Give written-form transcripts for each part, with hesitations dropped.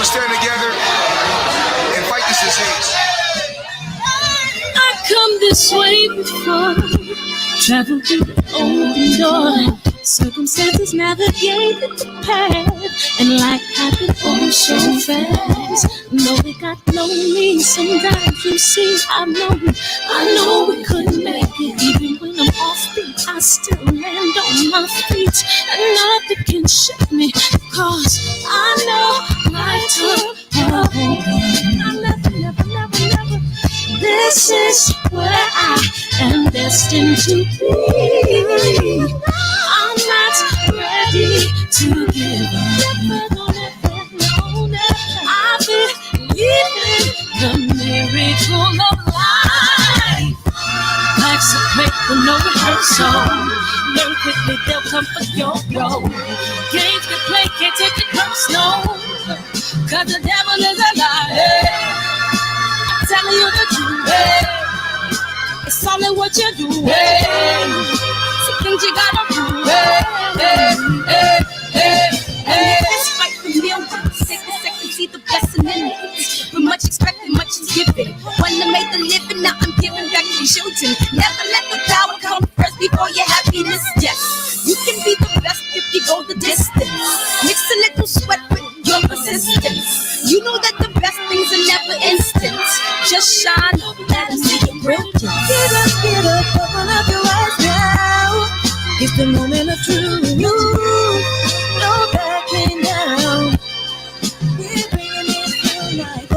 stand together and fight this disease. I come this way before, travel through the open door. Circumstances navigate the path, and life happened oh so fast. No, it got lonely. Sometimes you see, I know we couldn't make it. Even when I'm off beat, I still land on my feet, and nothing can shake me, cause I know life took a hold on. Never. This is where I am destined to be. I'm not ready to give up. I believe in the miracle of life. Life's a break with no rehearsal. Learn quickly, they'll come for your role. Games can play, can't take it personal, cause the devil is a liar. I'm telling you the truth, it's only what you do. Some things you gotta do. Let's fight for millions. Take a second, see the blessing in it. With much expected, much is given. One that made the living, now I'm giving back to children. Never let the power come first before your happiness. Yes, you can be the best if you go the distance. Mix a little sweat with your persistence. You know that the best things are never instant. Just shine, let them see your brilliance. Get up, open up your eyes now. It's the moment of truth. No backing down. We're bringing it tonight.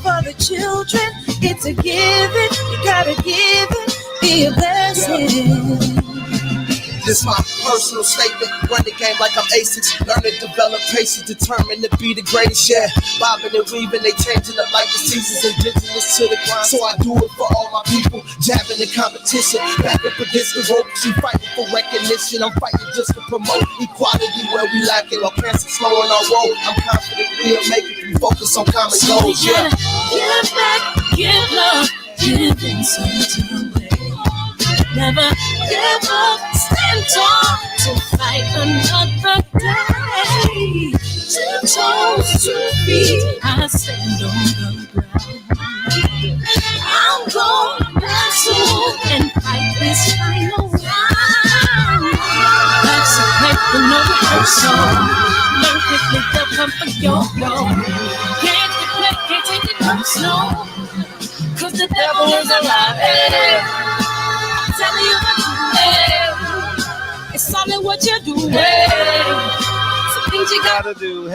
For the children, it's a given. You gotta give it, be a blessing. This my personal statement. Run the game like I'm ASICs. Learn to develop patience, determined to be the greatest. Yeah, bobbing and weaving, they changing up like the seasons. Indigenous to the grind, so I do it for all my people. Jabbing the competition, back up against the rope. She fighting for recognition. I'm fighting just to promote equality where we lack it. Our cancer slowing our road. I'm confident we'll make it. We focus on common goals. Yeah. Give back, give love, giving something away. Never give up, stand tall to fight another day. 2 toes, 2 feet, I stand on the ground. I'm going wrestle and fight this final round. Life's a break with no rehearsal. Learn quickly, they'll come for your role. Can't take it personal, cause the devil is alive. Telling you the truth, it's only what you do. Some things you gotta do.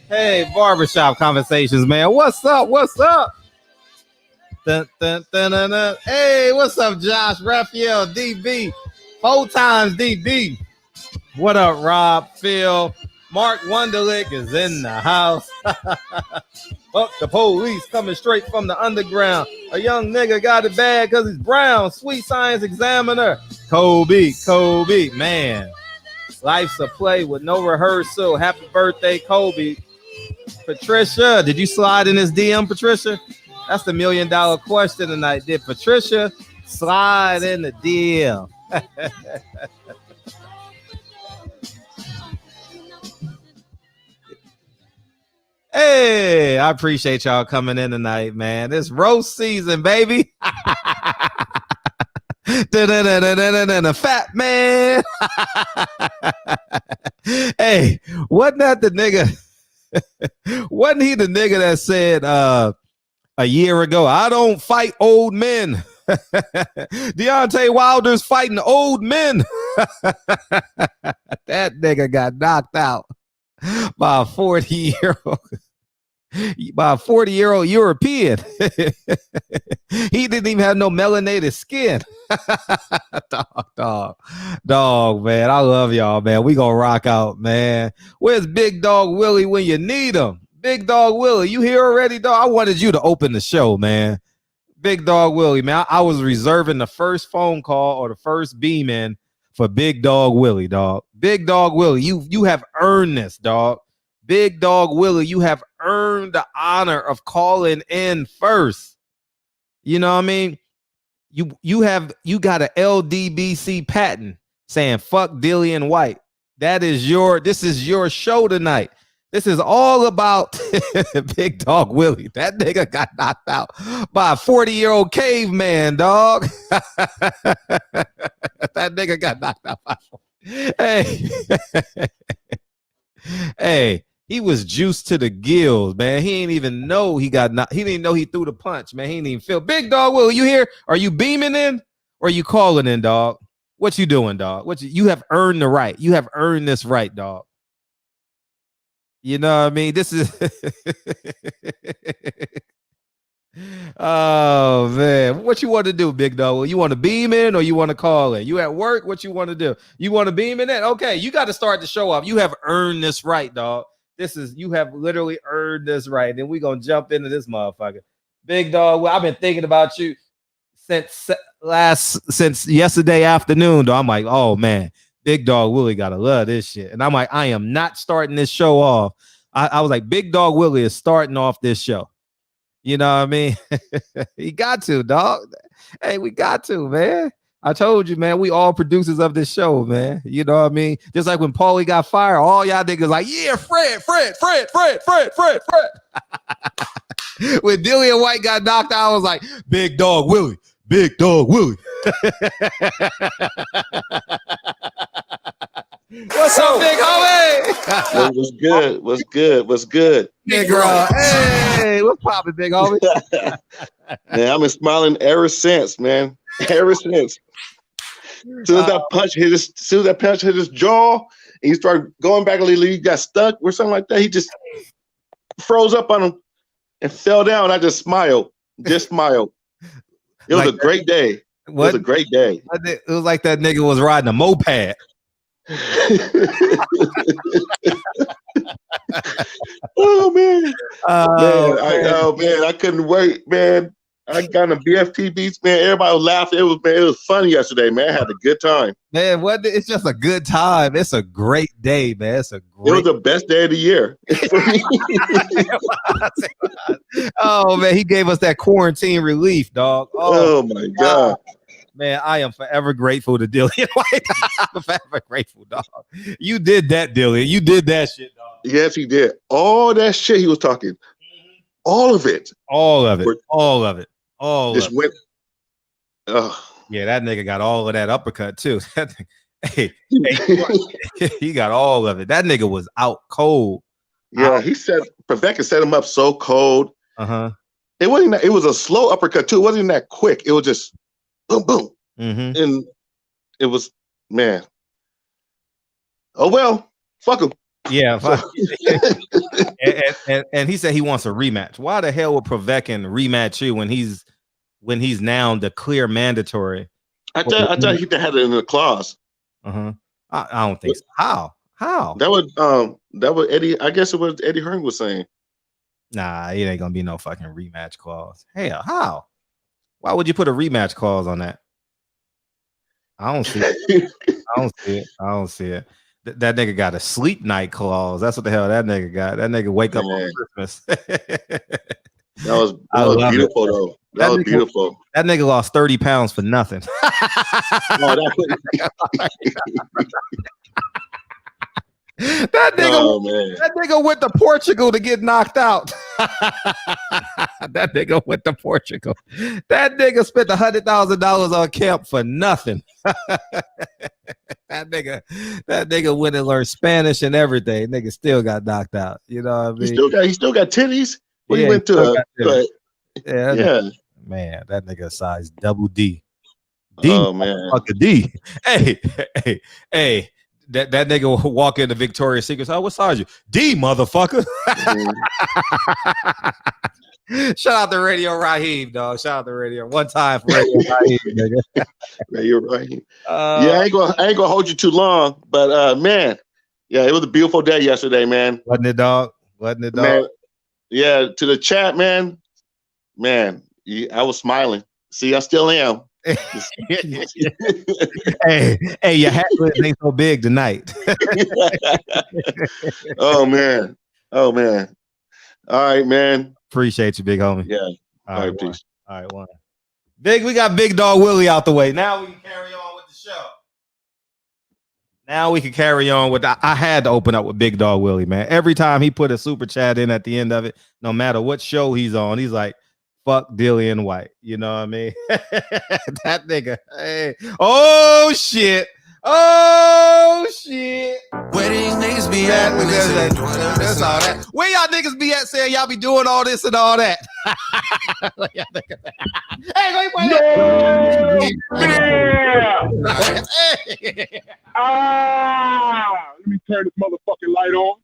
Hey, barbershop conversations, man. What's up? Dun, dun, dun, dun, dun. Hey, what's up, Josh, Raphael, DB, 4 times DB. What up, Rob, Phil, Mark Wunderlich is in the house. Fuck the police coming straight from the underground. A young nigga got it bad because he's brown. Sweet science examiner. Kobe, man. Life's a play with no rehearsal. Happy birthday, Kobe. Patricia, did you slide in his DM, Patricia? That's the $1 million question tonight. Did Patricia slide in the DM? Hey, I appreciate y'all coming in tonight, man. It's roast season, baby. The fat man. Hey, wasn't that the nigga? Wasn't he the nigga that said a year ago, I don't fight old men? Deontay Wilder's fighting old men. That nigga got knocked out by a 40-year-old. By a 40-year-old European. He didn't even have no melanated skin. Dog, man. I love y'all, man. We gonna rock out, man. Where's Big Dog Willie when you need him? Big Dog Willie, you here already, dog? I wanted you to open the show, man. Big Dog Willie, man. I was reserving the first phone call or the first beam in for Big Dog Willie, dog. Big Dog Willie, you have earned this, dog. Big Dog Willie, you have earned the honor of calling in first. You know what I mean? You got a LDBC patent saying fuck Dillian Whyte. This is your show tonight. This is all about Big Dog Willie. That nigga got knocked out by a 40-year-old caveman, dog. That nigga got knocked out by Hey. Hey, he was juiced to the gills, man. He didn't even know he didn't know he threw the punch, man. He didn't even feel. Big Dog Willie, you here? Are you beaming in or are you calling in, dog? What you doing, dog? You have earned the right. You have earned this right, dog. You know what I mean? This is oh man. What you want to do, Big Dog? You want to beam in or you want to call in? You at work? What you want to do? You want to beam in? Okay, you got to start the show off. You have earned this right, dog. You have literally earned this right. Then we gonna jump into this motherfucker. Big Dog, well, I've been thinking about you since yesterday afternoon, though. I'm like, oh man, Big Dog Willie gotta love this shit. And I'm like, I am not starting this show off. I was like, Big Dog Willie is starting off this show. You know what I mean? He got to, dog. Hey, we got to, man. I told you, man, we all producers of this show, man. You know what I mean? Just like when Paulie got fired, all y'all niggas like, yeah, Fred. When Dillian Whyte got knocked out, I was like, Big Dog Willie. Big Dog Willie. What's up, big homie? What's good? Big girl. Hey, what's poppin', big homie? Man, I've been smiling ever since, man. Ever since. As soon as that punch hit his jaw, and he started going back a little, he got stuck or something like that. He just froze up on him and fell down. I just smiled. It was a great day. What? It was a great day. It was like that nigga was riding a moped. Oh man. I couldn't wait, man. I got on the BFT beats, man. Everybody was laughing. It was fun yesterday, man. I had a good time. Man, it's just a good time. It's a great day, man. It was the best day of the year for me. Oh man, he gave us that quarantine relief, dog. Oh my God. Man, I am forever grateful to Dillian Whyte. I'm forever grateful, dog. You did that, Dillian. You did that shit, dog. Yes, he did. All that shit he was talking. All of it. Just went. Yeah, that nigga got all of that uppercut too. Hey, he got all of it. That nigga was out cold. Yeah, Paveka set him up so cold. It wasn't that, it was a slow uppercut too. It wasn't that quick. It was just boom, boom. And it was, man. Oh well, fuck him. Yeah, and he said he wants a rematch. Why the hell would Povetkin rematch you when he's now the clear mandatory? I thought he had it in the clause. I don't think so. How? That was Eddie. I guess it was Eddie Hearn was saying. Nah, it ain't gonna be no fucking rematch clause. Hell, how? Why would you put a rematch clause on that? I don't see it. I don't see it. That nigga got a sleep night clause. That's what the hell that nigga got. That nigga wake up on Christmas. That was beautiful, though. That was beautiful. That nigga lost 30 pounds for nothing. That nigga went to Portugal to get knocked out. That nigga went to Portugal. That nigga spent $100,000 on camp for nothing. That nigga went and learned Spanish and everything. Nigga still got knocked out. You know what I mean? He still got titties. When he went to man, that nigga size double D. Oh man, fuck a D. Hey. That nigga will walk into Victoria's Secret. Oh, what size you? D, motherfucker. Shout out to Radio Raheem, dog. Shout out to Radio. One time for Radio Raheem, nigga. Radio Raheem. I ain't gonna hold you too long, but man, yeah, it was a beautiful day yesterday, man. Wasn't it, dog? Man, yeah, to the chat, man. Man, I was smiling. See, I still am. hey, your hat ain't so big tonight. Oh man. All right, man. Appreciate you, big homie. Yeah. All right, peace. All right, one. Big, we got Big Dog Willie out the way. Now we can carry on with the show. Now we can carry on with. I had to open up with Big Dog Willie, man. Every time he put a super chat in at the end of it, no matter what show he's on, he's like, "Fuck Dillian Whyte." You know what I mean? That nigga. Hey. Oh shit. Oh shit. Where these niggas be at when they say That's all that. Where y'all niggas be at saying y'all be doing all this and all that? Hey, go play that. Let me turn this motherfucking light on.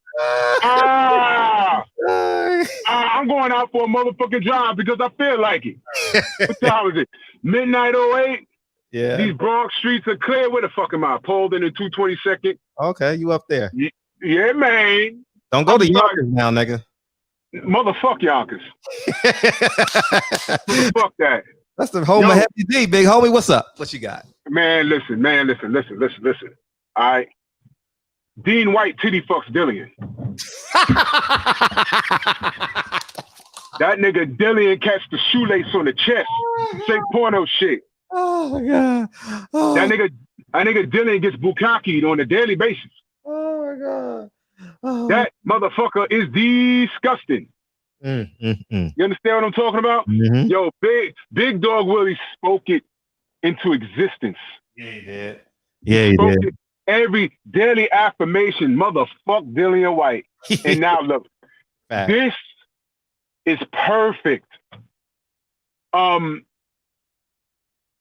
I'm going out for a motherfucking job because I feel like it. What time is it? Midnight 08? Yeah. These Bronx streets are clear. Where the fuck am I? Pulled in the 222nd. Okay, you up there. Yeah, man. Don't go to Yonkers now, nigga. Motherfuck Yonkers. Fuck that. That's the home of Heavy D, big homie. What's up? What you got? Man, listen. All right. Dean Whyte titty fucks Dillian. That nigga Dillian catch the shoelace on the chest. Say porno shit. Oh my god. Oh. That nigga Dillian gets bukkakied on a daily basis. Oh my god. Oh. That motherfucker is disgusting. You understand what I'm talking about? Mm-hmm. Yo, Big Dog Willie spoke it into existence. Yeah, he did. Yeah, he did. Every daily affirmation, motherfuck Dillian Whyte. And now look, this is perfect.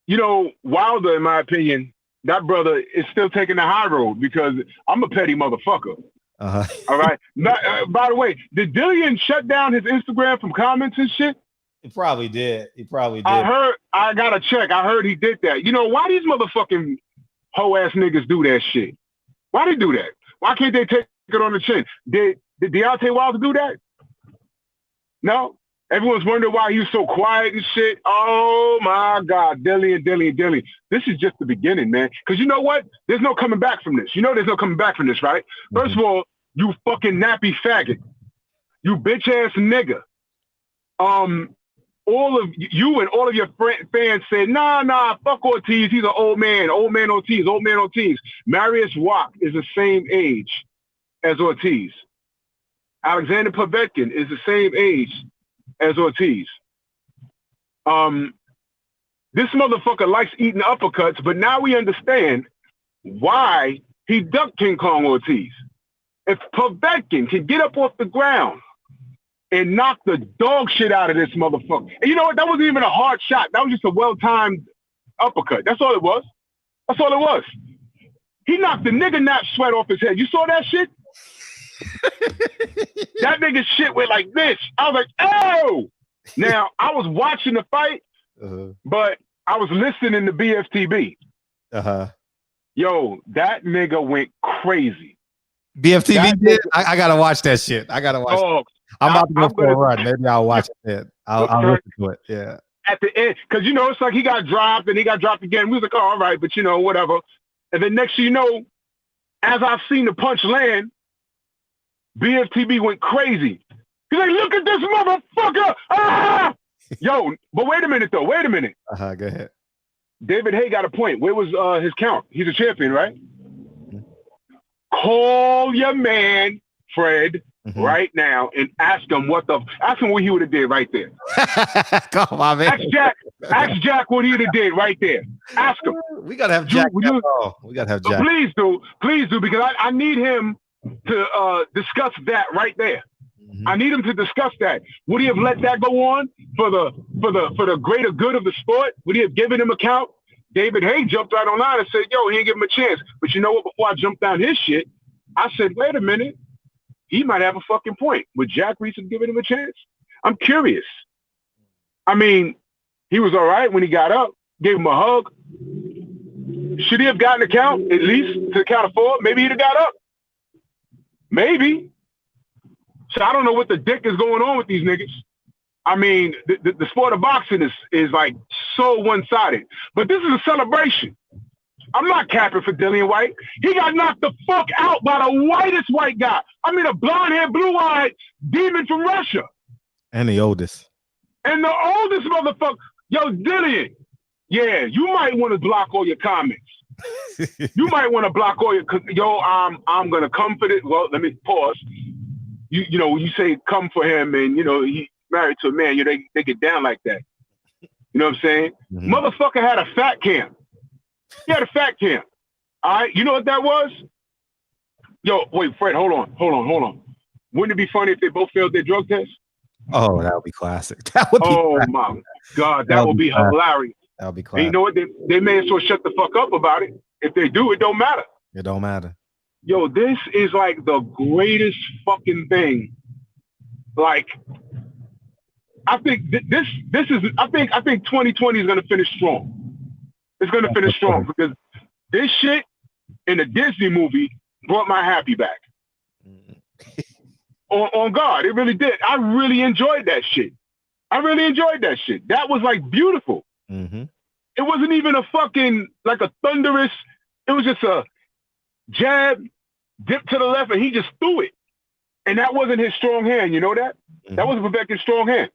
You know, Wilder, in my opinion, that brother is still taking the high road because I'm a petty motherfucker. Uh-huh. All right. By the way, did Dillian shut down his Instagram from comments and shit? He probably did. I gotta check. I heard he did that. You know, why these motherfucking hoe ass niggas do that shit? Why they do that? Why can't they take it on the chin? Did Deontay Wilder do that? No? Everyone's wondering why he was so quiet and shit. Oh my God, Dillian. This is just the beginning, man. Because you know what? There's no coming back from this. You know there's no coming back from this, right? First of all, you fucking nappy faggot. You bitch ass nigga. All of you and all of your fans said, nah, fuck Ortiz. He's an old man Ortiz. Marius Wack is the same age as Ortiz. Alexander Povetkin is the same age as Ortiz. This motherfucker likes eating uppercuts, but now we understand why he ducked King Kong Ortiz. If Povetkin can get up off the ground and knock the dog shit out of this motherfucker. And you know what? That wasn't even a hard shot. That was just a well-timed uppercut. That's all it was. He knocked the nigga nap sweat off his head. You saw that shit? That nigga shit went like this. I was like, oh! Now, I was watching the fight, but I was listening to BFTB. Yo, that nigga went crazy. BFTB did? I gotta watch that shit. I'm about to go for a run. Maybe I'll watch it. I'll listen to it. Yeah. At the end, because, you know, it's like he got dropped and he got dropped again. We was like, oh, all right, but, you know, whatever. And then next thing you know, as I've seen the punch land, BFTB went crazy. He's like, look at this motherfucker! Ah! Yo, but wait a minute, though. Go ahead. David Haye got a point. Where was his count? He's a champion, right? Call your man, Fred, right now and ask him what he would have did right there. Come on, man. Ask Jack what he would have did right there. Ask him. We gotta have Jack. We gotta have Jack. Please do, because I need him to discuss that right there. I need him to discuss that. Would he have let that go on for the greater good of the sport? Would he have given him a count? David Haye jumped right online and said, yo, he didn't give him a chance. But you know what? Before I jumped down his shit, I said, wait a minute. He might have a fucking point. Would Jack Reese have given him a chance? I'm curious. I mean, he was all right when he got up, gave him a hug. Should he have gotten a count, at least to the count of 4? Maybe he'd have got up. Maybe. So I don't know what the dick is going on with these niggas. I mean, the sport of boxing is like so one-sided. But this is a celebration. I'm not capping for Dillian Whyte. He got knocked the fuck out by the whitest white guy. I mean, a blonde-haired, blue-eyed demon from Russia. And the oldest. And the oldest motherfucker. Yo, Dillian. Yeah, you might want to block all your comments. You might want to block all your, yo, I'm gonna come for this. Well, let me pause. You know, when you say come for him, and you know he married to a man, you know they get down like that. You know what I'm saying? Mm-hmm. Motherfucker had a fat camp. He had a fat camp. All right, you know what that was? Yo, wait, Fred, hold on. Wouldn't it be funny if they both failed their drug test? Oh, that would be classic. That would be classic. My God, that would be hilarious. That would be And classic. you know what? They may as well shut the fuck up about it. If they do, it don't matter. It don't matter. Yo, this is like the greatest fucking thing. Like, I think this is. I think 2020 is gonna finish strong. It's gonna finish strong because this shit in the Disney movie brought my happy back. On God, it really did. I really enjoyed that shit. That was like beautiful. Mm-hmm. It wasn't even a fucking like a thunderous. It was just a jab, dip to the left, and he just threw it. And that wasn't his strong hand. You know that? Mm-hmm. That wasn't Povetkin's strong hand.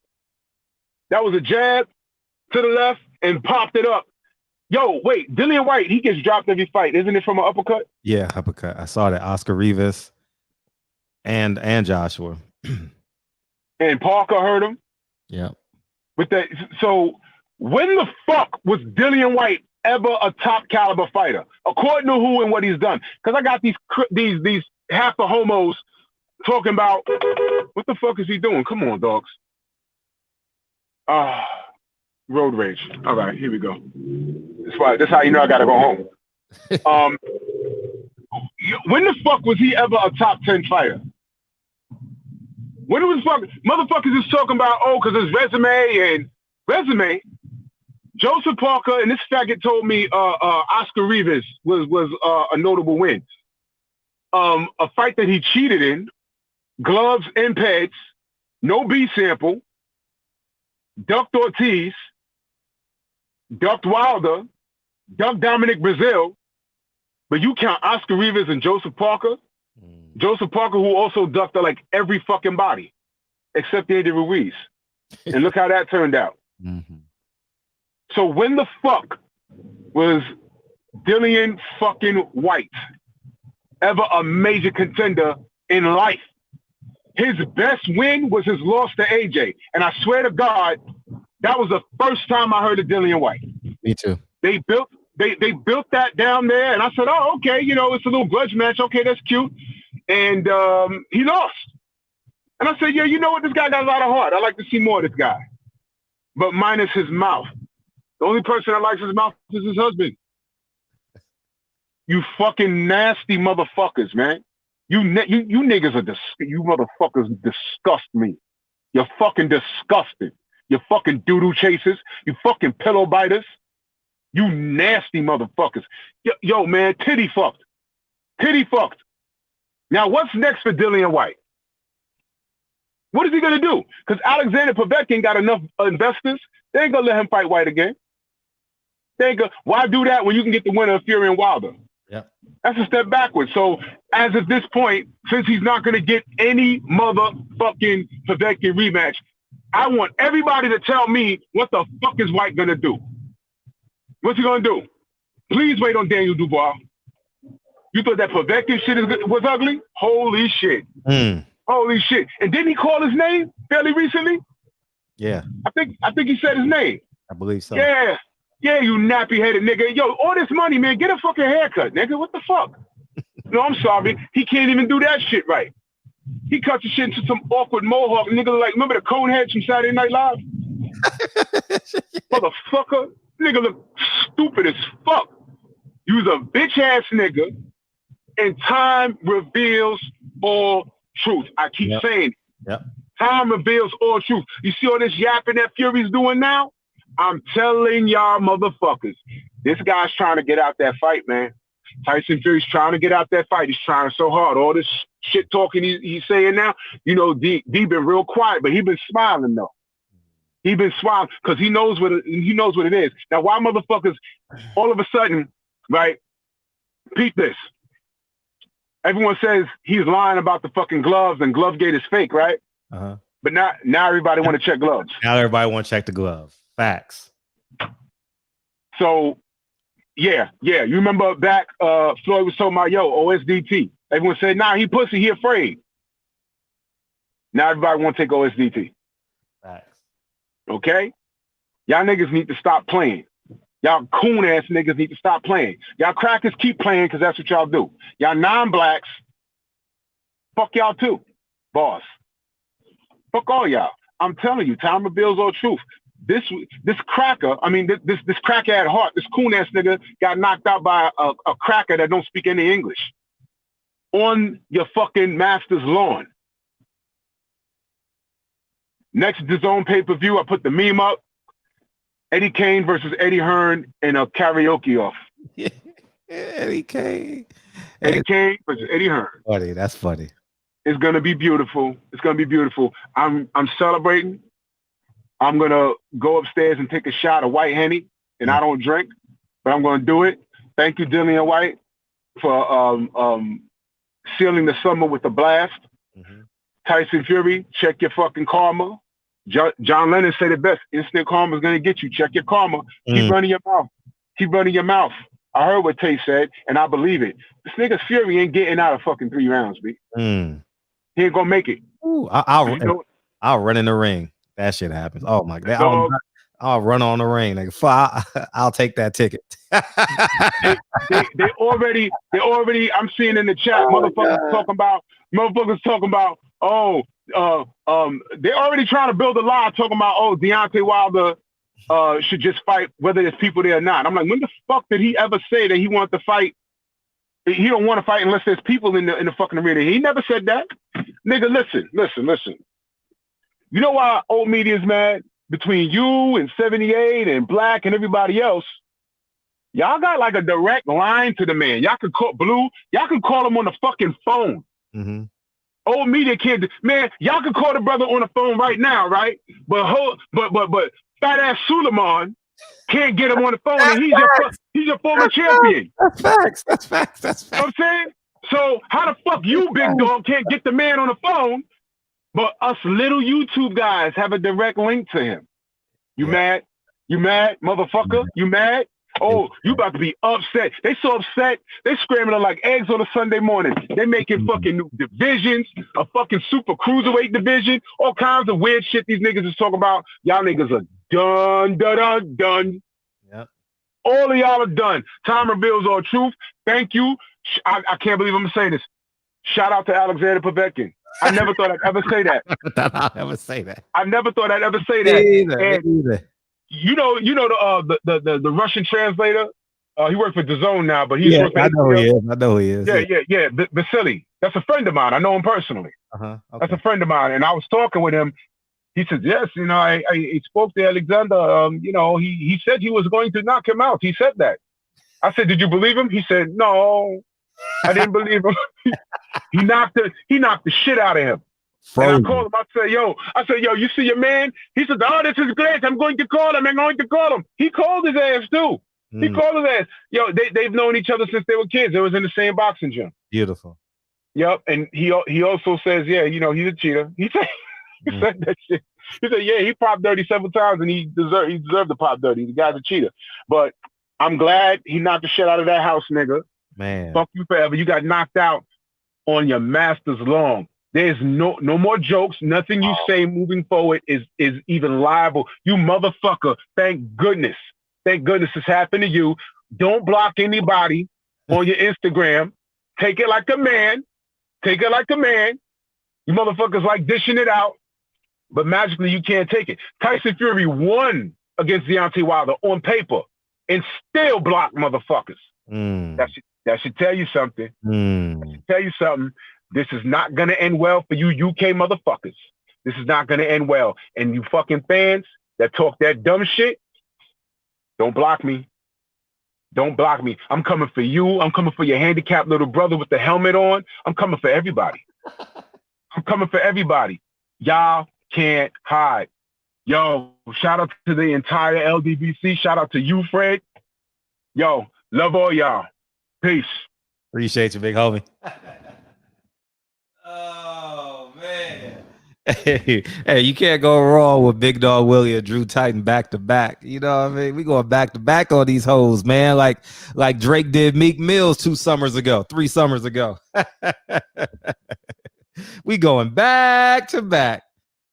That was a jab to the left and popped it up. Yo, wait, Dillian Whyte, he gets dropped every fight. Isn't it from an uppercut? Yeah, uppercut. I saw that. Oscar Rivas and Joshua. And Parker hurt him. Yeah. With that, so when the fuck was Dillian Whyte ever a top caliber fighter, according to who and what he's done? Because I got these half the homos talking about what the fuck is he doing? Come on, dogs. Road rage. All right, here we go. That's how you know I gotta go home. When the fuck was he ever a top 10 fighter? When was motherfuckers is talking about, because his resume, Joseph Parker, and this faggot told me Oscar Rivas was a notable win. A fight that he cheated in, gloves and pads, no B sample, ducked Ortiz, ducked Wilder, ducked Dominic Brazil, but you count Oscar Rivas and Joseph Parker. Joseph Parker, who also ducked like every fucking body, except Andy Ruiz. And look how that turned out. Mm-hmm. So when the fuck was Dillian fucking Whyte ever a major contender in life? His best win was his loss to AJ. And I swear to God, that was the first time I heard of Dillian Whyte. Me too. They built that down there, and I said, oh, okay, you know, it's a little grudge match. Okay, that's cute. And he lost. And I said, yeah, you know what? This guy got a lot of heart. I like to see more of this guy. But minus his mouth. The only person that likes his mouth is his husband. You fucking nasty motherfuckers, man. You niggas are you motherfuckers disgust me. You're fucking disgusting. You fucking doodle chasers. You fucking pillow biters. You nasty motherfuckers. Yo, man, titty fucked. Now, what's next for Dillian Whyte? What is he going to do? Because Alexander Povetkin got enough investors. They ain't going to let him fight Whyte again. Why do that when you can get the winner of Fury and Wilder? Yeah. That's a step backwards. So, as of this point, since he's not going to get any motherfucking Povetkin rematch, I want everybody to tell me what the fuck is Whyte going to do. What's he going to do? Please wait on Daniel Dubois. You thought that Povetkin shit was ugly? Holy shit. Holy shit. And didn't he call his name fairly recently? Yeah. I think he said his name. I believe so. Yeah. Yeah, you nappy-headed nigga. Yo, all this money, man, get a fucking haircut, nigga. What the fuck? No, I'm sorry. He can't even do that shit right. He cut the shit into some awkward mohawk. Nigga, like, remember the Coneheads from Saturday Night Live? Motherfucker. Nigga look stupid as fuck. You was a bitch-ass nigga, and time reveals all truth. I keep saying it. Yep. Time reveals all truth. You see all this yapping that Fury's doing now? I'm telling y'all motherfuckers, this guy's trying to get out that fight, man. Tyson Fury's trying to get out that fight. He's trying so hard. All this shit talking he's saying now, you know, D been real quiet, but he been smiling though. He been smiling because he knows what it is. Now, why motherfuckers all of a sudden, right? Peep this. Everyone says he's lying about the fucking gloves and Glovegate is fake, right? Uh-huh. But now everybody want to check gloves. Now everybody want to check the glove. Facts. So Yeah. You remember back, Floyd was talking about, yo, OSDT. Everyone said, nah, he pussy, he afraid. Now everybody want to take OSDT. Facts. Okay? Y'all niggas need to stop playing. Y'all coon ass niggas need to stop playing. Y'all crackers keep playing because that's what y'all do. Y'all non-blacks, fuck y'all too, boss. Fuck all y'all. I'm telling you, time reveals all truth. This cracker, I mean, this cracker at heart, this coon ass nigga got knocked out by a cracker that don't speak any English on your fucking master's lawn. Next DAZN pay-per-view, I put the meme up. Eddie Kane versus Eddie Hearn in a karaoke off. Yeah, Eddie Kane. Eddie Kane versus Eddie Hearn. Funny, that's funny. It's gonna be beautiful. It's gonna be beautiful. I'm celebrating. I'm gonna go upstairs and take a shot of White Henny, and I don't drink, but I'm gonna do it. Thank you, Dillian Whyte, for sealing the summer with a blast. Mm-hmm. Tyson Fury, check your fucking karma. John Lennon said it best. Instant karma is gonna get you. Check your karma. Keep running your mouth. Keep running your mouth. I heard what Tay said, and I believe it. This nigga Fury ain't getting out of fucking 3 rounds, B. He ain't gonna make it. Ooh, I'll run in the ring. That shit happens. Oh my god! I'll run on the ring. Like, I'll take that ticket. they already. I'm seeing in the chat, motherfuckers talking about. They're already trying to build a lie, talking about, Deontay Wilder should just fight whether there's people there or not. I'm like, when the fuck did he ever say that he wanted to fight? He don't want to fight unless there's people in the fucking arena. He never said that. Nigga, listen. You know why old media is mad? Between you and 78 and Black and everybody else, y'all got like a direct line to the man. Y'all could call Blue. Y'all could call him on the fucking phone. Mm-hmm. Old media can't. Man, y'all could call the brother on the phone right now, right? But fat ass Suleiman can't get him on the phone, and he's your former champion. That's facts. You know what I'm saying? So how the fuck you, big dog, can't get the man on the phone, but us little YouTube guys have a direct link to him? You mad? You mad, motherfucker? You mad? Oh, you about to be upset. They so upset, they scrambling like eggs on a Sunday morning. They making fucking new divisions, a fucking super cruiserweight division, all kinds of weird shit these niggas is talking about. Y'all niggas are done. Yep. All of y'all are done. Time reveals all truth. Thank you. I can't believe I'm gonna say this. Shout out to Alexander Povetkin. I never thought I'd ever say that. I never thought I'd ever say that. Either. You know the Russian translator. He works for DAZN now, but he's I know he is. Yeah. Vasily. That's a friend of mine. I know him personally. Okay. That's a friend of mine, and I was talking with him. He said, "Yes, I spoke to Alexander. He said he was going to knock him out. He said that." I said, "Did you believe him?" He said, "No, I didn't believe him." He knocked the shit out of him. Frozen. And I called him. I said, yo, you see your man? He said, "Oh, this is great. I'm going to call him. He called his ass too. He called his ass. Yo, they've known each other since they were kids. They was in the same boxing gym. Beautiful. Yep. And he also says, he's a cheater. He said that shit. He said, he popped dirty several times and he deserved to pop dirty. The guy's a cheater. But I'm glad he knocked the shit out of that house nigga. Man. Fuck you forever. You got knocked out on your master's lawn. There's no more jokes. Nothing you say moving forward is even liable. You motherfucker. Thank goodness this happened to you. Don't block anybody on your Instagram. Take it like a man. You motherfuckers like dishing it out, but magically you can't take it. Tyson Fury won against Deontay Wilder on paper and still blocked motherfuckers. That should tell you something. This is not going to end well for you UK motherfuckers. This is not going to end well. And you fucking fans that talk that dumb shit, don't block me. Don't block me. I'm coming for you. I'm coming for your handicapped little brother with the helmet on. I'm coming for everybody. Y'all can't hide. Yo, shout out to the entire LDBC. Shout out to you, Fred. Yo, love all y'all. Peace. Appreciate you, big homie. Oh, man. Hey, you can't go wrong with Big Dog Willie and Drew Titan back to back. You know what I mean? We going back to back on these hoes, man. Like Drake did Meek Mills 3 summers ago. We going back to back.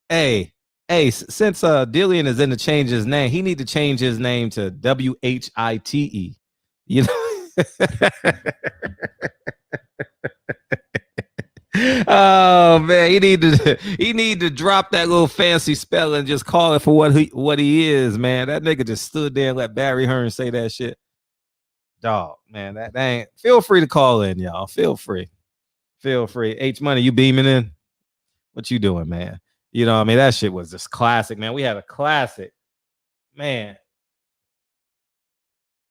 Hey, since Dillian is in to change his name, he need to change his name to WHITE. You know. Oh man, he need to drop that little fancy spell and just call it for what he is, man. That nigga just stood there and let Barry Hearn say that shit. Dog, man, that ain't. Feel free to call in, y'all. Feel free. H Money, you beaming in? What you doing, man? You know what I mean? That shit was just classic, man. We had a classic, man.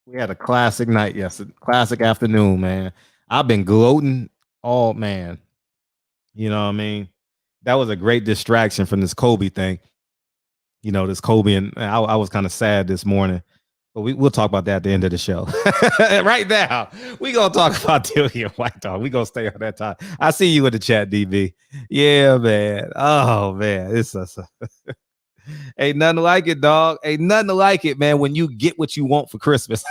We had a classic night yesterday, classic afternoon, man. I've been gloating all, man. You know what I mean? That was a great distraction from this Kobe thing. You know, this Kobe, and I was kind of sad this morning, but we'll talk about that at the end of the show. Right now, we gonna talk about Dillian Whyte, dog. We gonna stay on that time. I see you in the chat, DB. Yeah, man. Oh man, it's ain't nothing like it, dog. Ain't nothing like it, man. When you get what you want for Christmas.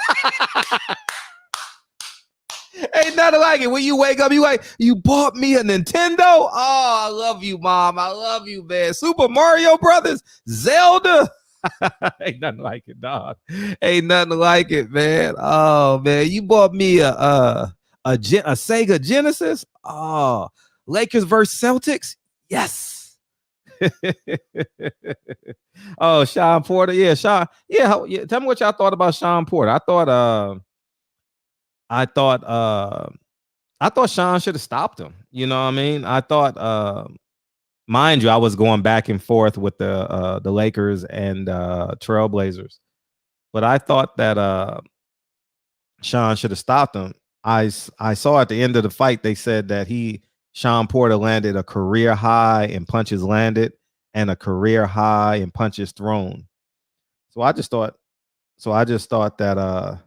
Ain't nothing like it. When you wake up, you like, you bought me a Nintendo? Oh, I love you, Mom. I love you, man. Super Mario Brothers, Zelda. Ain't nothing like it, dog. Ain't nothing like it, man. Oh, man. You bought me a Sega Genesis? Oh, Lakers versus Celtics? Yes. Oh, Sean Porter. Yeah, Sean. Yeah, tell me what y'all thought about Sean Porter. I thought Sean should have stopped him. You know what I mean? I thought, mind you, I was going back and forth with the Lakers and Trailblazers, but I thought that Sean should have stopped him. I saw at the end of the fight they said that Sean Porter landed a career high in punches landed and a career high in punches thrown. So I just thought that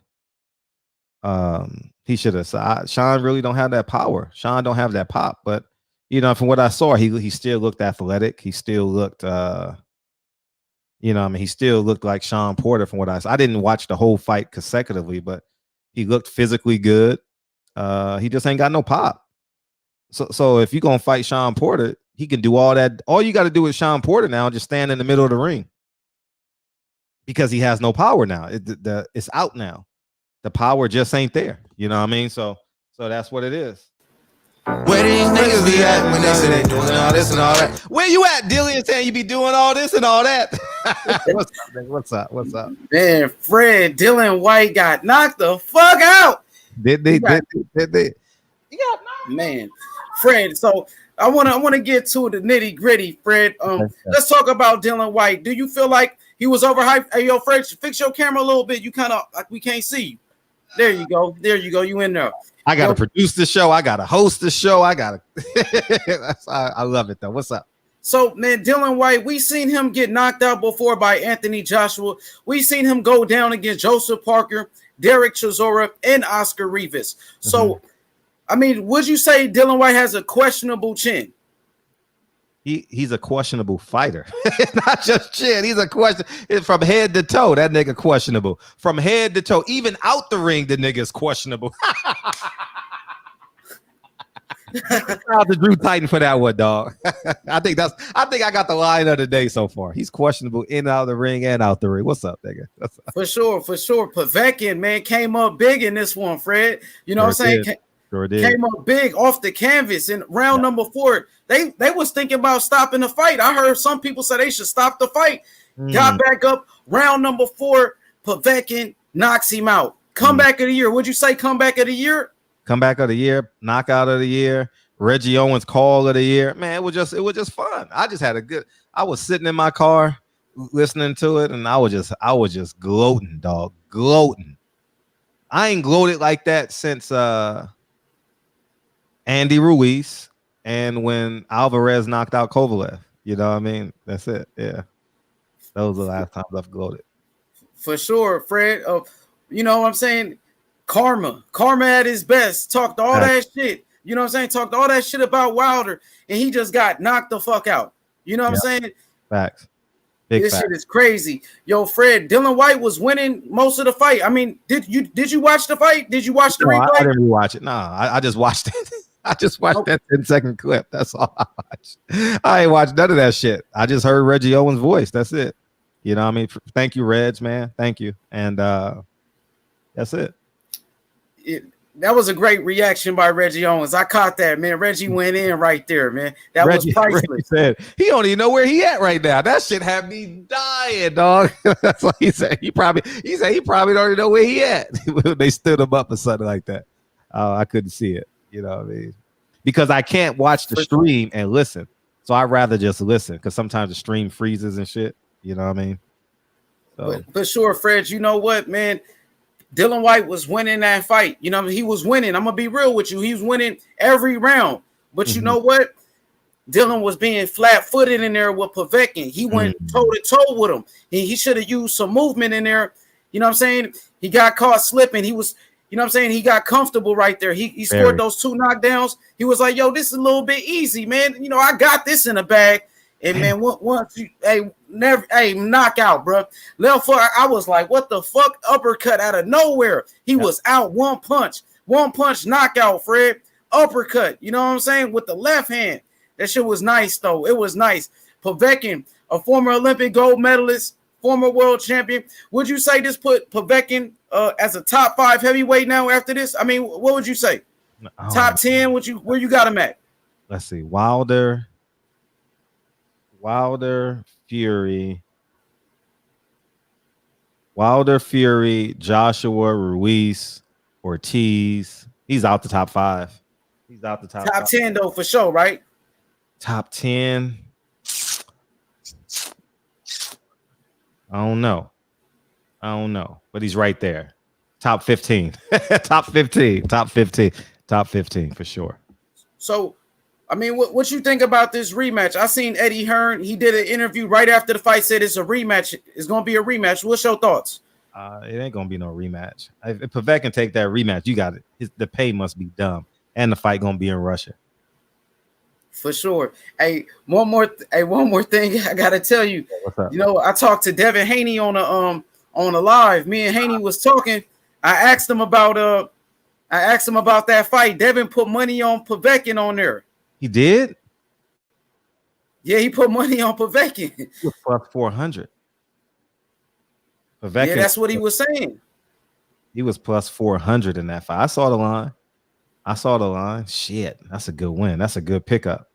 he should have. Sean really don't have that power. Sean don't have that pop. But you know, from what I saw, he still looked athletic. He still looked, you know, I mean, he still looked like Sean Porter. From what I saw, I didn't watch the whole fight consecutively, but he looked physically good. He just ain't got no pop. So if you're gonna fight Sean Porter, he can do all that. All you got to do with Sean Porter now, just stand in the middle of the ring, because he has no power now. It's out now. The power just ain't there. You know what I mean? So that's what it is. Where these niggas be at when they say they doing all this and all that? Where you at, Dillian, saying you be doing all this and all that? What's up? Man, Fred, Dillian Whyte got knocked the fuck out. Did they? He got knocked. Man, Fred, so I wanna get to the nitty-gritty, Fred. Let's talk about Dillian Whyte. Do you feel like he was overhyped? Hey, yo, Fred, fix your camera a little bit. You kind of like, we can't see you. There you go. You in there. I gotta produce the show. I gotta host the show. I love it though. What's up? So, man, Dillian Whyte, we seen him get knocked out before by Anthony Joshua. We seen him go down against Joseph Parker, Derek Chisora, and Oscar Rivas. So, I mean, would you say Dillian Whyte has a questionable chin? He's a questionable fighter. Not just chin. He's a question from head to toe. That nigga questionable. From head to toe. Even out the ring, the nigga is questionable. Shout out to Drew Titan for that one, dog. I think I got the line of the day so far. He's questionable in and out of the ring and out the ring. What's up, nigga? For sure. Povetkin, man, came up big in this one, Fred. You know what I'm saying? Sure did. Came up big off the canvas in round number 4. They was thinking about stopping the fight. I heard some people say they should stop the fight. Got back up. Round number 4, Povetkin knocks him out. Comeback of the year. Would you say comeback of the year? Comeback of the year, knockout of the year, Reggie Owens call of the year. Man, it was just fun. I just had I was sitting in my car listening to it, and I was just gloating, dog. Gloating. I ain't gloated like that since Andy Ruiz and when Alvarez knocked out Kovalev. You know what I mean? That's it. Yeah. Those are the last times I've gloated. For sure, Fred. You know what I'm saying? Karma at his best. Talked all that shit. You know what I'm saying? Talked all that shit about Wilder, and he just got knocked the fuck out. You know what I'm saying? Facts. Big this facts. shit is crazy. Yo, Fred, Dillian Whyte was winning most of the fight. I mean, did you watch the fight? Did you watch the replay? I didn't watch it. No, I just watched it. I just watched that 10-second clip. That's all I watched. I ain't watched none of that shit. I just heard Reggie Owens' voice. That's it. You know what I mean? Thank you, Reg, man. Thank you. And that's it. That was a great reaction by Reggie Owens. I caught that, man. Reggie went in right there, man. That was priceless. Reggie said he don't even know where he at right now. That shit had me dying, dog. That's what he said. He probably don't even know where he at. They stood him up or something like that. I couldn't see it. You know what I mean? Because I can't watch the stream and listen. So I'd rather just listen because sometimes the stream freezes and shit. You know what I mean? So. But sure, Fred, you know what, man? Dillian Whyte was winning that fight. You know, he was winning. I'm going to be real with you. He was winning every round. But you know what? Dillian was being flat-footed in there with Povetkin. He went toe-to-toe with him. He should have used some movement in there. You know what I'm saying? He got caught slipping. He was, you know what I'm saying? He got comfortable right there. He scored those 2 knockdowns. He was like, yo, this is a little bit easy, man. You know, I got this in the bag. And man, once you knockout, bro. Left foot, I was like, what the fuck? Uppercut out of nowhere. He was out one punch knockout, Fred. Uppercut, you know what I'm saying? With the left hand. That shit was nice, though. It was nice. Povetkin, a former Olympic gold medalist, former world champion. Would you say this put Povetkin as a top 5 heavyweight now after this? I mean, what would you say? Top 10? Where you got him at? Let's see. Wilder, Fury, Joshua, Ruiz, Ortiz. He's out the top 5. He's out the top 10 though, for sure, right? Top 10. I don't know, but he's right there. Top 15. Top 15 for sure. So, I mean, what you think about this rematch? I seen Eddie Hearn. He did an interview right after the fight, said it's a rematch. It's going to be a rematch. What's your thoughts? It ain't going to be no rematch. If Povetkin can take that rematch, you got it. The pay must be dumb. And the fight going to be in Russia. For sure. Hey, one more thing I got to tell you. What's up? You know, I talked to Devin Haney on a live. Me and Haney was talking. I asked him about that fight. Devin put money on Povetkin on there. He did? Yeah, he put money on Povetkin. He was plus 400. Povetkin, yeah, that's what he was saying. He was plus 400 in that fight. I saw the line. Shit, that's a good win. That's a good pickup.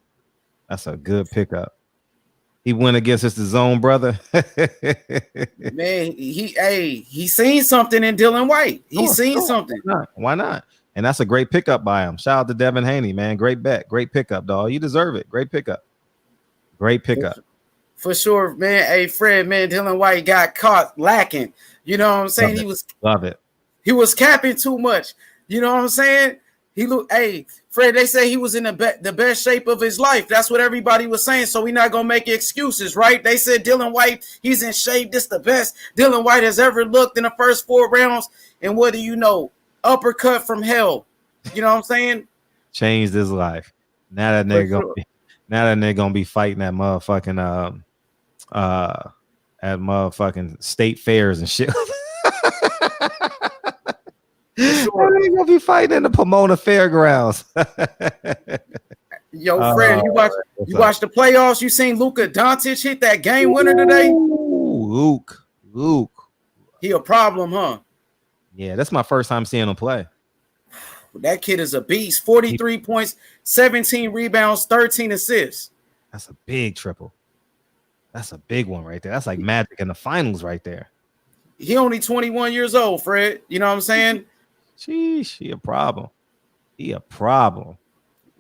He went against his zone brother. Man, he seen something in Dillian Whyte. He's seen something. Why not? And that's a great pickup by him. Shout out to Devin Haney, man. Great bet. Great pickup, dog. You deserve it. Great pickup. For sure, man. Hey, Fred, man, Dillian Whyte got caught lacking. You know what I'm saying? Love it. He was capping too much. You know what I'm saying? Fred, they say he was in the best shape of his life. That's what everybody was saying. So we're not going to make excuses, right? They said Dillian Whyte, he's in shape. This the best Dillian Whyte has ever looked in the first 4 rounds. And what do you know? Uppercut from hell. You know what I'm saying? Changed his life. Now that nigga gonna be fighting at motherfucking state fairs and shit. Sure. He's gonna be fighting in the Pomona Fairgrounds. Yo, Fred, you watch the playoffs? You seen Luka Doncic hit that game winner today? Ooh, Luke. He a problem, huh? Yeah, that's my first time seeing him play. That kid is a beast. 43 points, 17 rebounds, 13 assists. That's a big triple. That's a big one right there. That's like Magic in the finals right there. He only 21 years old, Fred. You know what I'm saying? Sheesh, he a problem.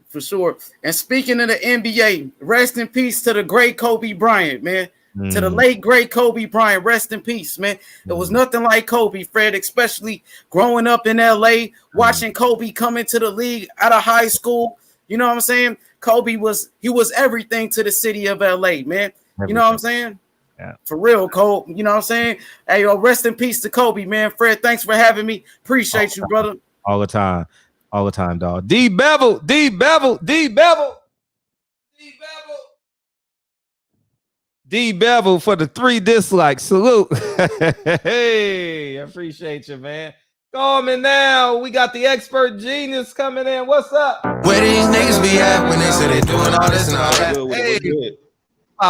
For sure. And speaking of the NBA, rest in peace to the great Kobe Bryant, man. To the late, great Kobe Bryant, rest in peace, man. There was nothing like Kobe, Fred, especially growing up in L.A., watching Kobe come into the league out of high school. You know what I'm saying? Kobe was everything to the city of L.A., man. Everything. You know what I'm saying? Yeah. For real, Cole. You know what I'm saying? Hey, yo, rest in peace to Kobe, man. Fred, thanks for having me. Appreciate you, brother. All the time, dog. D Bevel. D Bevel for the 3 dislikes. Salute. Hey, I appreciate you, man. Call me now. We got the expert genius coming in. What's up? Where these niggas be at when they say they doing all this and all that? Hey, Good.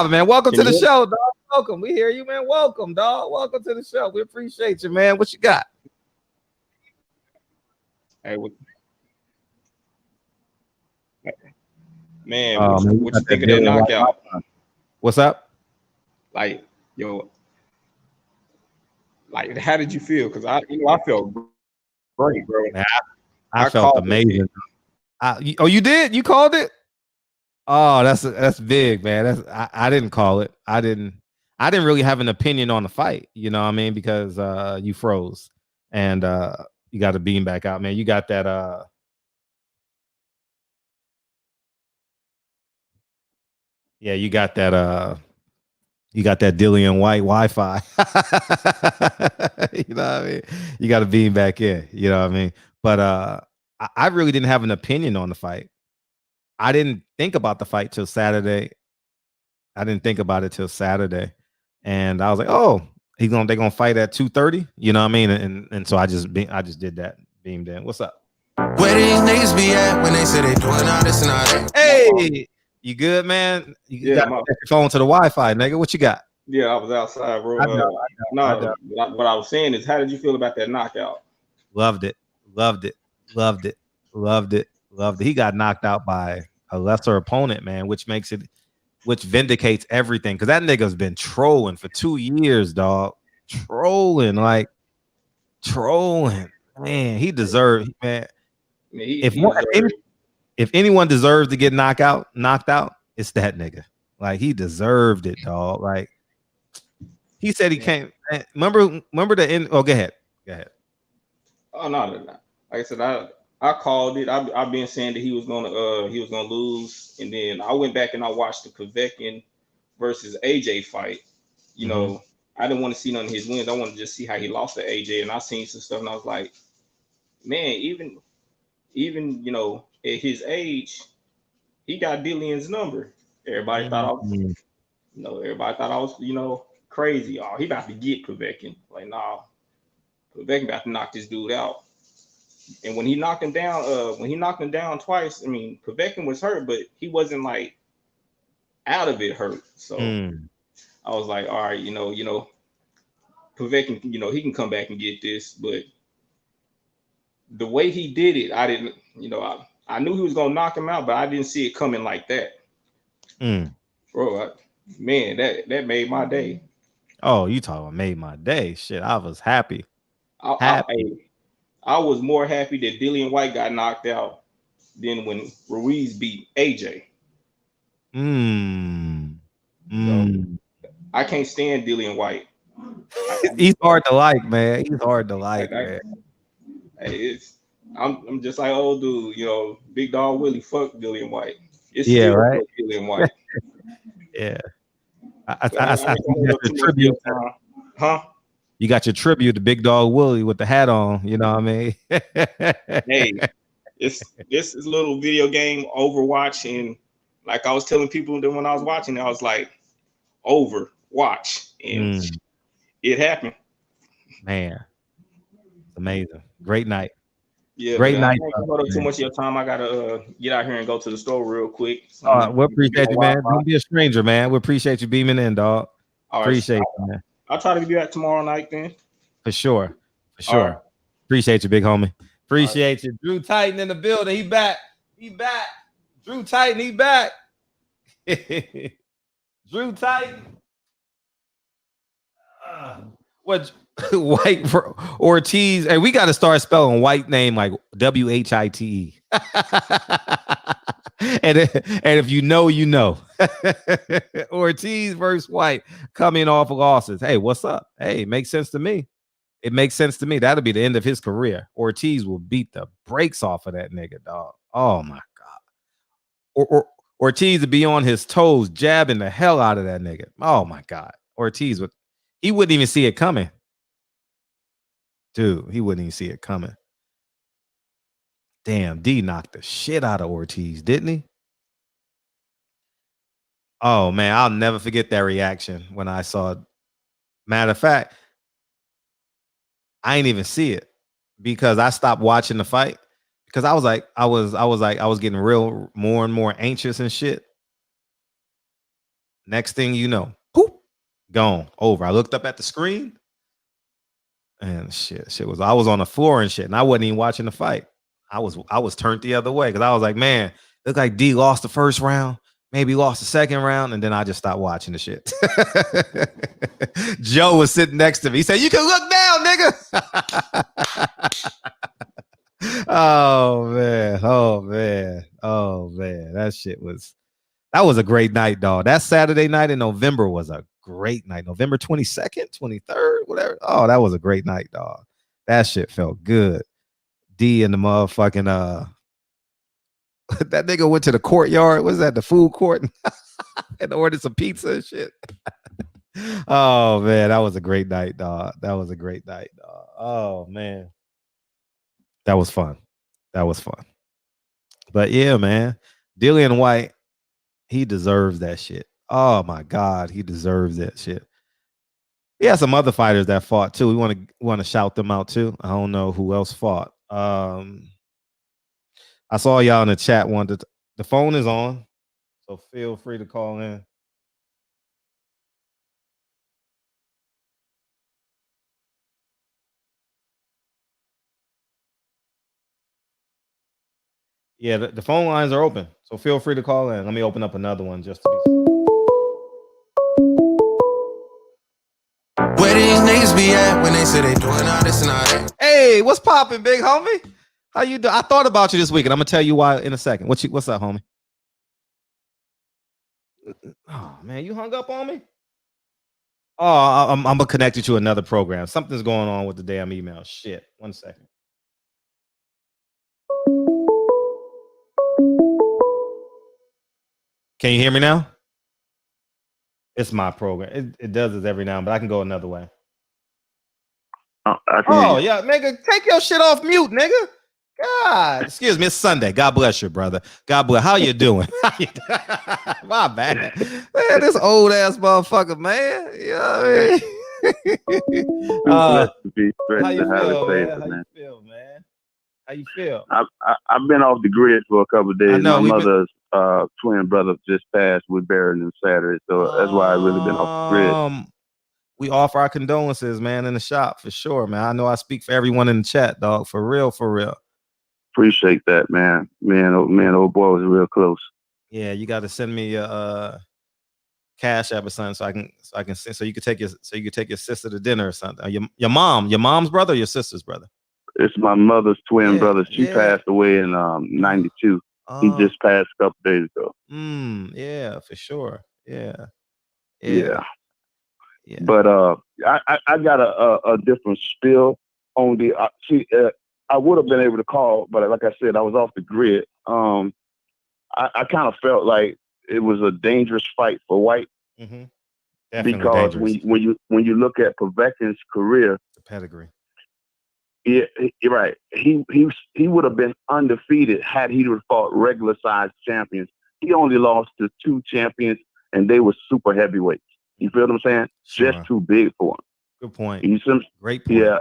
man. Welcome Can to the you hear? show, dog. Welcome. We hear you, man. Welcome, dog. Welcome to the show. We appreciate you, man. What you got? Hey, Man, what you you got think that of that Dillian Whyte. knockout? What's up? Like, yo, like, how did you feel? Because I felt great, bro. Man, I felt called amazing. Oh, you did? You called it? Oh, that's big, man. I didn't call it. I didn't really have an opinion on the fight. You know what I mean? Because you froze and you got to beam back out, man. You got that yeah, you got that Dillian Whyte Wi-Fi. You know what I mean? You got to beam back in. You know what I mean? But I really didn't have an opinion on the fight. I didn't think about the fight till Saturday. I didn't think about it till Saturday, and I was like, "Oh, they're gonna fight at 2:30." You know what I mean? And so I just did that. Beamed in. What's up? Where these niggas be at when they say they doing all this and all that? Hey, you good, man? You got your phone to the Wi-Fi, nigga. What you got? Yeah, I was outside, bro. I know. What I was saying is, how did you feel about that knockout? Loved it. He got knocked out by a lesser opponent, man, which vindicates everything. Because that nigga's been trolling for 2 years, dog. Trolling. Man, he deserved, man. If anyone deserves to get knocked out, it's that nigga. Like, he deserved it, dog. Like, he said he can't. Remember the end. Oh, go ahead. Oh no. Like I said, I called it. I've been saying that he was gonna lose, and then I went back and I watched the Povetkin versus AJ fight. You know, I didn't want to see none of his wins. I wanted to just see how he lost to AJ, and I seen some stuff, and I was like, man, even at his age, he got Dillian's number. Everybody thought I was crazy. Oh, he about to get Povetkin. Like, nah, Povetkin about to knock this dude out. And when he knocked him down twice, I mean, Povetkin was hurt, but he wasn't like out of it hurt. So I was like, all right, Povetkin, he can come back and get this. But the way he did it, I didn't, I knew he was gonna knock him out, but I didn't see it coming like that. Bro, man, that made my day. Oh, you talking about made my day? Shit, I was happy. I was more happy that Dillian Whyte got knocked out than when Ruiz beat AJ. So, I can't stand Dillian Whyte. He's hard to like, man. He's hard to like, man. I'm just like, old dude, Big Dog Willie, fuck Dillian Whyte. It's still right. Fuck Dillian Whyte. Yeah. I got your tribute. Huh? You got your tribute to Big Dog Willie with the hat on. You know what I mean? Hey, this is a little video game Overwatch, and like I was telling people that when I was watching it, I was like, Overwatch, and it happened. Man, amazing. Great night. Yeah, great night. I can't hold up too much of your time. I gotta get out here and go to the store real quick. We appreciate you, man. Don't be a stranger, man. We appreciate you beaming in, dog. Appreciate you, man. I'll try to be back tomorrow night then. For sure. Right. Appreciate you, big homie. Appreciate you. Drew Titan in the building. He back. Drew Titan, he back. Drew Titan. What Whyte Ortiz? Hey, we got to start spelling Whyte name like WHITE. and if you know, you know. Ortiz versus Whyte coming off of losses. Hey, what's up? Hey, it makes sense to me. That'll be the end of his career. Ortiz will beat the brakes off of that nigga, dog. Oh my God. Ortiz would be on his toes, jabbing the hell out of that nigga. Oh my God. He wouldn't even see it coming. Dude, he wouldn't even see it coming. Damn, D knocked the shit out of Ortiz, didn't he? Oh man, I'll never forget that reaction when I saw it. Matter of fact, I ain't even see it because I stopped watching the fight because I was getting real more and more anxious and shit. Next thing you know, poop, gone, over. I looked up at the screen and shit was I was on the floor and shit, and I wasn't even watching the fight. I was turned the other way because I was like, man, looked like D lost the first round, maybe lost the second round, and then I just stopped watching the shit. Joe was sitting next to me. He said, "You can look now, nigga." Oh man, that was a great night, dog. That Saturday night in November was a great night. November 22nd, 23rd, whatever. Oh, that was a great night, dog. That shit felt good. D and the motherfucking that nigga went to the courtyard. What's that? The food court and ordered some pizza and shit. Oh man, that was a great night, dog. That was a great night, dog. Oh man. That was fun. That was fun. But yeah, man. Dillian Whyte, he deserves that shit. Oh my God, he deserves that shit. He has some other fighters that fought too. We want to shout them out too. I don't know who else fought. I saw y'all in the chat wanted the phone is on, so feel free to call in. Yeah, the phone lines are open, so feel free to call in. Let me open up another one just to be. Where these niggas be at when they say they doing all this and all that? Hey, what's popping, big homie? How you doing? I thought about you this week, and I'm gonna tell you why in a second. What's up, homie? Oh man, you hung up on me? Oh, I'm gonna connect you to another program. Something's going on with the damn email. Shit. 1 second. Can you hear me now? It's my program. It does this every now and then, but I can go another way. Oh yeah, nigga, take your shit off mute, nigga. God, excuse me, it's Sunday. God bless you, brother. God bless. How you doing? My bad, man. This old ass motherfucker, man. You know what I mean? How you feel, man? How you feel, man? How you feel? I've been off the grid for a couple of days. know, My mother's twin brother just passed. We buried him Saturday, so that's why I've really been off the grid. We offer our condolences, man, in the shop for sure, man. I know I speak for everyone in the chat, dog. For real, for real. Appreciate that, man. Old boy was real close. Yeah, you got to send me your cash app or something so you could take your sister to dinner or something. Your mom's brother or your sister's brother? It's my mother's twin brother. She passed away in 92. He just passed a couple days ago. Yeah, for sure. Yeah. But I got a different spill on the. I would have been able to call, but like I said, I was off the grid. I kind of felt like it was a dangerous fight for Whyte. Because when you look at Povetkin's career, the pedigree. Yeah, you're right. He would have been undefeated had he fought regular sized champions. He only lost to 2 champions, and they were super heavyweights. You feel what I'm saying? Sure. Just too big for him. Good point. Great point. Yeah,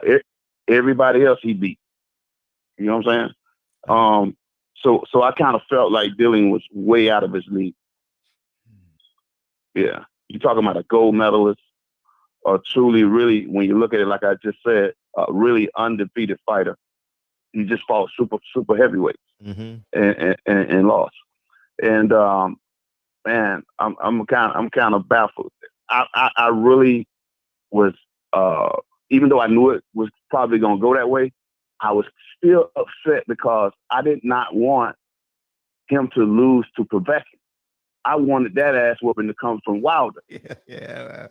everybody else he beat. You know what I'm saying? So I kind of felt like Dillian was way out of his league. Yeah, you're talking about a gold medalist, or truly, really, when you look at it, like I just said, a really undefeated fighter. He just fought super heavyweights and lost. And man, I'm kind of baffled. I really was, even though I knew it was probably gonna go that way, I was still upset because I did not want him to lose to Povetkin. I wanted that ass whooping to come from Wilder. Yeah.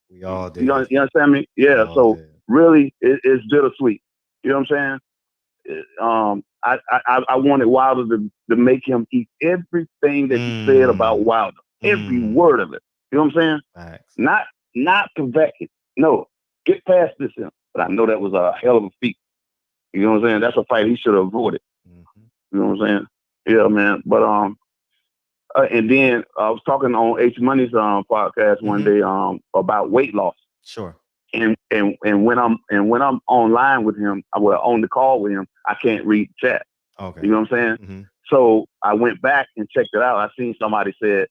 We all did. You understand me? Yeah. So really, it's bittersweet. You know what I'm saying? I wanted Wilder to make him eat everything that he said about Wilder, every word of it. You know what I'm saying? Facts. Not Povetkin. No, get past this him. But I know that was a hell of a feat. You know what I'm saying? That's a fight he should have avoided. You know what I'm saying? Yeah, man. But And then I was talking on H Money's podcast one day about weight loss. Sure. And when I'm online with him, on the call with him, I can't read the chat. Okay. You know what I'm saying? So I went back and checked it out. I seen somebody said,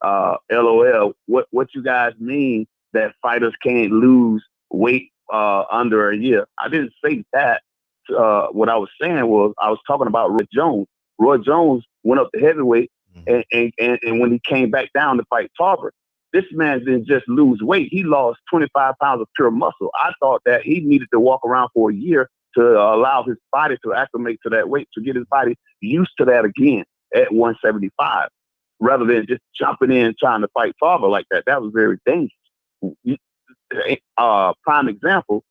LOL, what you guys mean that fighters can't lose weight under a year? I didn't say that. What I was saying was I was talking about Roy Jones. Roy Jones went up to heavyweight and when he came back down to fight Tarver, this man didn't just lose weight. He lost 25 pounds of pure muscle. I thought that he needed to walk around for a year to allow his body to acclimate to that weight, to get his body used to that again at 175, rather than just jumping in trying to fight Tarver like that. That was very dangerous. Prime example,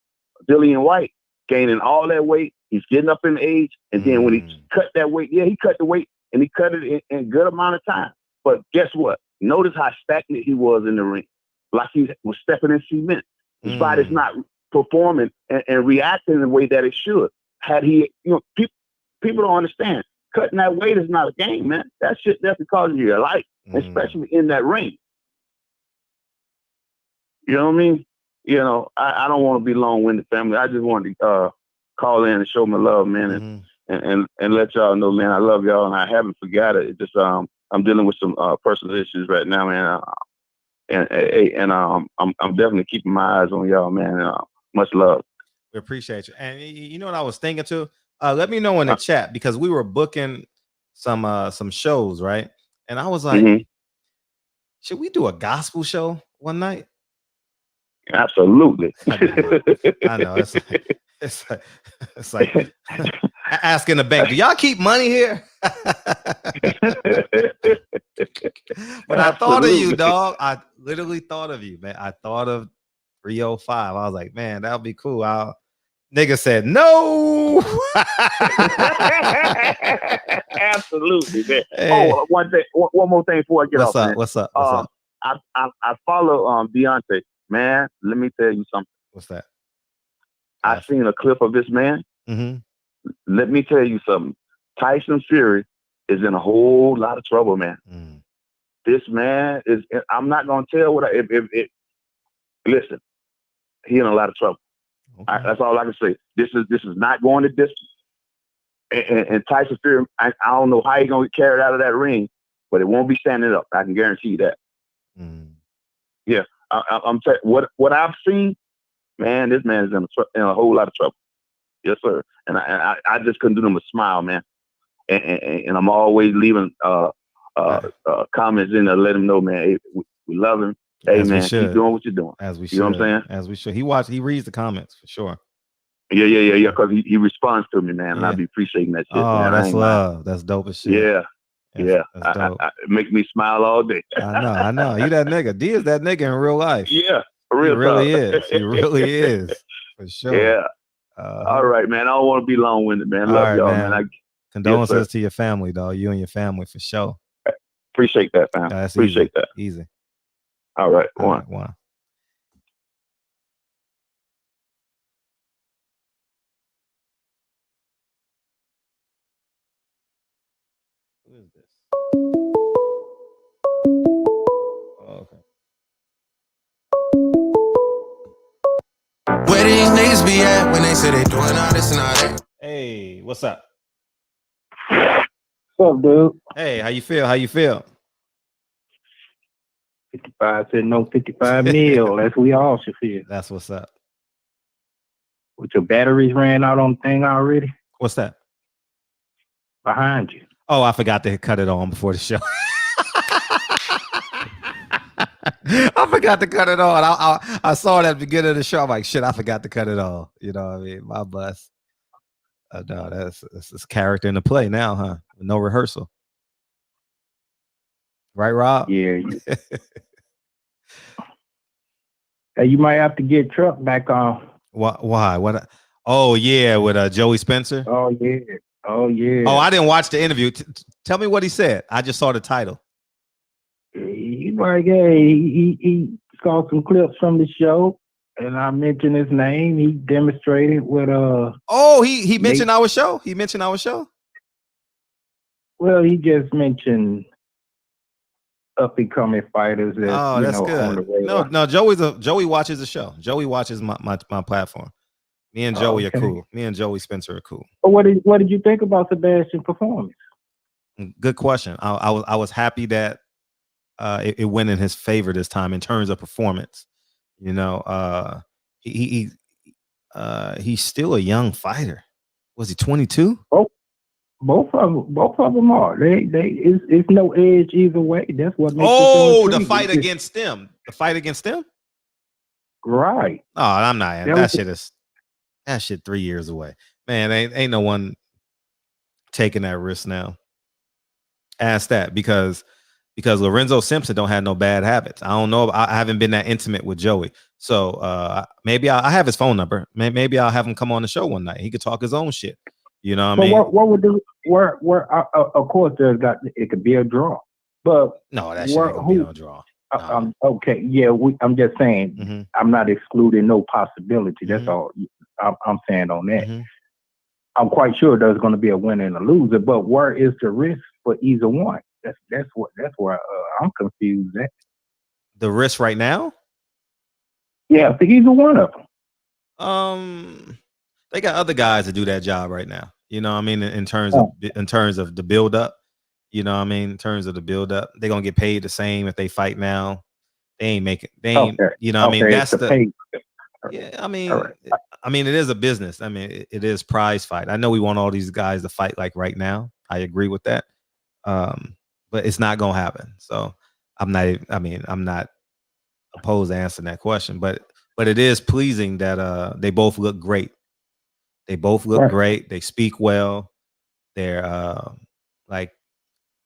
Dillian Whyte gaining all that weight. He's getting up in age. And then when he cut that weight, he cut the weight and he cut it in a good amount of time. But guess what? Notice how stagnant he was in the ring. Like he was stepping in cement. His body's not performing and reacting in the way that it should. Had he, people don't understand. Cutting that weight is not a game, man. That shit definitely causes you your life, especially in that ring. You know what I mean? I don't want to be long-winded, family. I just wanted to call in and show my love, man, and let y'all know, man, I love y'all, and I haven't forgot it. It's just I'm dealing with some personal issues right now, man, and I'm definitely keeping my eyes on y'all, man. Much love. We appreciate you. And you know what I was thinking too? Let me know in the chat, because we were booking some shows, right? And I was like, should we do a gospel show one night? Absolutely. I know. It's like asking the bank, do y'all keep money here? But I thought of you, dog. I literally thought of you, man. I thought of 305. I was like, man, that'll be cool. Nigga said no. Absolutely, man. Hey. Oh, one more thing before I get off. What's up? I follow Deontay. Man, let me tell you something. What's that? I seen a clip of this man. Let me tell you something. Tyson Fury is in a whole lot of trouble, man. This man is. I'm not gonna tell what. Listen, he in a lot of trouble. Okay. That's all I can say. This is not going the distance. And Tyson Fury, I don't know how he's gonna get carried out of that ring, but it won't be standing up. I can guarantee you that. Yeah. I'm telling what I've seen, man. This man is in a whole lot of trouble. Yes, sir. And I just couldn't do them a smile, man. And I'm always leaving comments in there, let him know, man. Hey, we love him. Hey, man, keep doing what you're doing. As we should. You know what I'm saying? As we should. He reads the comments for sure. Yeah. Because he responds to me, man, and I be appreciating that shit. Oh, man. That's love. That's dope as shit. Yeah. That's dope. It makes me smile all day. I know. You that nigga. D is that nigga in real life. Yeah, for real. He really is. He really is. For sure. Yeah. All right, man. I don't want to be long-winded, man. Love y'all, man. Condolences to your family, dog. You and your family, for sure. Appreciate that, fam. Appreciate that. Easy. All right. One. Who is this? Oh, okay. Where these niggas be at when they say they doing all this and all that? Hey, what's up? What's up, dude? Hey, how you feel? 55 said no 55 mil. That's we all should feel. That's what's up. With your batteries ran out on the thing already? What's that? Behind you. Oh, I forgot to cut it on before the show. I forgot to cut it on. I saw it at the beginning of the show. I'm like, shit, I forgot to cut it on. You know what I mean? My bus. No, that's character in the play now, huh? No rehearsal. Right, Rob? Yeah. Hey, you might have to get Truck back on. Why? What? Oh, yeah, with Joey Spencer. Oh, yeah. Oh, I didn't watch the interview. Tell me what he said. I just saw the title. He like, hey, he saw some clips from the show, and I mentioned his name. He demonstrated with Oh, he mentioned our show. He mentioned our show. Well, he just mentioned up and coming fighters that Oh, that's on the good. way. No, Joey watches the show. Joey watches my platform. Me and Joey are cool. Me and Joey Spencer are cool. But what did you think about Sebastian's performance? Good question. I was happy that it went in his favor this time in terms of performance. You know, he's still a young fighter. Was he 22? Both of them are. It's no edge either way. That's what makes the fight against them. The fight against them? Right. Oh, I'm not. That shit 3 years away. Man, ain't no one taking that risk now. Ask that because Lorenzo Simpson don't have no bad habits. I don't know. I haven't been that intimate with Joey. So maybe I have his phone number. Maybe I'll have him come on the show one night. He could talk his own shit. You know what I mean? What would do? Where? Of course, it could be a draw, but no, that shit ain't gonna be no draw. No. Okay, yeah. I'm just saying. Mm-hmm. I'm not excluding no possibility. That's all I'm saying on that. Mm-hmm. I'm quite sure there's going to be a winner and a loser, but where is the risk for either one? That's where I'm confused at. The risk right now? Yeah, for either one of them. They got other guys to do that job right now. You know what I mean? In terms of the build up, you know what I mean? In terms of the build up, they're gonna get paid the same if they fight now. They ain't you know what I mean? That's the yeah, I mean, right. I mean, it is a business. I mean, it is prize fight. I know we want all these guys to fight like right now. I agree with that. But it's not gonna happen. So I'm not opposed to answering that question, but it is pleasing that they both look great. They both look great. They speak well. They're like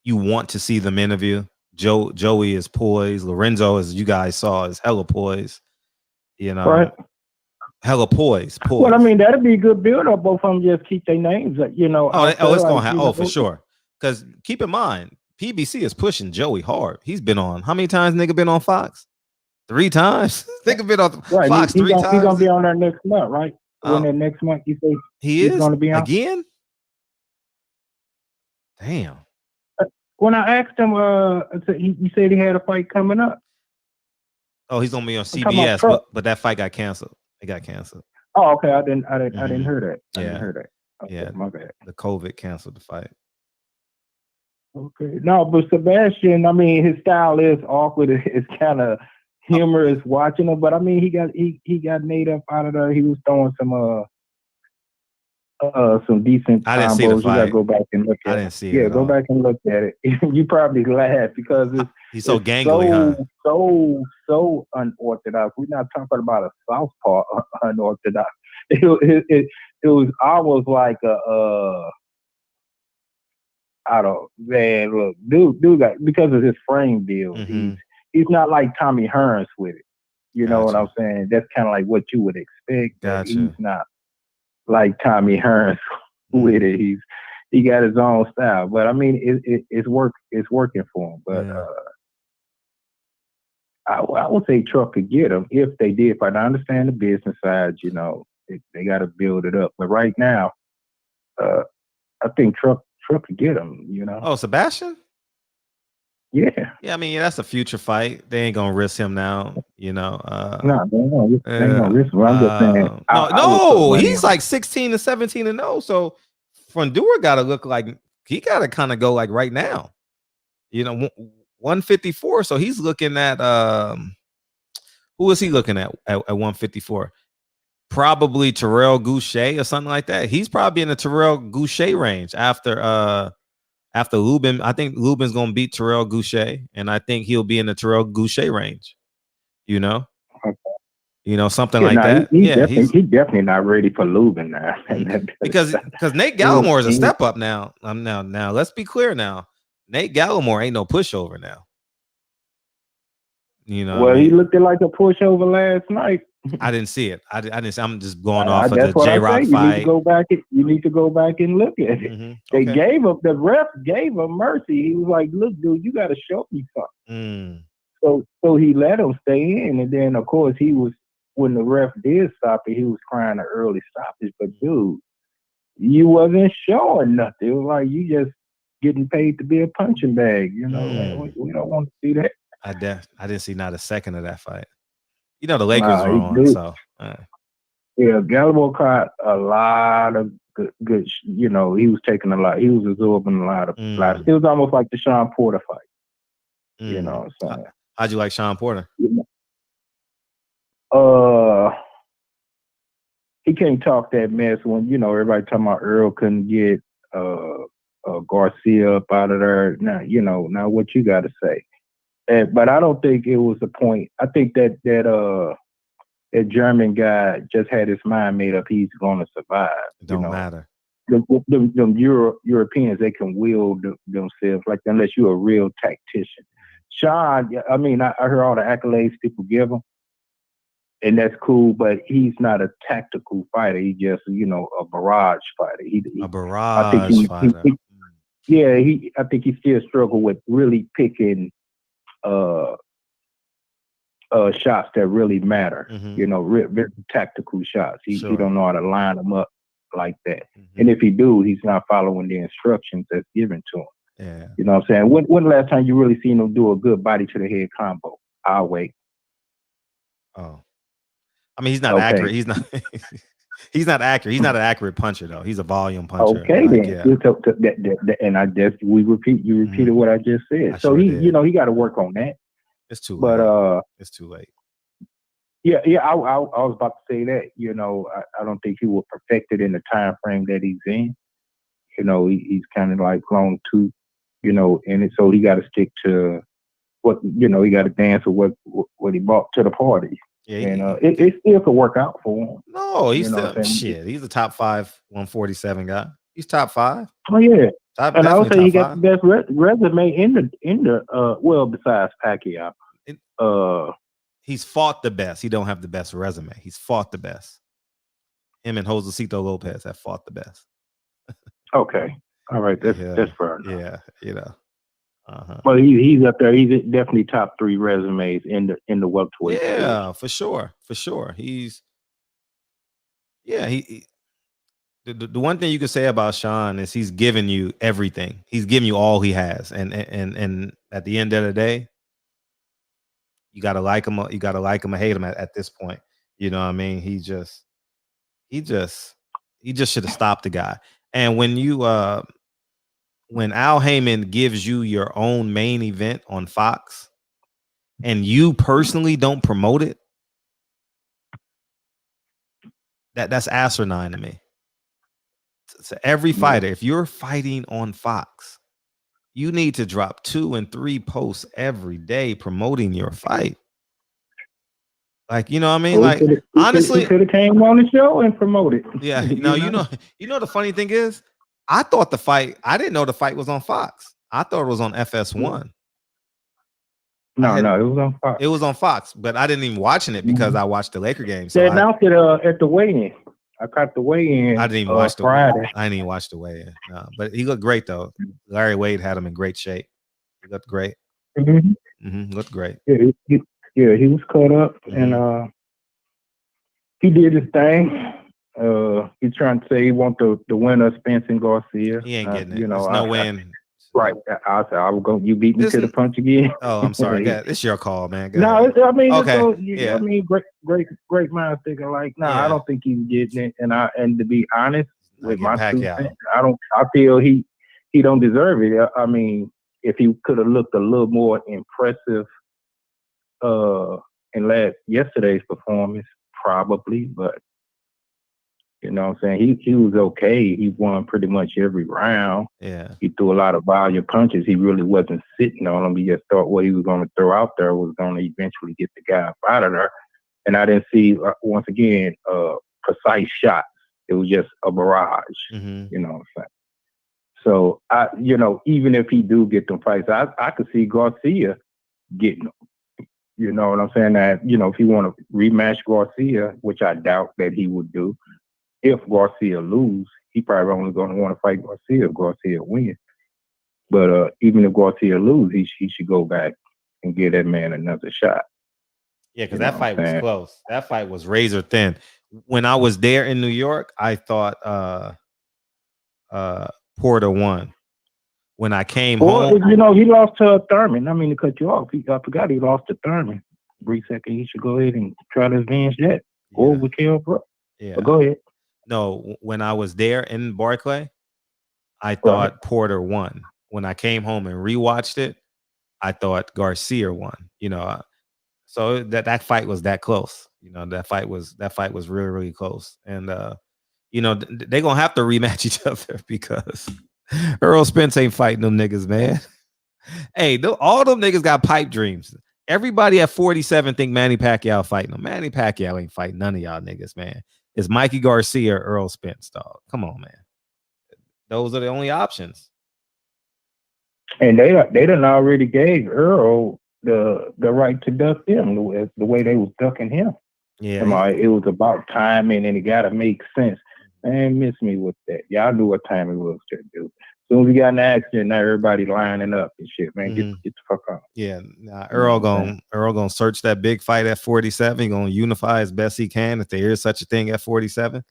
you want to see them interview. Joey is poised. Lorenzo, as you guys saw, is hella poised. You know, hella poised. Well, I mean, that'd be a good build up. Both of them just keep their names, you know. It's gonna happen. Oh, for sure. Because keep in mind, PBC is pushing Joey hard. He's been on how many times? Nigga been on Fox? 3 times. Nigga been on Fox 3 times. He's gonna be on there next month, right? When that next month you say he's going to be on again. Damn. When I asked him, he said he had a fight coming up. Oh, he's gonna be on CBS, but that fight got canceled. It got canceled. Oh, okay. I didn't hear that. I didn't hear that. Okay, yeah, my bad. The COVID canceled the fight. Okay. No, but Sebastian, I mean, his style is awkward. It's kind of humorous watching him, but I mean, he got made up out of there. He was throwing some decent. I didn't see the fight. You gotta go back and look at it. I didn't see it. Yeah, go back and look at it. You probably laugh because he's so gangly, so unorthodox. We're not talking about a southpaw unorthodox. It was almost like I don't, man, look, dude got, because of his frame deal, he's not like Tommy Hearns with it. You know what I'm saying? That's kind of like what you would expect. He's not like Tommy Hearns with it. He got his own style. But I mean, it's working for him. But I would say Truck could get him if they did. But I understand the business side, you know, they got to build it up. But right now, I think Truck could get him, you know. Oh, Sebastian? Yeah. Yeah, I mean, that's a future fight. They ain't gonna risk him now, you know. No, they ain't gonna risk him. I'm just saying. No, he's like 16-17-0. So Fundura gotta look like he gotta kind of go like right now. You know, 154. So he's looking at who is he looking at 154? Probably Terrell Goucher or something like that. He's probably in the Terrell Goucher range after Lubin. I think Lubin's gonna beat Terrell Goucher, and I think he'll be in the Terrell Goucher range. You know, something like that. He's definitely not ready for Lubin now. because Nate Gallimore is a step up now. Now let's be clear. Now Nate Gallimore ain't no pushover now. You know, well, he looked like a pushover last night. I didn't see it. I didn't. I'm just going off of the J-Rock fight. You need to go back and look at it. They gave him, the ref gave him mercy. He was like, "Look, dude, you got to show me something." So he let him stay in, and then of course when the ref did stop it, he was crying an early stoppage. But dude, you wasn't showing nothing. It was like you getting paid to be a punching bag. You know, we don't want to see that. I didn't see not a second of that fight. You know, the Lakers Nah, were he on, do. so Yeah, Gallo caught a lot of good. You know, he was taking a lot. He was absorbing a lot of. It was almost like the Sean Porter fight. You know what I'm saying? How'd you like Sean Porter? He can't talk that mess when, you know, everybody talking about Earl couldn't get Garcia up out of there. Now, you know, now what you got to say. But I don't think it was the point. I think that German guy just had his mind made up. He's going to survive. It don't matter. The Europeans, they can wield themselves like unless you're a real tactician. Sean, I mean, I heard all the accolades people give him, and that's cool, but he's not a tactical fighter. He's just, you know, a barrage fighter. A barrage fighter. I think he still struggled with really picking shots that really matter. You know, very tactical shots. He don't know how to line them up like that. And if he do, he's not following the instructions that's given to him. Yeah. You know what I'm saying? When the last time you really seen him do a good body to the head combo? I'll wait. Oh. I mean, he's not accurate. He's not he's not accurate. He's not an accurate puncher though. He's a volume puncher. Okay, then. Yeah. And I just repeated what I just said. So he got to work on that. It's too late. But it's too late. Yeah, I was about to say that. You know, I don't think he will perfect it in the time frame that he's in. You know, he's kind of like long too, you know, and so he got to stick to what, you know, he got to dance with what he brought to the party. Yeah, and it still could work out for him. No, he's still shit. He's a top 5 147 guy. He's top 5. Oh yeah, and I would say he got the best resume in the well, besides Pacquiao. He's fought the best. He don't have the best resume. He's fought the best. Him and Josecito Lopez have fought the best. Okay, all right, that's fair enough. Yeah, you know. Well, he's up there. He's definitely top 3 resumes in the welterweight. Yeah, for sure. He's the one thing you can say about Sean is he's giving you everything. He's giving you all he has, and at the end of the day, you gotta like him. You gotta like him or hate him at this point. You know what I mean? He just should have stopped the guy. And when Al Heyman gives you your own main event on Fox and you personally don't promote it, that's asinine to me. So every fighter, if you're fighting on Fox, you need to drop 2 and 3 posts every day promoting your fight. Like, you know what I mean? Like, honestly, he could have came on the show and promoted. Yeah, you know the funny thing is, I didn't know the fight was on Fox. I thought it was on FS1. No, it was on Fox. It was on Fox, but I didn't even watching it because I watched the Laker game. So they announced it at the weigh-in. I caught the weigh-in. I didn't even watch the Friday. I didn't even watch the weigh-in. No, but he looked great though. Larry Wade had him in great shape. He looked great. Looked great. Yeah, he was cut up and he did his thing. He's trying to say he want the winner of Spence and Garcia. He ain't getting it. You know, there's no win. Right. I said I was going. You beat me to the punch again. Oh, I'm sorry. It's your call, man. No, I mean, okay. I mean, great minds thinking like, I don't think he's getting it. And to be honest, with my 2 cents, I feel he don't deserve it. I mean, if he could have looked a little more impressive in yesterday's performance, probably, but you know what I'm saying? He was okay. He won pretty much every round. Yeah. He threw a lot of volume punches. He really wasn't sitting on them. He just thought what he was going to throw out there was going to eventually get the guy up out of there. And I didn't see, once again, precise shots. It was just a barrage. You know what I'm saying? So, even if he do get them fights, I could see Garcia getting them. You know what I'm saying? That, if he want to rematch Garcia, which I doubt that he would do, if Garcia lose, he probably only going to want to fight Garcia if Garcia wins. But even if Garcia lose, he should go back and give that man another shot. Yeah, because that fight was close. That fight was razor thin. When I was there in New York, I thought Porter won. when I came Or home, you know, he lost to Thurman. I mean, to cut you off, I forgot he lost to Thurman. Second, he should go ahead and try to advance that. Or with Kell Brook. yeah. But go ahead. No, when I was there in Barclay, I thought Porter won. When I came home and rewatched it, I thought Garcia won. You know, so that fight was that close. You know, that fight was really, really close. And you know, they're gonna have to rematch each other because Earl Spence ain't fighting them niggas, man. Hey, all them niggas got pipe dreams. Everybody at 47 think Manny Pacquiao fighting them. Manny Pacquiao ain't fighting none of y'all niggas, man. It's Mikey Garcia or Earl Spence, dog. Come on, man. Those are the only options. And they done already gave Earl the right to duck them the way they was ducking him. Yeah. It was about timing and it gotta make sense. Man, miss me with that. Y'all knew what time it was to do. As soon as we got in the accident, now everybody lining up and shit, man. Get the fuck on. Yeah, Earl gonna search that big fight at 47. He's gonna unify as best he can if there is such a thing at 47,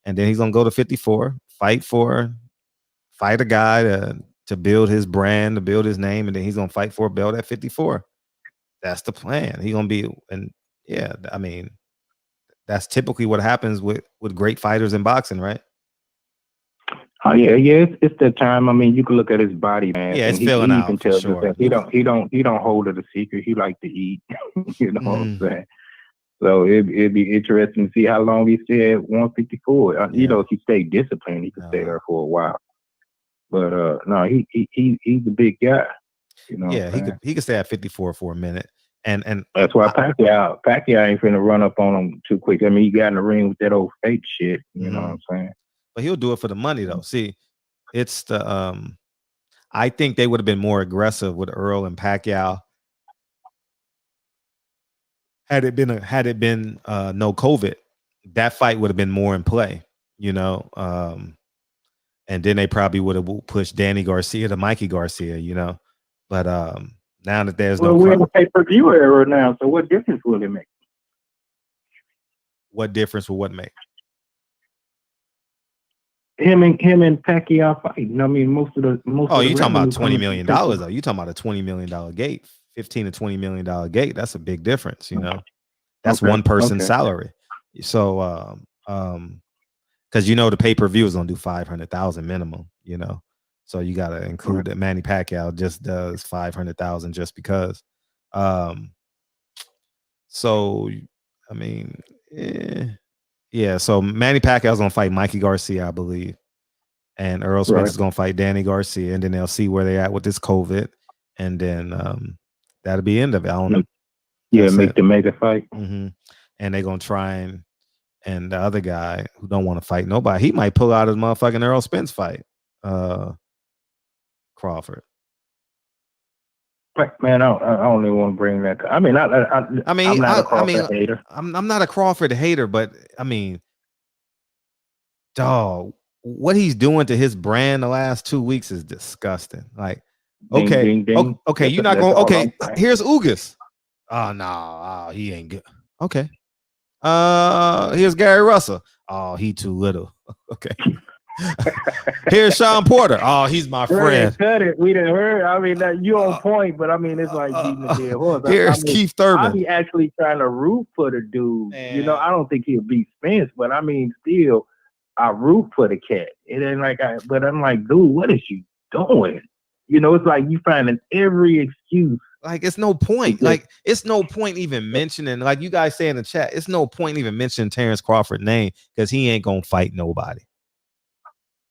and then he's gonna go to 54, fight a guy to build his brand, to build his name, and then he's gonna fight for a belt at 54. That's the plan. He's gonna be, and yeah, I mean, that's typically what happens with great fighters in boxing, right? Oh yeah, it's that time. I mean, you can look at his body, man. Yeah, it's filling out. You can tell sure. that he don't hold it a secret. He like to eat. You know what I'm saying? So it'd be interesting to see how long he stay at 154. You know, if he stay disciplined, he could stay there for a while. But no, he's a big guy. You know. Yeah, he could stay at 54 for a minute. And that's why Pacquiao ain't finna run up on him too quick. I mean, he got in the ring with that old fake shit. You know what I'm saying? But he'll do it for the money, though. See, it's the I think they would have been more aggressive with Earl and Pacquiao had it been no COVID. That fight would have been more in play, you know. And then they probably would have pushed Danny Garcia to Mikey Garcia, you know. But now that there's we're in the pay-per-view era now, so what difference will it make? What difference will what make? Him and Pacquiao fighting. I mean, most of you talking about $20 million though? You talking about a $20 million gate, $15 to $20 million gate? That's a big difference, you know. That's one person's salary. So, because you know the pay-per-view is gonna do 500,000 minimum, you know. So you gotta include that Manny Pacquiao just does 500,000 just because. So I mean, yeah. So Manny Pacquiao's gonna fight Mikey Garcia, I believe, and Earl Spence is gonna fight Danny Garcia, and then they'll see where they're at with this COVID, and then that'll be the end of it. I don't know. Yeah, make the mega fight. And they're gonna try and the other guy who don't want to fight nobody, he might pull out his motherfucking Earl Spence fight. Crawford. Man, I don't even want to bring that. I mean, I'm not a Crawford hater. I'm not a Crawford hater, but I mean, dog, what he's doing to his brand the last 2 weeks is disgusting. Like, okay, ding, ding. Okay, you're not going. Okay, here's Ugas. Oh no, he ain't good. Okay. Here's Gary Russell. Oh, he too little. Okay. Here's Sean Porter. Oh, he's my friend. Cut it. We didn't heard. I mean, you on point, but I mean, it's like beating the dead horse. Here's Keith Thurman. I be actually trying to root for the dude. Man. You know, I don't think he'll beat Spence, but I mean, still, I root for the cat. It ain't like but I'm like, dude, what is you doing? You know, it's like you finding every excuse. Like, it's no point. Like, it's no point even mentioning, like you guys say in the chat, it's no point even mentioning Terrence Crawford's name because he ain't gonna fight nobody.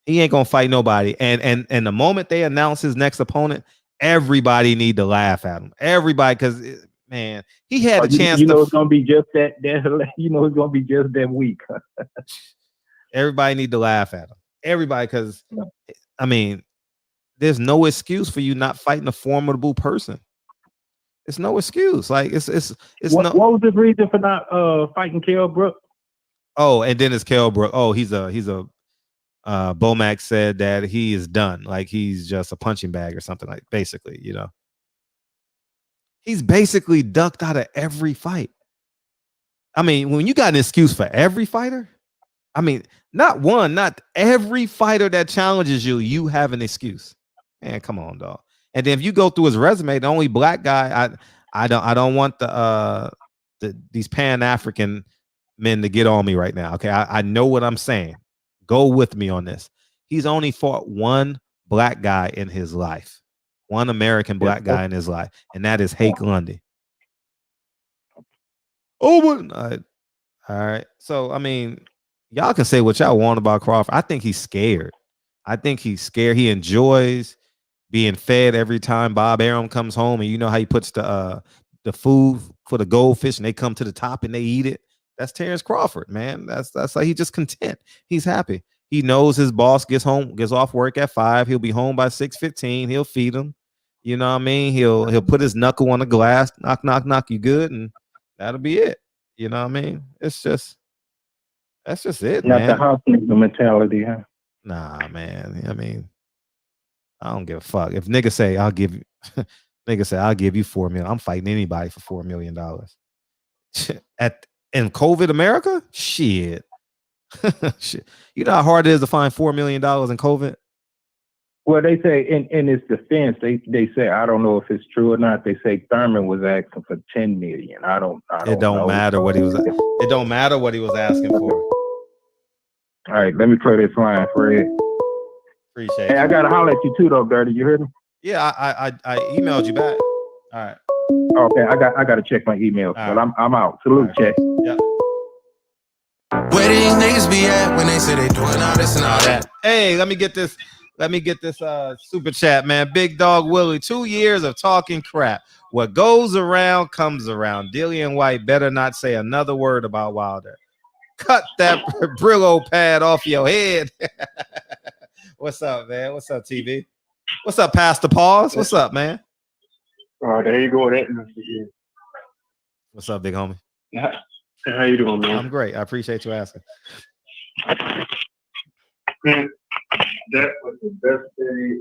He ain't gonna fight nobody. And the moment they announce his next opponent, everybody need to laugh at him. Everybody, because man, he had a chance. You know, it's gonna be just that. You know, it's gonna be just that week. Everybody need to laugh at him. Everybody, because I mean, there's no excuse for you not fighting a formidable person. It's no excuse. Like it's what was the reason for not fighting Kell Brook? Oh, and then it's Kell Brook. Oh, he's a Bomac said that he is done. Like he's just a punching bag or something, like basically, you know. He's basically ducked out of every fight. I mean, when you got an excuse for every fighter, I mean, not every fighter that challenges you, you have an excuse. Man, come on, dog. And then if you go through his resume, the only black guy, I don't want these Pan-African men to get on me right now. Okay, I know what I'm saying. Go with me on this. He's only fought one black guy in his life, one American black guy in his life, and that is Hake Lundy. Oh, but all right. So I mean, y'all can say what y'all want about Crawford. I think he's scared. He enjoys being fed every time Bob Arum comes home, and you know how he puts the food for the goldfish, and they come to the top and they eat it. That's Terrence Crawford, man. That's like he's just content. He's happy. He knows his boss gets off work at 5. He'll be home by 6:15. He'll feed him. You know what I mean? He'll put his knuckle on the glass, knock, knock, knock, you good, and that'll be it. You know what I mean? That's just it, Not man. the house mentality, huh? Nah, man. I mean, I don't give a fuck. If niggas say I'll give you $4 million, I'm fighting anybody for $4 million. In COVID America? Shit. Shit. You know how hard it is to find $4 million in COVID? Well, they say in its defense, they say, I don't know if it's true or not. They say Thurman was asking for $10 million. I don't It don't know. matter what he was. It don't matter what he was asking for. All right, let me play this line, Fred. Appreciate Hey, you. I gotta holler at you too, though, Dirty. You heard me? Yeah, I emailed you back. All right. Okay, I gotta check my email, but right. I'm out. Salute, check. Yep. Where these niggas be at when they say they doing all this and all that? Hey, let me get this super chat, man. Big Dog Willie, 2 years of talking crap. What goes around comes around. Dillian Whyte better not say another word about Wilder. Cut that Brillo pad off your head. What's up, man? What's up, TV? What's up, Pastor Pause? What's up, man? There you go. What's up, big homie? How you doing, man? I'm great. I appreciate you asking. Man, that was the best day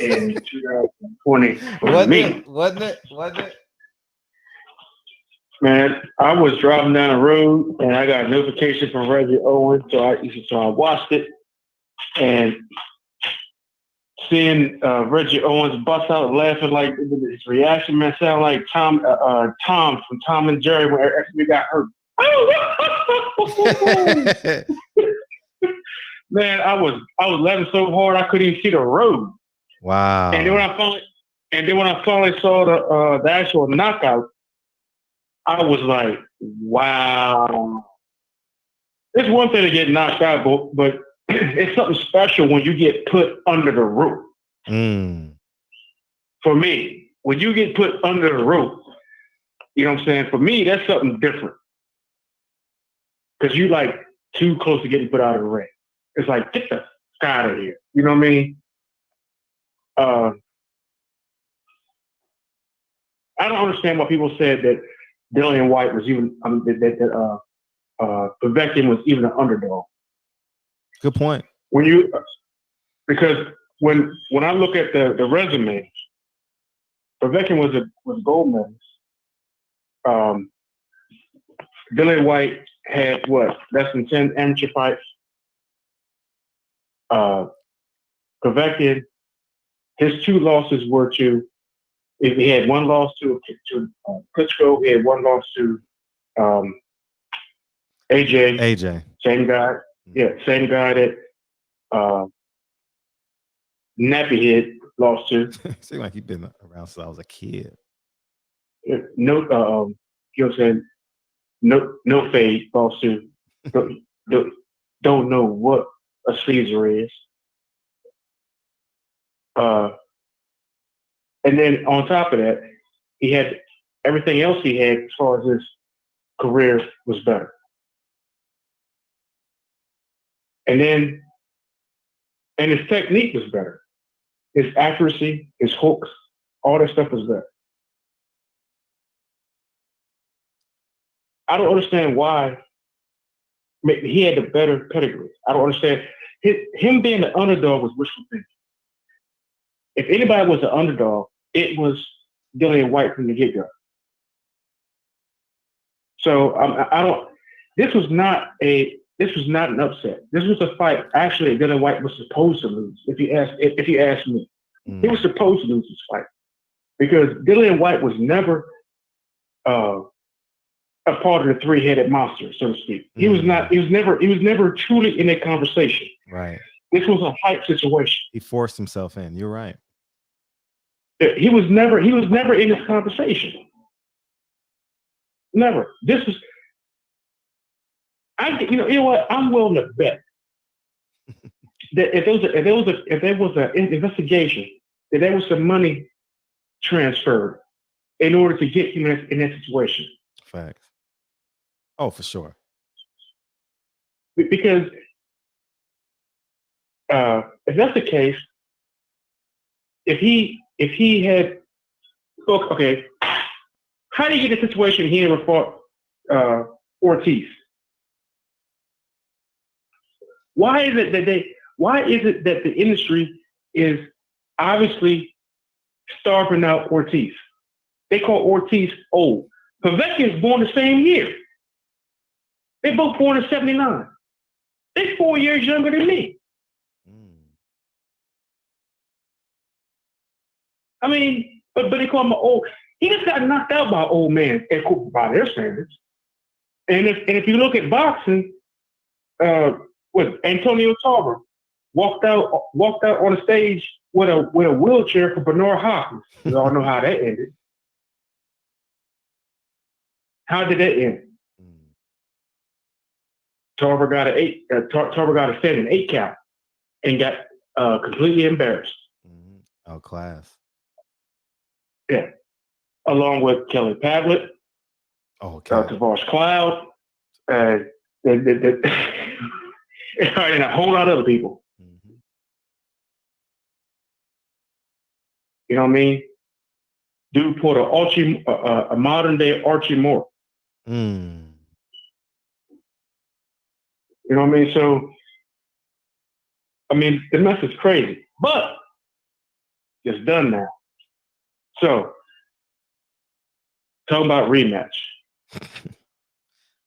in 2020 for me. Wasn't it? Man, I was driving down the road and I got a notification from Reggie Owens, so I watched it, and seeing Reggie Owens bust out laughing, like his reaction, man, sounded like Tom from Tom and Jerry when we got hurt. Man, I was laughing so hard I couldn't even see the road. Wow. And then when I finally saw the actual knockout, I was like, wow. It's one thing to get knocked out, but it's something special when you get put under the rope. For me, when you get put under the rope, you know what I'm saying? For me, that's something different. Because you like too close to getting put out of the ring. It's like, get the fuck out of here. You know what I mean? I don't understand why people said that Dillian Whyte was even Povetkin was even an underdog. Good point. Because when I look at the resume, Povetkin was gold medalist. Dillian Whyte had less than 10 amateur fights. Povetkin, his 2 losses were to. If he had 1 loss to Klitschko, he had 1 loss to AJ. Same guy. Yeah, same guy that Nappyhead lost to. Seems like he's been around since I was a kid. No, you know what I'm saying? No fade lost to. Don't know what a Caesar is. And then on top of that, he had everything else he had as far as his career was better. And his technique was better. His accuracy, his hooks, all that stuff was better. I don't understand why he had the better pedigree. I don't understand. Him being the underdog was wishful thinking. If anybody was an underdog, it was Dillian Whyte from the get-go. So I don't. This was not an upset. This was a fight actually Dillian Whyte was supposed to lose. If you ask me, He was supposed to lose this fight because Dillian Whyte was never a part of the three-headed monster, so to speak. He was not. He was never truly in that conversation. Right. This was a hype situation. He forced himself in. You're right. He was never in this conversation. Never. This was. You know what? I'm willing to bet that if there was an investigation, that there was some money transferred in order to get him in that situation. Facts. Oh, for sure. Because if that's the case, if he had okay, how do you get in a situation he never fought Ortiz? Why is it that the industry is obviously starving out Ortiz? They call Ortiz old. Povetkin is born the same year. They both born in 79. They're 4 years younger than me. I mean, but they call him old. He just got knocked out by old man by their standards. And if you look at boxing, with Antonio Tarver walked out on the stage with a wheelchair for Bernard Hopkins. We all know how that ended. How did that end? Tarver got a 7-8 count and got completely embarrassed. Oh, class. Yeah, along with Kelly Pavlet, Tavares Cloud, and a whole lot of other people. You know what I mean? Dude put a modern day Archie Moore. You know what I mean? So, I mean, the mess is crazy, but it's done now. So, talking about rematch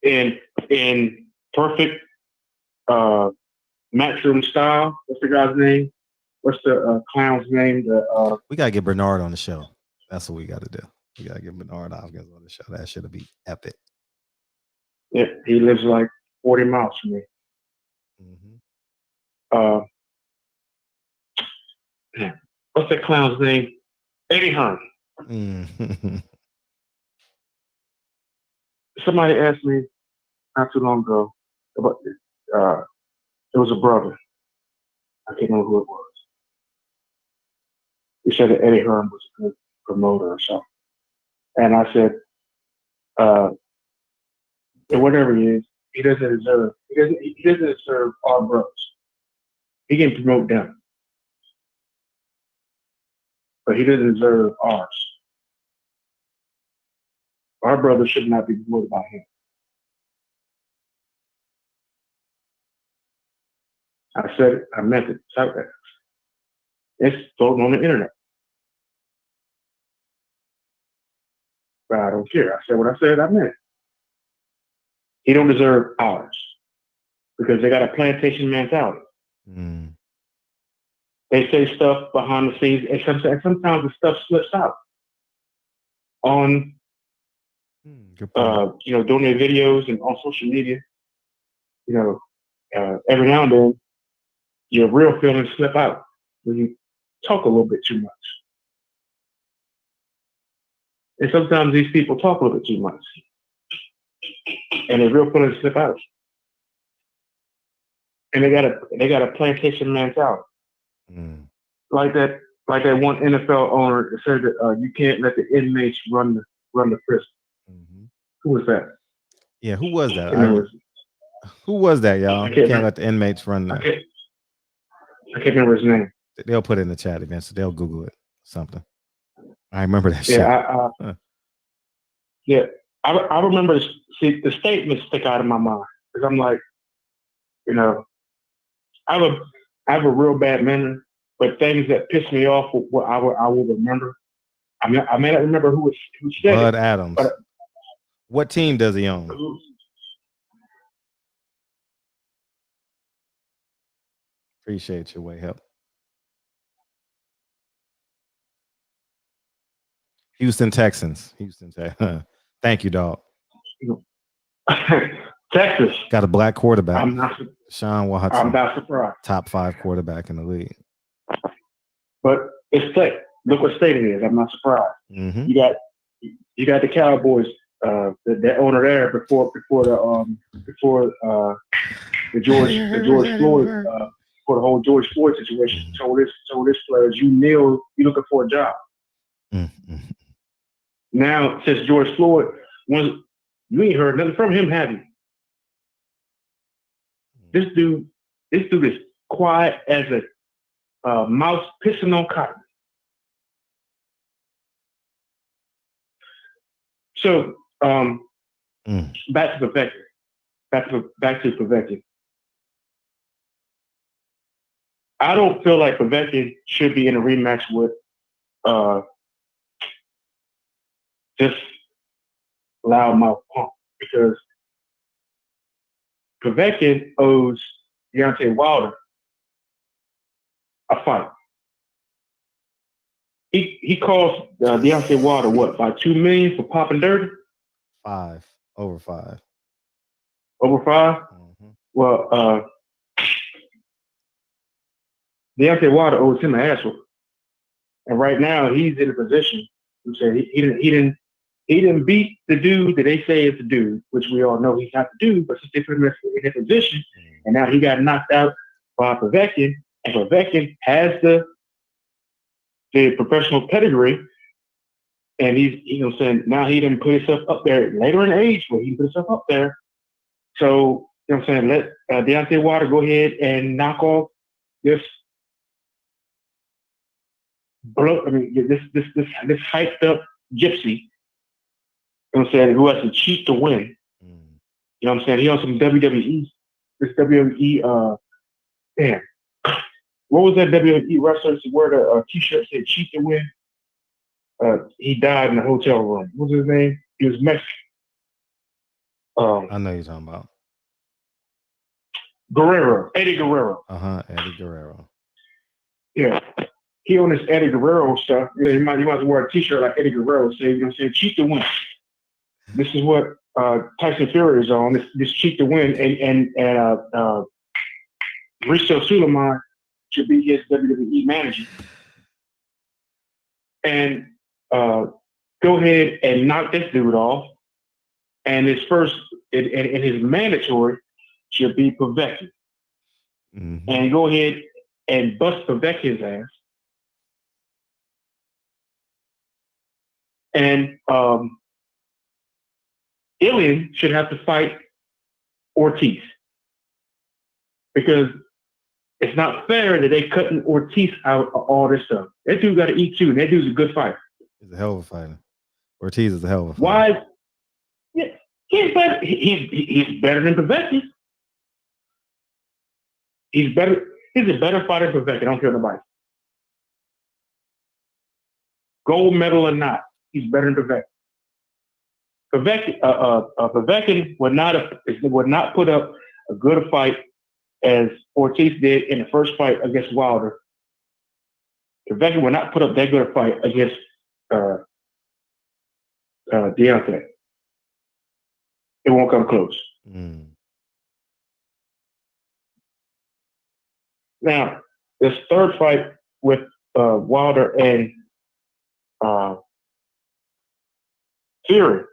in perfect matchroom style. What's the guy's name? What's the clown's name? We gotta get Bernard on the show. That's what we gotta do. We gotta get Bernard on the show. That should be epic. Yeah, he lives like 40 miles from me. What's that clown's name? Eddie Hearn. Somebody asked me not too long ago about it was a brother. I can't remember who it was. He said that Eddie Hearn was a good promoter or something. And I said, whatever he is, he doesn't deserve our brothers. He can promote them. But he doesn't deserve ours. Our brothers should not be promoted by him. I said it, I meant it. It's floating on the internet. But I don't care. I said what I said, I meant it. He don't deserve ours. Because they got a plantation mentality. They say stuff behind the scenes, and sometimes the stuff slips out on doing their videos and on social media. Every now and then your real feelings slip out when you talk a little bit too much. And sometimes these people talk a little bit too much. And their real feelings slip out. And they got a plantation mentality. Like that one NFL owner that said that you can't let the inmates run the prison. Who was that? Yeah, who was that? Who was that, y'all? Can't let the inmates run that. I can't remember his name. They'll put it in the chat event, so they'll Google it. Something. I remember that shit. I remember the statements stick out of my mind because I'm like, I have a real bad memory, but things that piss me off, I will remember. I may not remember who said it. Bud Adams. But, what team does he own? Appreciate your way help. Houston Texans. Thank you, dog. Texas got a black quarterback. I'm not. Sean Watson. I'm not surprised. Top 5 quarterback in the league. But it's Tech. Look what state it is. I'm not surprised. Mm-hmm. You got the Cowboys. The owner there before the George Floyd for the whole George Floyd situation. Told this players, you looking for a job. Mm-hmm. Now since George Floyd you ain't heard nothing from him, have you? This dude is quiet as a mouse pissing on cotton. So back to perfection. Back to perfection. I don't feel like Povetkin should be in a rematch with just loudmouth Punk, because Povetkin owes Deontay Wilder a fight. He cost Deontay Wilder what, by $2 million for popping dirty? 5 over 5. Over 5? Mm-hmm. Well, Deontay Wilder owes him an ass whooping, and right now he's in a position to say he didn't beat the dude that they say is the dude, which we all know he's not the dude, but since they put him in a position, and now he got knocked out by Povetkin, and Povetkin has the professional pedigree, and he's, saying, now he didn't put himself up there later in age, but he put himself up there. So, saying, let Deontay Wilder go ahead and knock off this this hyped up gypsy, who has to cheat to win. He on some WWE, damn. What was that WWE wrestler who wore a t-shirt said cheat to win? He died in the hotel room. What was his name? He was Mexican. I know you're talking about. Eddie Guerrero. Eddie Guerrero. Yeah. He on this Eddie Guerrero stuff. You might as well wear a t-shirt like Eddie Guerrero, say cheat to win. This is what Tyson Fury is on. This cheat to win, and Risto Suleiman should be his WWE manager, and go ahead and knock this dude off. And his first and his mandatory should be Povetkin, and go ahead and bust Povetkin's ass. And Dillian should have to fight Ortiz, because it's not fair that they cutting Ortiz out of all this stuff. That dude got to eat too, and that dude's a good fighter. He's a hell of a fighter. Ortiz is a hell of a fighter. Why? Yeah, he's better. He's better than Povetkin. He's better. He's a better fighter than Povetkin. I don't care nobody. Gold medal or not, he's better than Povetkin. Povetkin would not put up a good fight as Ortiz did in the first fight against Wilder. Povetkin would not put up that good a fight against Deontay. It won't come close. Now, this third fight with Wilder and Fury.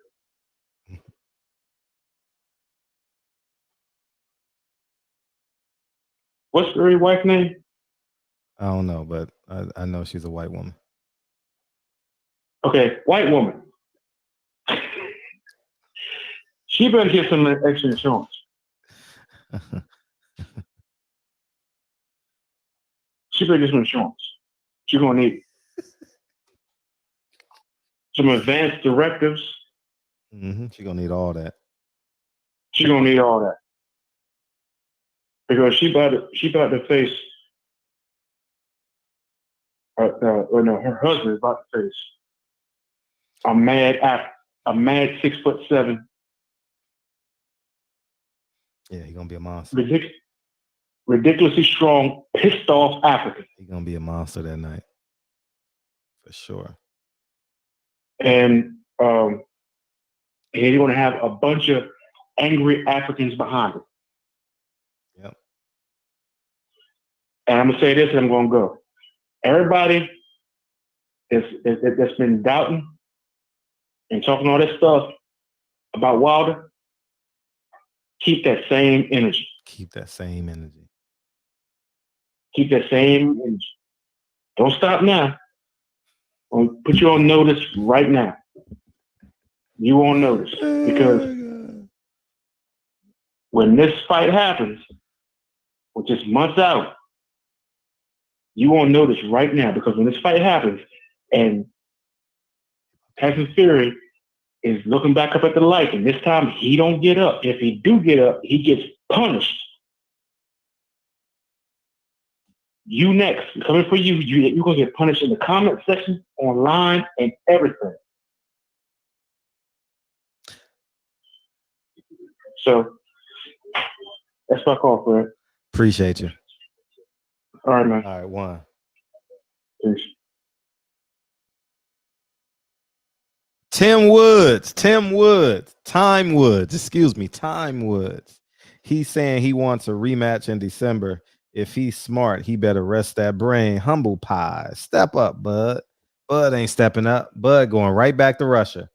What's Fury's wife's name? I don't know, but I know she's a white woman. Okay, white woman. She better get some extra insurance. She better get some insurance. She's gonna need some advanced directives. She's gonna need all that. She's gonna need all that. Because she about to face her husband is about to face a mad 6'7". Yeah, he's gonna be a monster. Ridiculously strong, pissed off African. He's gonna be a monster that night. For sure. and he's going to have a bunch of angry Africans behind him. Yep. And I'm going to say this, and I'm going to go. Everybody that's been doubting and talking all this stuff about Wilder, keep that same energy. Keep that same energy. Keep that same energy. Don't stop now. I'll put you on notice right now. You won't notice because when this fight happens, which is months out, you won't notice right now because when this fight happens and Tyson Fury is looking back up at the light and this time he don't get up. If he do get up, he gets punished. You next. Coming for you. You're going to get punished in the comment section, online, and everything. So, that's my call for it. Appreciate you. All right, man. All right, one. Peace. Time Woods. He's saying he wants a rematch in December. If he's smart, he better rest that brain. Humble pie. Step up, Bud. Bud ain't stepping up. Bud going right back to Russia.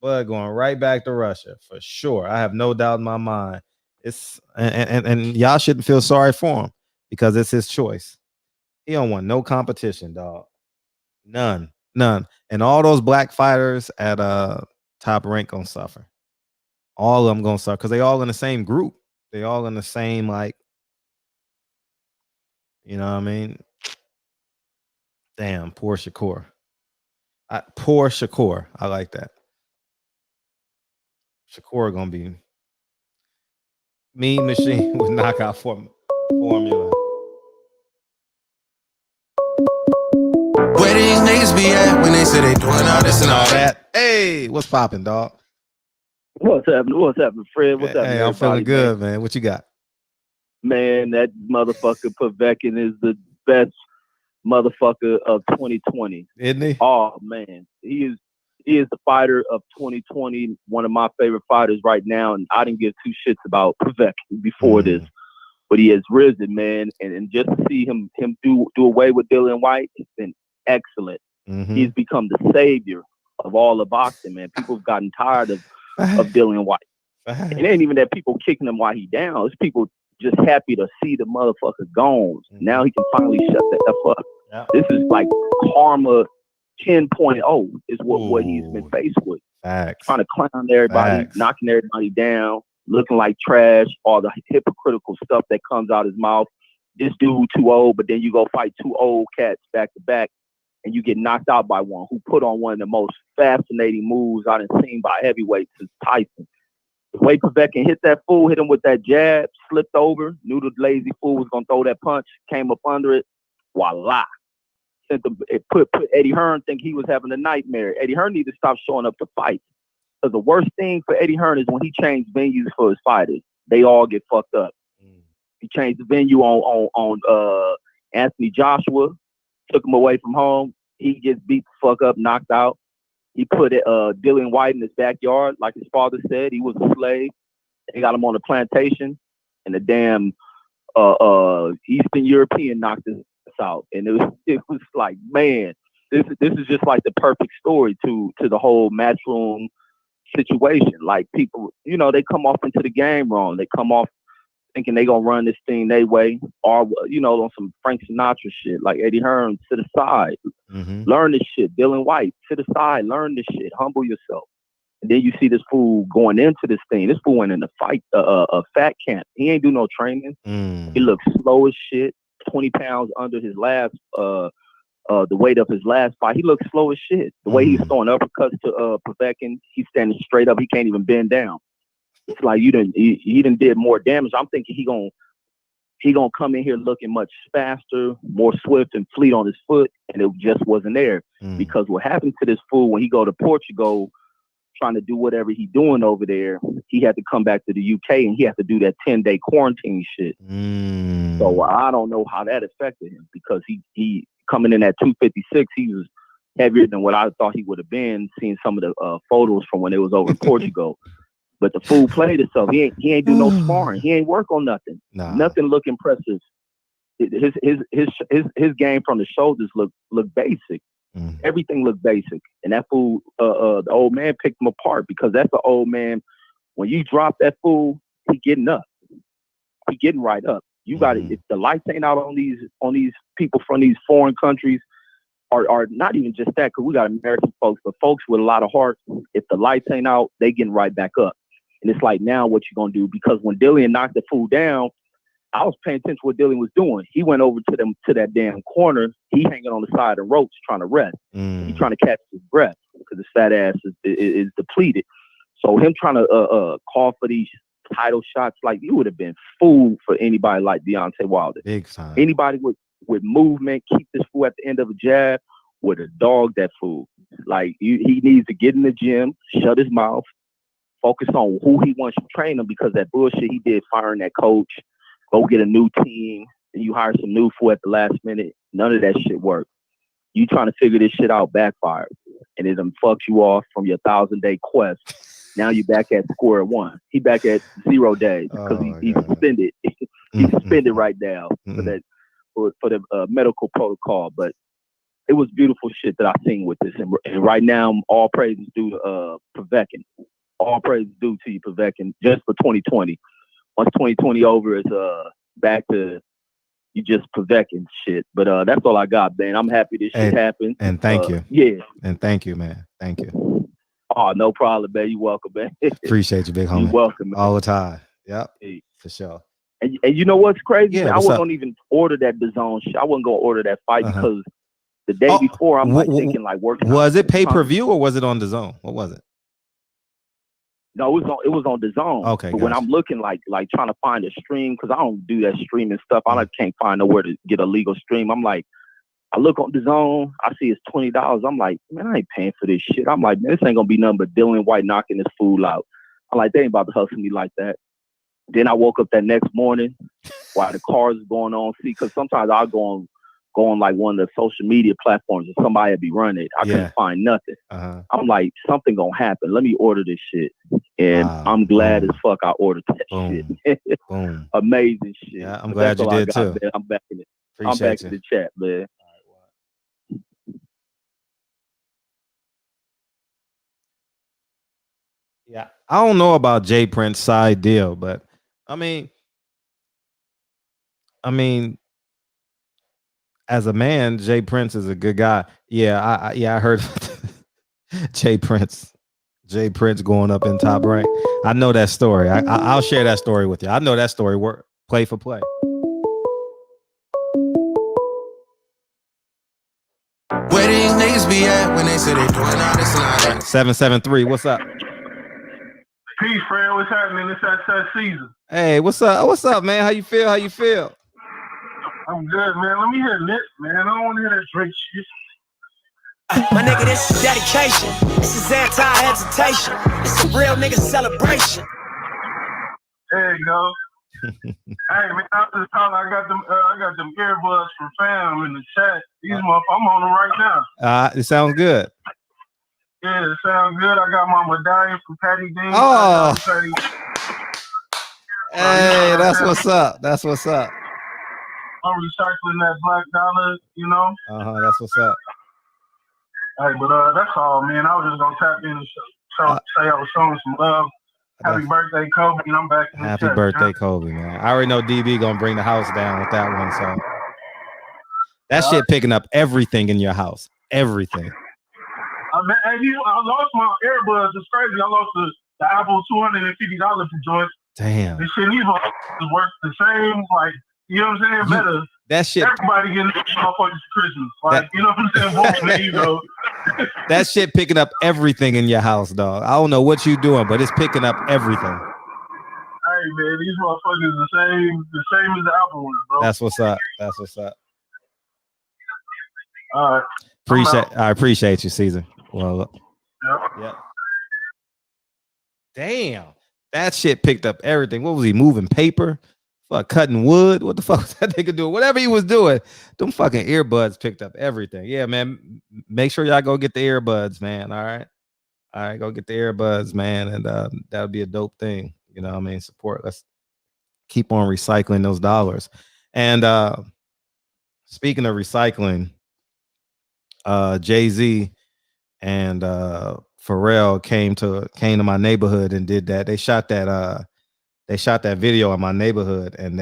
For sure. I have no doubt in my mind. It's and y'all shouldn't feel sorry for him because it's his choice. He don't want no competition, dog. None. And all those black fighters at Top Rank gonna suffer. All of them gonna suffer because they all in the same group. They all in the same, like, you know what I mean? Damn, poor Shakur. I like that. Shakur gonna be Mean Machine with knockout formula. Where these niggas be at when they say they doing all this and all that? Hey, what's popping, dog? What's happening, Fred? What's happening? Hey, I'm feeling good, man. What you got? Man, that motherfucker Povetkin is the best motherfucker of 2020. Isn't he? Oh man, he is the fighter of 2020. One of my favorite fighters right now, and I didn't give two shits about Povetkin before this, but he has risen, man. And just to see him do away with Dillian Whyte, it's been excellent. He's become the savior of all of boxing, man. People have gotten tired of Dillian Whyte. It ain't even that people kicking him while he down. It's people just happy to see the motherfucker gone. Now he can finally shut the F up. Yep. This is like karma 10.0 is what he's been faced with. Facts. Trying to clown everybody, knocking everybody down, looking like trash, all the hypocritical stuff that comes out his mouth. This dude too old, but then you go fight two old cats back to back and you get knocked out by one who put on one of the most fascinating moves I've seen by heavyweights since Tyson. The way Povetkin hit that fool, hit him with that jab, slipped over, knew the lazy fool was going to throw that punch, came up under it, voila. It put Eddie Hearn think he was having a nightmare. Eddie Hearn need to stop showing up to fight. Because the worst thing for Eddie Hearn is when he changed venues for his fighters. They all get fucked up. He changed the venue on Anthony Joshua, took him away from home. He gets beat the fuck up, knocked out. He put Dillian Whyte in his backyard, like his father said. He was a slave. They got him on the plantation, and the damn Eastern European knocked his out. And it was like, man, this is just like the perfect story to the whole matchroom situation. Like people, they come off into the game wrong. They come off thinking they gonna run this thing their way, or on some Frank Sinatra shit. Like Eddie Hearn, to the side, learn this shit. Dylan White, to the side, learn this shit. Humble yourself. And then you see this fool going into this thing. This fool went in a fight, a fat camp. He ain't do no training. He looks slow as shit. 20 pounds under his last, the weight of his last fight. He looks slow as shit. The way he's throwing uppercuts to Povetkin, he's standing straight up. He can't even bend down. It's like he done did more damage. I'm thinking he gonna come in here looking much faster, more swift and fleet on his foot, and it just wasn't there. Because what happened to this fool when he go to Portugal, trying to do whatever he doing over there, he had to come back to the UK and he had to do that 10-day quarantine shit. So I don't know how that affected him because he coming in at 256, he was heavier than what I thought he would have been. Seeing some of the photos from when it was over in Portugal, but the fool played itself. He ain't do no sparring. He ain't work on nothing. Nothing look impressive. His game from the shoulders look basic. Everything looked basic, and that fool, the old man picked him apart because that's the old man. When you drop that fool, he getting up. He getting right up. You got it. If the lights ain't out on these people from these foreign countries, or not even just that, because we got American folks, but folks with a lot of heart. If the lights ain't out, they getting right back up. And it's like, now what you gonna do? Because when Dillian knocked the fool down, I was paying attention to what Dillian was doing. He went over to that damn corner. He hanging on the side of the ropes trying to rest. He trying to catch his breath because his fat ass is depleted. So him trying to call for these title shots, like, you would have been fooled for anybody like Deontay Wilder. Big time. Anybody with movement, keep this fool at the end of a jab, would have dogged that fool. Like, he needs to get in the gym, shut his mouth, focus on who he wants to train him, because that bullshit he did firing that coach, go get a new team, and you hire some new fool at the last minute. None of that shit worked. You trying to figure this shit out backfired, and it done fucked you off from your 1,000-day quest. Now you back at square one. He back at 0 days because he's suspended. He's suspended right now for the medical protocol. But it was beautiful shit that I seen with this, and right now all praises due to Povetkin. All praises due to you, Povetkin, just for 2020. Once 2020 over, it's back to you just Povetkin shit. But that's all I got, man. I'm happy this shit happened. And thank you. Yeah. And thank you, man. Thank you. Oh, no problem, man. You welcome, man. Appreciate you, big homie. You welcome, man. All the time. Yep. Hey. For sure. And you know what's crazy? Yeah, man? I wasn't gonna even order that DAZN shit. I wasn't gonna order that fight because the day before I'm thinking like working. Was it pay-per-view or was it on DAZN? What was it? No, it was on DAZN. Okay. But when I'm looking like trying to find a stream, because I don't do that streaming stuff. I can't find nowhere to get a legal stream. I'm like, I look on DAZN, I see it's $20. I'm like, man, I ain't paying for this shit. I'm like, man, this ain't gonna be nothing but Dillian Whyte knocking this fool out. I'm like, they ain't about to hustle me like that. Then I woke up that next morning while the cars is going on. See, because sometimes I'll go on like one of the social media platforms and somebody would be running it. I couldn't find nothing. I'm like, something gonna happen. Let me order this shit. And I'm glad as fuck I ordered that shit. Amazing shit. Yeah, I'm glad you did too. Man. I'm back in it. Appreciate I'm back you. in the chat, man. Yeah, I don't know about Jay Prince's side deal, but I mean, as a man, Jay Prince is a good guy. Yeah, I heard Jay Prince going up in Top Rank. I know that story. I'll share that story with you. I know that story. Play for play. Where these niggas be at when they say they doing all this and all that? 773. What's up? Peace, friend. What's happening? It's that season. Hey, what's up? What's up, man? How you feel? I'm good, man. Let me hear Nick, man. I don't want to hear that Drake shit. My nigga, this is dedication. This is anti-hesitation. It's a real nigga celebration. There you go. Hey, man, I was just talking. I got them earbuds from fam in the chat. These motherfuckers, I'm on them right now. It sounds good. Yeah, it sounds good. I got my medallion from Patty Dean. Oh. Hey, that's what's up. That's what's up. I'm recycling that black dollar, you know? That's what's up. Hey, but that's all, man. I was just gonna tap in and say I was showing some love. Happy birthday, Kobe, and I'm back in the Happy chat, birthday, man. Kobe, man. I already know DB gonna bring the house down with that one, so that shit picking up everything in your house. Everything. I lost my earbuds. It's crazy. I lost the Apple $250 for joints. Damn. This shit, these motherfuckers work the same, like, you know what I'm saying? Better. That shit. Everybody getting motherfuckers Christmas. Like, you know what I'm saying? Boom, there you go. That shit picking up everything in your house, dog. I don't know what you doing, but it's picking up everything. Hey, man, these motherfuckers the same as the Apple ones, bro. That's what's up. That's what's up. All right. I appreciate you, Caesar. Well, yep. Damn, that shit picked up everything. What was he moving? Paper? Fuck, cutting wood. What the fuck was that nigga doing? Whatever he was doing, them fucking earbuds picked up everything. Yeah, man. Make sure y'all go get the earbuds, man. All right, go get the earbuds, man, and that'll be a dope thing. You know what I mean? Support. Let's keep on recycling those dollars. And speaking of recycling, Jay-Z and Pharrell came to my neighborhood and did that. They shot that video in my neighborhood, and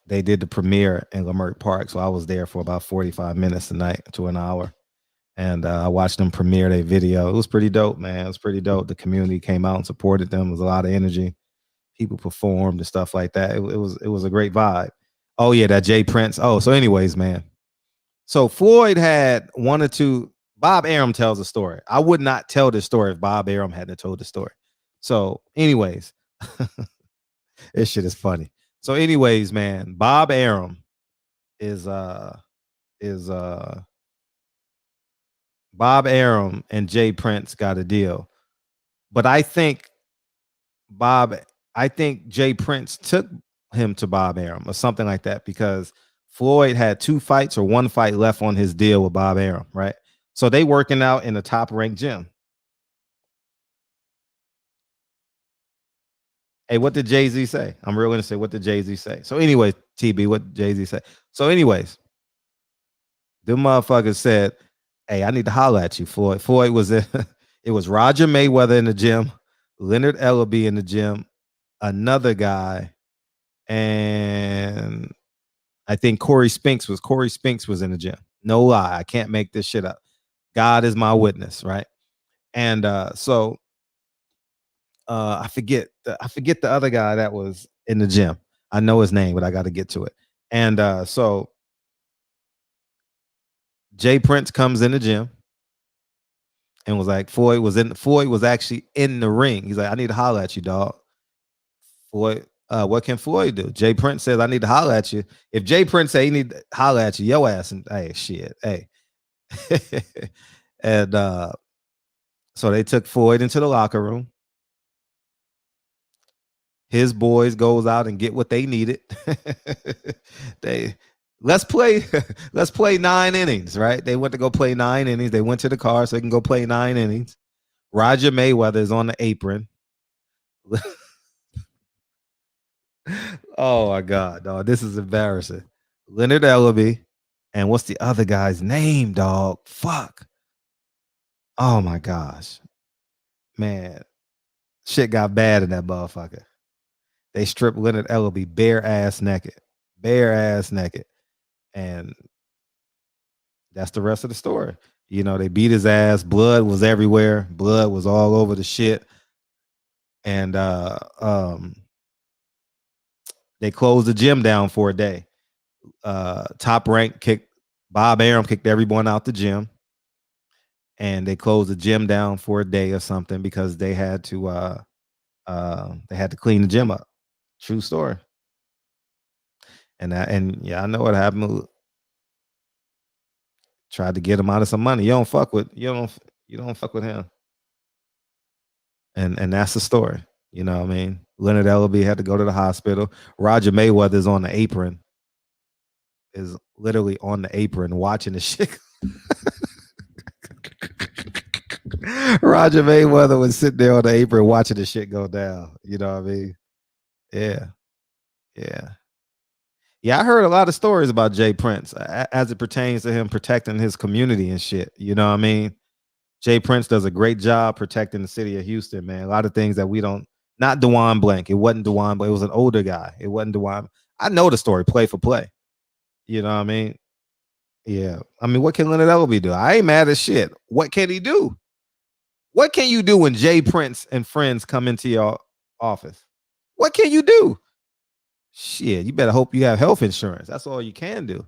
they did the premiere in Leimert Park. So I was there for about 45 minutes a night to an hour. And I watched them premiere their video. It was pretty dope, man. It was pretty dope. The community came out and supported them. There was a lot of energy. People performed and stuff like that. It was a great vibe. Oh yeah, that Jay Prince. Oh, so anyways, man. So Floyd had one or two. Bob Arum tells a story. I would not tell this story if Bob Arum hadn't told the story. So anyways, this shit is funny. So anyways, man, Bob Arum is Bob Arum and Jay Prince got a deal. But I think Jay Prince took him to Bob Arum or something like that, because Floyd had 2 fights or 1 fight left on his deal with Bob Arum, right? So they working out in a top-ranked gym. Hey, what did Jay-Z say? I'm really gonna say, what did Jay-Z say? So anyway, TB, what did Jay-Z say? So anyways, them motherfuckers said, hey, I need to holler at you, Floyd. Floyd was in, it was Roger Mayweather in the gym, Leonard Ellaby in the gym, another guy, and I think Corey Spinks was in the gym. No lie, I can't make this shit up. God is my witness, right? And so I forget the other guy that was in the gym. I know his name, but I got to get to it. And so Jay Prince comes in the gym and was like, Floyd was actually in the ring. He's like, I need to holler at you, dog. Floyd, what can Floyd do? Jay Prince says, I need to holler at you. If Jay Prince say he need to holler at you, yo ass, and hey, shit, hey. And so they took Floyd into the locker room. His boys goes out and get what they needed. Let's play 9 innings, right? They went to go play 9 innings. They went to the car so they can go play 9 innings. Roger Mayweather is on the apron. Oh my God, dog. This is embarrassing. Leonard Ellaby. And what's the other guy's name, dog? Fuck. Oh my gosh. Man. Shit got bad in that motherfucker. They stripped Leonard Ellaby bare ass naked. And that's the rest of the story. You know, they beat his ass. Blood was everywhere. Blood was all over the shit. And they closed the gym down for a day. Top Rank Bob Arum kicked everyone out the gym. And they closed the gym down for a day or something because they had to clean the gym up. True story. And yeah, I know what happened. Tried to get him out of some money. You don't fuck with him. And that's the story. You know what I mean? Leonard Ellaby had to go to the hospital. Roger Mayweather is on the apron. Is literally on the apron watching the shit. Roger Mayweather was sitting there on the apron watching the shit go down. You know what I mean? Yeah. Yeah, I heard a lot of stories about Jay Prince as it pertains to him protecting his community and shit. You know what I mean? Jay Prince does a great job protecting the city of Houston, man. A lot of things that we don't, not DeJuan Blank. It wasn't DeJuan, but it was an older guy. It wasn't DeJuan. I know the story, play for play. You know what I mean? Yeah. I mean, what can Leonard Ellaby do? I ain't mad at shit. What can he do? What can you do when Jay Prince and friends come into your office? What can you do? Shit, you better hope you have health insurance. That's all you can do.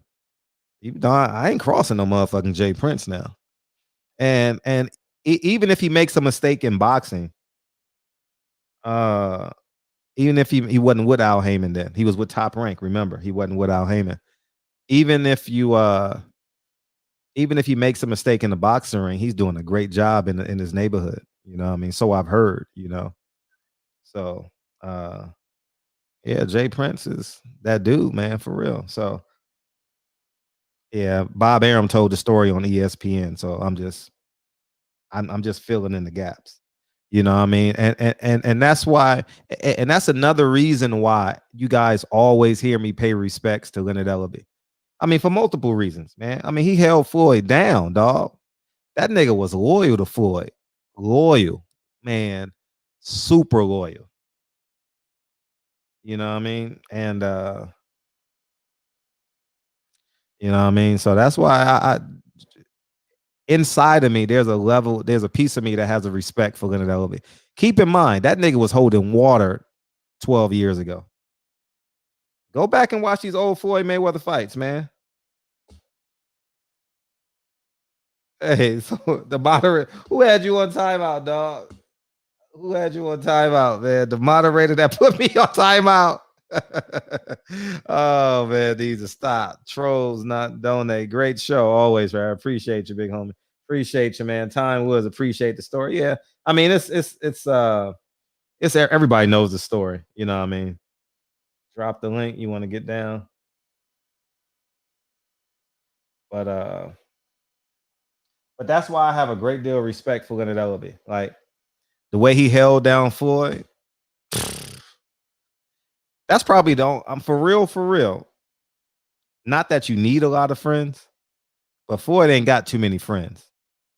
I ain't crossing no motherfucking Jay Prince now. And even if he makes a mistake in boxing, even if he wasn't with Al Heyman then, he was with Top Rank. Remember, he wasn't with Al Heyman. Even if he makes a mistake in the boxing ring, he's doing a great job in his neighborhood. You know what I mean? So I've heard, you know. So Yeah, Jay Prince is that dude, man, for real. So yeah, Bob Arum told the story on ESPN. So I'm just filling in the gaps. You know what I mean? And that's why, and that's another reason why you guys always hear me pay respects to Leonard Ellaby. I mean, for multiple reasons, man. I mean, he held Floyd down, dog. That nigga was loyal to Floyd. Loyal, man. Super loyal. You know what I mean? And you know what I mean? So that's why I inside of me, there's a piece of me that has a respect for Leonard Ellaby. Keep in mind, that nigga was holding water 12 years ago. Go back and watch these old Floyd Mayweather fights, man. Hey, so the moderator, who had you on timeout, dog? Who had you on timeout, man? The moderator that put me on timeout. Oh man, these are stop trolls, not donate. Great show, always, right? I appreciate you, big homie. Appreciate you, man. Time was appreciate the story. Yeah, I mean, it's everybody knows the story. You know what I mean? Drop the link. You want to get down, but that's why I have a great deal of respect for Leonard Ellaby. Like the way he held down Floyd. That's probably I'm for real. Not that you need a lot of friends, but Floyd ain't got too many friends.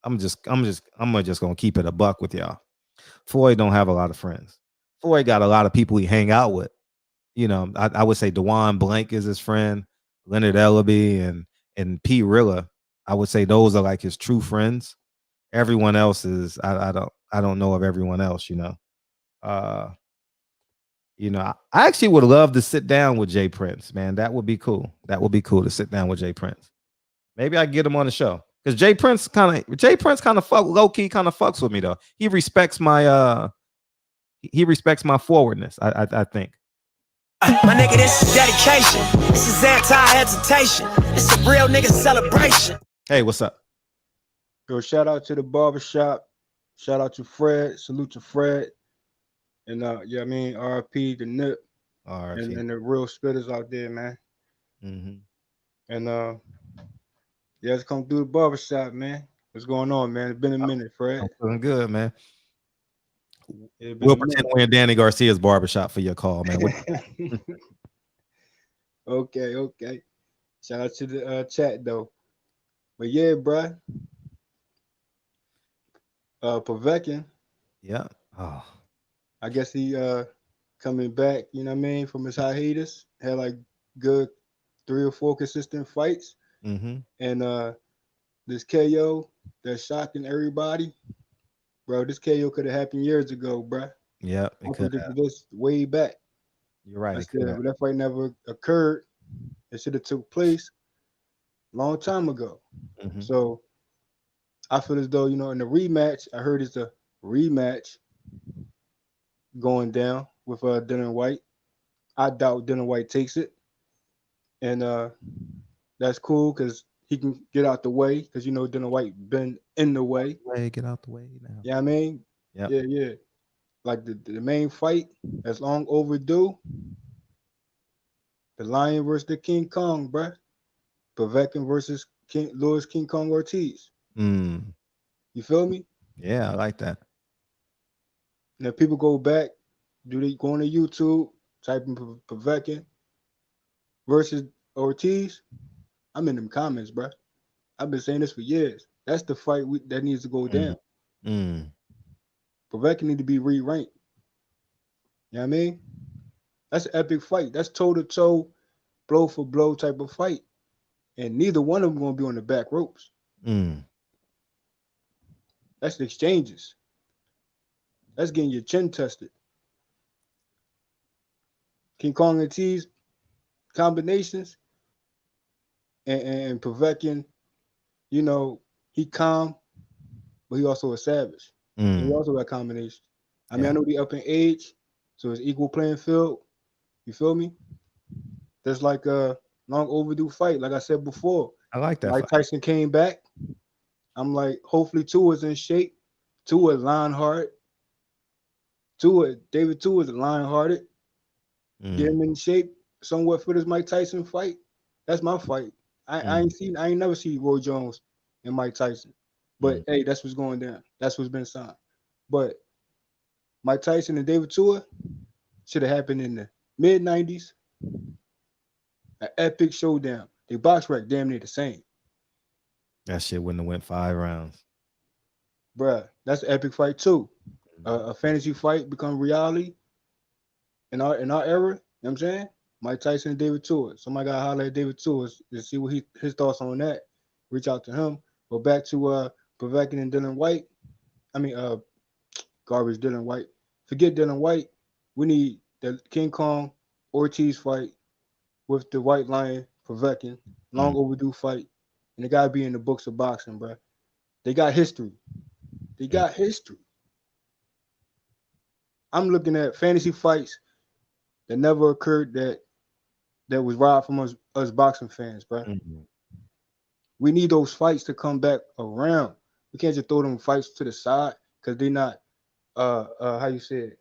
I'm just gonna keep it a buck with y'all. Floyd don't have a lot of friends. Floyd got a lot of people he hang out with. You know, I would say DeJuan Blank is his friend, Leonard Ellaby and P. Rilla. I would say those are like his true friends. Everyone else is I don't know of everyone else, you know. I actually would love to sit down with Jay Prince, man. That would be cool. That would be cool to sit down with Jay Prince. Maybe I get him on the show because Jay Prince kind of low key kind of fucks with me though. He respects my forwardness. I think. My nigga, this is dedication. This is anti-hesitation. It's a real nigga celebration. Hey, what's up? Yo, shout out to the barbershop. Shout out to Fred. Salute to Fred. And yeah, I mean, RP the Nip. And the real spitters out there, man. Mm-hmm. And yeah, let's come through the barbershop, man. What's going on, man? It's been a minute, Fred. I'm feeling good, man. We'll pretend we're in Danny Garcia's barbershop for your call, man. Okay. Shout out to the chat though. But yeah, bruh. Povetkin. Yeah. Oh. I guess he coming back, you know what I mean, from his hiatus. Had like good 3 or 4 consistent fights. Mm-hmm. And this KO that's shocking everybody. Bro, this KO could have happened years ago, bro. Yeah, it could have. This way back. You're right. But that fight never occurred. It should have took place a long time ago. Mm-hmm. So I feel as though, you know, in the rematch, I heard it's a rematch going down with Dillian Whyte. I doubt Dillian Whyte takes it. And that's cool because he can get out the way because, you know, Dillian Whyte been in the way. Get out the way now. Yeah, I mean? Yep. Yeah. Like the main fight that's long overdue. The Lion versus the King Kong, bruh. Povetkin versus Louis King Kong Ortiz. You feel me? Yeah, I like that. Now people go back, they go on to YouTube, type in Povetkin versus Ortiz? I'm in them comments, bruh. I've been saying this for years. That's the fight that needs to go down. Povetkin need to be re-ranked. You know what I mean? That's an epic fight. That's toe-to-toe, blow-for-blow type of fight. And neither one of them going to be on the back ropes. That's the exchanges. That's getting your chin tested. King Kong and T's combinations and Povetkin, you know, he calm, but he also a savage. And he also got combinations. I mean, I know he up in age, so it's equal playing field. You feel me? That's like a long overdue fight, like I said before. I like that. Mike Tyson came back. I'm like, hopefully Tua's in shape. Tua line hard. David Tua is lion-hearted. Get him in shape somewhat for this Mike Tyson fight. That's my fight. I ain't never seen Roy Jones and Mike Tyson. But hey, that's what's going down. That's what's been signed. But Mike Tyson and David Tua should have happened in the mid-90s. An epic showdown. They box rec damn near the same. That shit wouldn't have went 5 rounds. Bruh, that's an epic fight too. A fantasy fight become reality in our era. You know what I'm saying? Mike Tyson and David Tua. Somebody got to holler at David Tua to see what his thoughts on that. Reach out to him. Go back to Povetkin and Dillian Whyte. Garbage Dillian Whyte. Forget Dillian Whyte. We need the King Kong Ortiz fight with the White Lion Povetkin. Long overdue fight. And it got to be in the books of boxing, bro. They got history. I'm looking at fantasy fights that never occurred that was robbed from us boxing fans, bro. We need those fights to come back around. We can't just throw them fights to the side because they're not how you say it,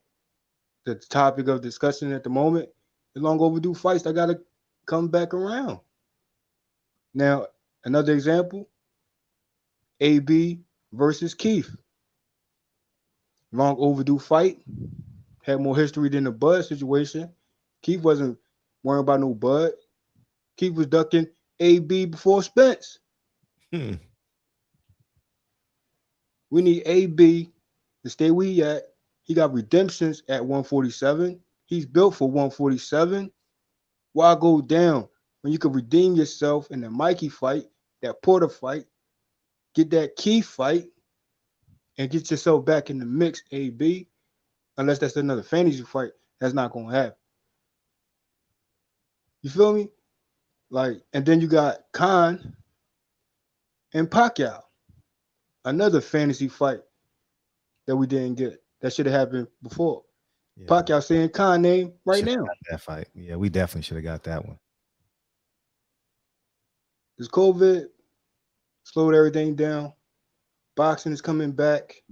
the topic of discussion at the moment. The long overdue fights that gotta come back around. Now, another example, AB versus Keith. Long overdue fight. Had more history than the Bud situation. Keith wasn't worrying about no Bud. Keith was ducking AB before Spence. We need AB to stay where he at. He got redemptions at 147. He's built for 147. Why go down when you can redeem yourself in the Mikey fight, that Porter fight, get that Keith fight, and get yourself back in the mix, AB? Unless that's another fantasy fight, that's not going to happen. You feel me? Like, and then you got Khan and Pacquiao. Another fantasy fight that we didn't get. That should have happened before. Yeah. Pacquiao saying Khan name right now. That fight. Yeah, we definitely should have got that one. This COVID slowed everything down. Boxing is coming back.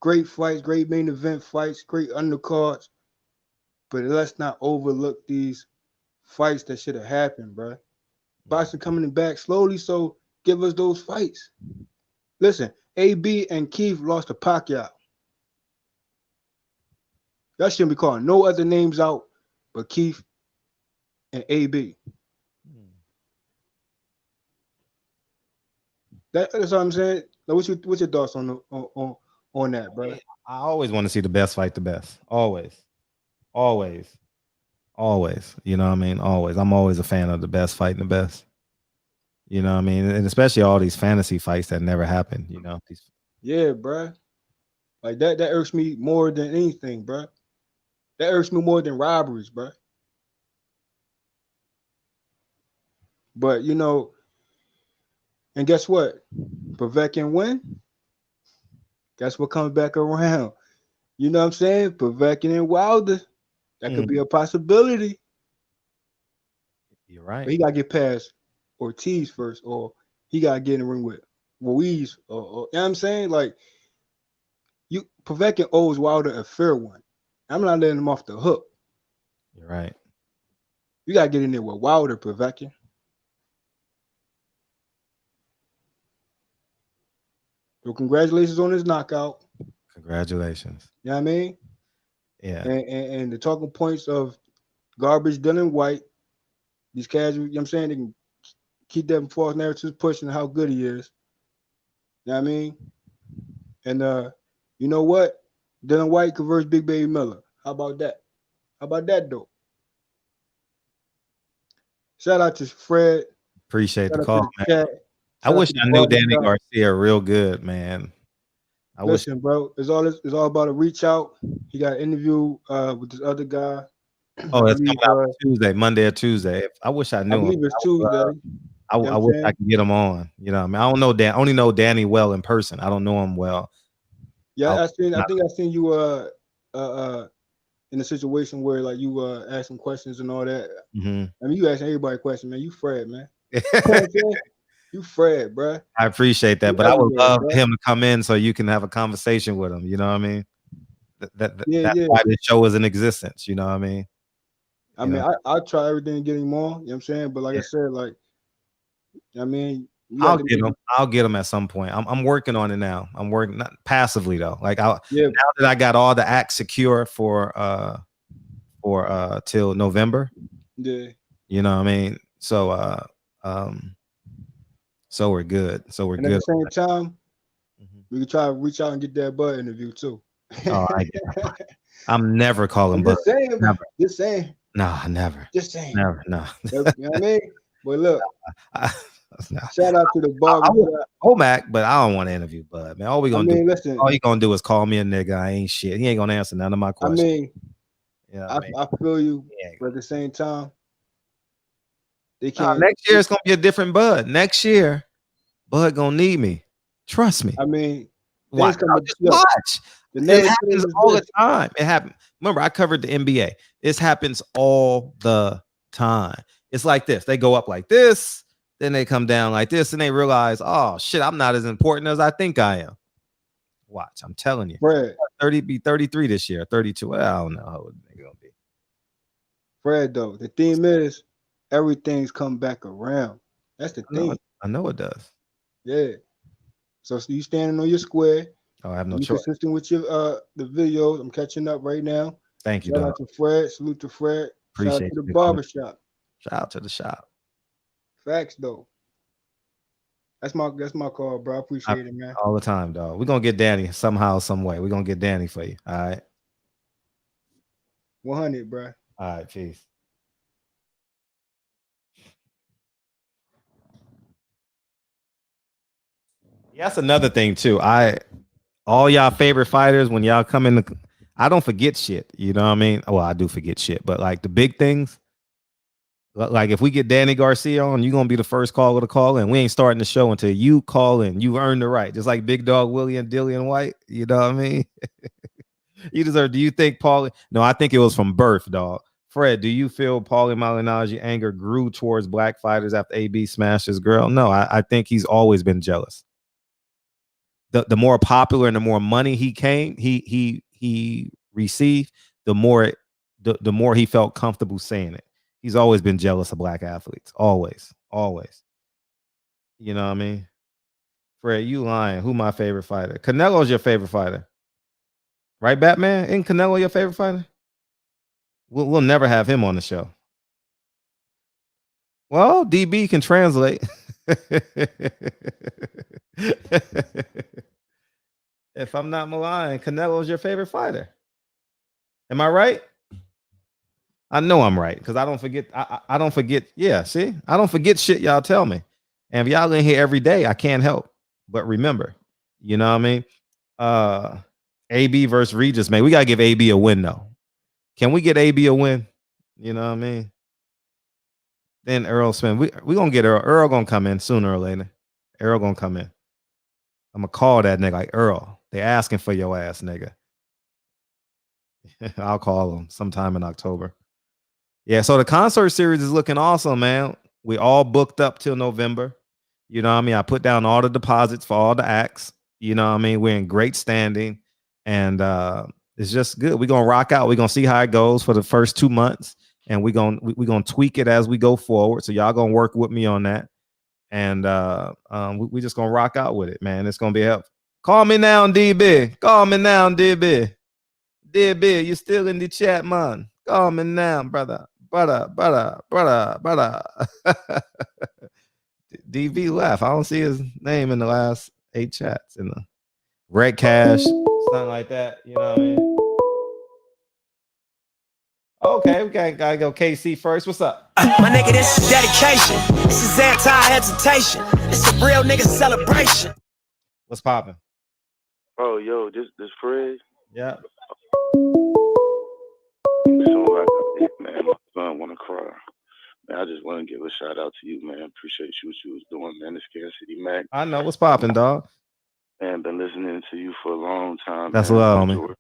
Great fights, great main event fights, great undercards. But let's not overlook these fights that should have happened, bro. Boxing coming back slowly, so give us those fights. Listen, AB and Keith lost to Pacquiao. Y'all shouldn't be calling no other names out but Keith and AB. That's what I'm saying. Now, what's your thoughts on that, bro? I always want to see the best fight the best. Always. You know what I mean? Always. I'm always a fan of the best fighting the best. You know what I mean? And especially all these fantasy fights that never happen, you know. Yeah, bro. Like that irks me more than anything, bro. That irks me more than robberies, bro. But, you know, and guess what? Povetkin win. Guess what comes back around? You know what I'm saying? Povetkin and Wilder. That could be a possibility. You're right. But he got to get past Ortiz first, or he got to get in the ring with Ruiz. Or you know what I'm saying? Like, Povetkin owes Wilder a fair one. I'm not letting him off the hook. You're right. You got to get in there with Wilder, Povetkin. So congratulations on his knockout. Congratulations. You know what I mean? Yeah. And the talking points of garbage Dillian Whyte, these casual, you know what I'm saying? They can keep them false narratives pushing how good he is. You know what I mean? And you know what? Dillian Whyte converts Big Baby Miller. How about that? How about that, though? Shout out to Fred. Appreciate the call, man. I wish I knew Danny Garcia real good, man. Listen, bro, it's all about a reach out. He got an interview with this other guy. Oh, it's coming out Tuesday, Monday or Tuesday. I wish I knew him. I believe it's Tuesday. I wish I could get him on. You know, I mean, I don't know Dan. I only know Danny well in person. I don't know him well. Yeah, I think I seen you in a situation where like you ask some questions and all that. Mm-hmm. I mean, you asking everybody questions, man. You Fred, man. You Fred, bro. I appreciate that, but I would love him to come in so you can have a conversation with him. You know what I mean? That's why this show is in existence. You know what I mean? I mean, I try everything to get him on. You know what I'm saying? But like I said, like, I mean, I'll get him. I'll get him at some point. I'm working on it now. I'm working not passively though. Like now that I got all the acts secure for till November. Yeah. You know what I mean? So so we're good. So we're And good. at the same time, we can try to reach out and get that Bud interview too. Oh, I get it. I'm never calling Bud. Just saying. Never. Just saying. Nah, never. Just saying. Never. No. You know what I mean? But look, shout out to the barber. Mac, but I don't want to interview Bud, man. All we gonna do, listen, all he gonna do is call me a nigga. I ain't shit. He ain't gonna answer none of my questions. I mean, yeah, I feel you, but at the same time, they nah, can't. next year it's gonna be a different Bud. Next year, Bud gonna need me. Trust me. I mean, watch. Just watch. It happens all the time. It happens. Remember, I covered the NBA. This happens all the time. It's like this. They go up like this, then they come down like this, and they realize, oh shit, I'm not as important as I think I am. Watch, I'm telling you. Fred. 33 this year, 32. Well, I don't know how old they're gonna be. Fred, though, the theme is everything's come back around. That's the thing. I know it does. Yeah. So you standing on your square. Oh, I have no you choice. Consistent with your the videos. I'm catching up right now. Thank you, Shout dog. out to Fred. Salute to Fred. Appreciate Shout out to the you. barbershop. Shout out to the shop. Facts though. That's my call, bro. I appreciate it, man. All the time, dog. We're gonna get Danny somehow, some way. We're gonna get Danny for you. All right. 100, bro. All right, peace. Yeah, that's another thing too. All y'all favorite fighters, when y'all come in, I don't forget shit. You know what I mean? Well, I do forget shit, but like the big things, like if we get Danny Garcia on, you're gonna be the first caller to call in. We ain't starting the show until you call in. You earned the right, just like Big Dog Willie and Dillian Whyte. You know what I mean? You deserve. Do you think Paulie? No, I think it was from birth, dog. Fred, do you feel Paulie Malignaggi anger grew towards black fighters after AB smashed his girl? No, I think he's always been jealous. The more popular and the more money he received, the more he felt comfortable saying it. He's always been jealous of black athletes. Always. You know what I mean? Fred, you lying. Who my favorite fighter? Canelo's your favorite fighter. Right, Batman? Isn't Canelo your favorite fighter? We'll never have him on the show. Well, DB can translate. If I'm not lying, Canelo's your favorite fighter. Am I right? I know I'm right because I don't forget. I don't forget. Yeah, see, I don't forget shit y'all tell me. And if y'all in here every day, I can't help but remember. You know what I mean? AB versus Regis, man. We gotta give AB a win though. Can we get AB a win? You know what I mean? Then Earl Smith. We gonna get Earl. Earl gonna come in sooner or later. Earl gonna come in. I'm gonna call that nigga like Earl. They asking for your ass, nigga. I'll call him sometime in October. Yeah, so the concert series is looking awesome, man. We all booked up till November. You know what I mean? I put down all the deposits for all the acts. You know what I mean? We're in great standing. And it's just good. We're gonna rock out. We're gonna see how it goes for the first 2 months. And we're gonna tweak it as we go forward. So y'all gonna work with me on that. And we just gonna rock out with it, man. It's gonna be help. Call me now, DB. Call me now, DB. DB, you still in the chat, man. Call me now, brother. DB left. I don't see his name in the last 8 chats. In the Red Cash, something like that. You know what I mean? Okay, we gotta go KC first. What's up? My nigga, this is dedication. This is anti-hesitation. It's a real nigga celebration. What's poppin'? Oh, yo, this Fred. Yeah. So man, my son wanna cry. Man, I just want to give a shout out to you, man. Appreciate what you was doing, man. This Kansas City Mac. I know what's poppin', dog. Man, been listening to you for a long time. That's man. love, homie.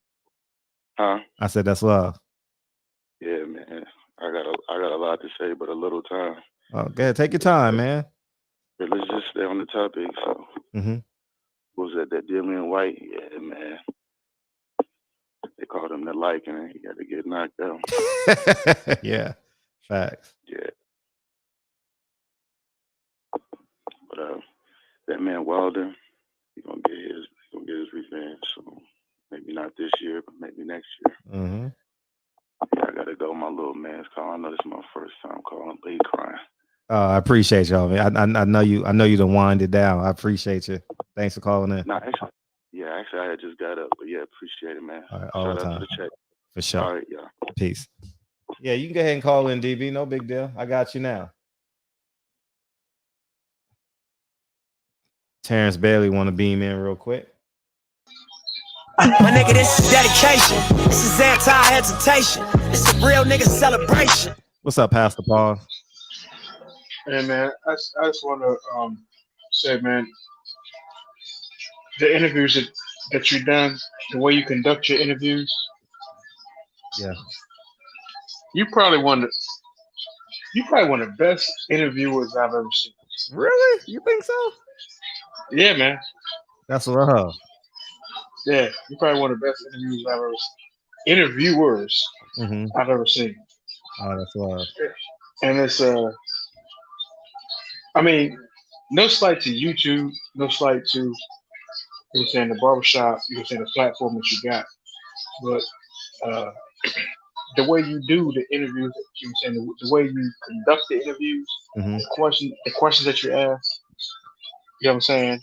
Huh? I said that's love. Yeah, man. I got a lot to say, but a little time. Okay, take your time, man. But let's just stay on the topic. So, what was that Dillian Whyte? Yeah, man. They called him the Lycan, and he got to get knocked out. Yeah, facts. Yeah. But that man Wilder, he's gonna get his revenge. So maybe not this year, but maybe next year. Mm-hmm. Yeah, I gotta go. My little man's calling. I know this is my first time calling, but he crying. I appreciate y'all, man. I know you. I know you done wind it down. I appreciate you. Thanks for calling in. Nah, actually, I had just got up, but yeah, appreciate it, man. All right, all Shout the out time. to the check. For sure. All right, yeah. Peace. Yeah, you can go ahead and call in, DB. No big deal. I got you now. Terrence Bailey want to beam in real quick. My nigga, this is dedication. This is anti-hesitation. This is a real nigga celebration. What's up, Pastor Paul? Hey man, I just want to say, man, the interviews that you've done, the way you conduct your interviews, yeah, you probably one of the best interviewers I've ever seen. Really? You think so? Yeah, man. That's rough. Yeah, you're probably one of the best interviewers I've ever seen. Oh, that's rough. And it's I mean, no slight to YouTube, no slight to the barbershop, the platform that you got, but the way you do the interviews, the way you conduct the interviews, the questions that you ask, you know what I'm saying?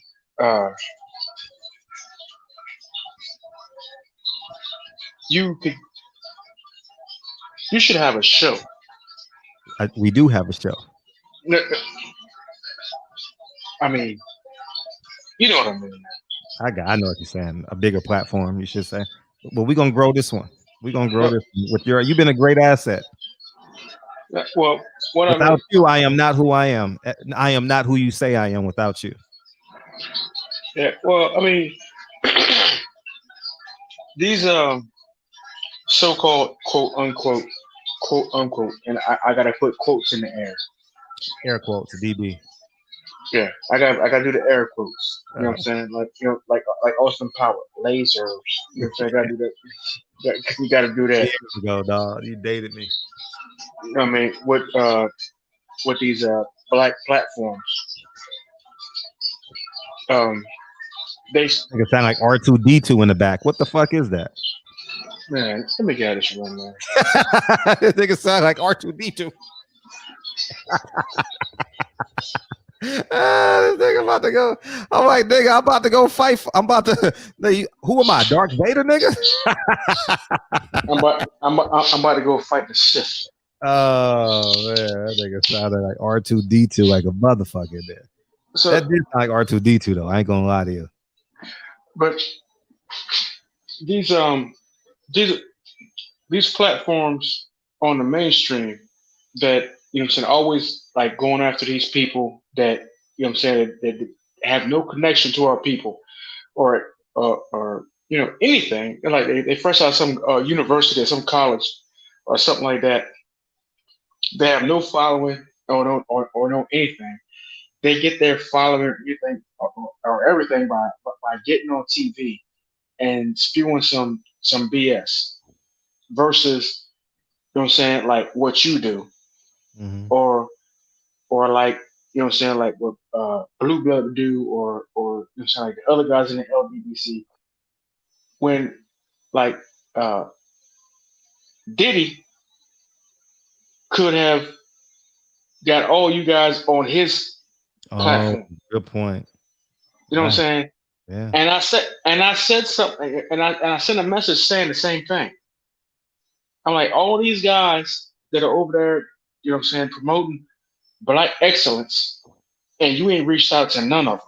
You should have a show. We do have a show. I mean, you know what I mean. I know what you're saying. A bigger platform, you should say. But we're gonna grow this one. We're gonna grow this one with you've been a great asset. Well, without you, I am not who I am. I am not who you say I am without you. Yeah, well, I mean, these so-called quote unquote, and I gotta put quotes in the air quotes, DB. Yeah, I gotta do the air quotes. You know what I'm saying? Like Austin Power, lasers. You know what I'm saying? I gotta do that. You gotta do that. There you go, dog. You dated me. You know what I mean? With these black platforms. They sound like R2D2 in the back. What the fuck is that? Man, let me get this one, man. This nigga sound like R2D2. This nigga about to go. I'm like, nigga, I'm about to go fight. Who am I? Darth Vader, nigga? I'm about to go fight the Sith. Oh man, that nigga sounded like R2D2 like a motherfucker there. So that did sound like R2D2 though. I ain't gonna lie to you. But these platforms on the mainstream that, you know what I'm saying, always like going after these people that, you know what I'm saying, that have no connection to our people or you know, anything. They're like they fresh out of some university or some college or something like that. They have no following or no anything. They get their following or everything by getting on TV and spewing some BS versus, you know what I'm saying, like what you do, or like, you know what I'm saying, like what Blue Blood do, or you know what I'm saying, like the other guys in the LBBC. When like Diddy could have got all you guys on his platform. Good point. You know what I'm saying? Yeah. And I said something, and I sent a message saying the same thing. I'm like, all these guys that are over there, you know what I'm saying, promoting Black excellence, and you ain't reached out to none of them.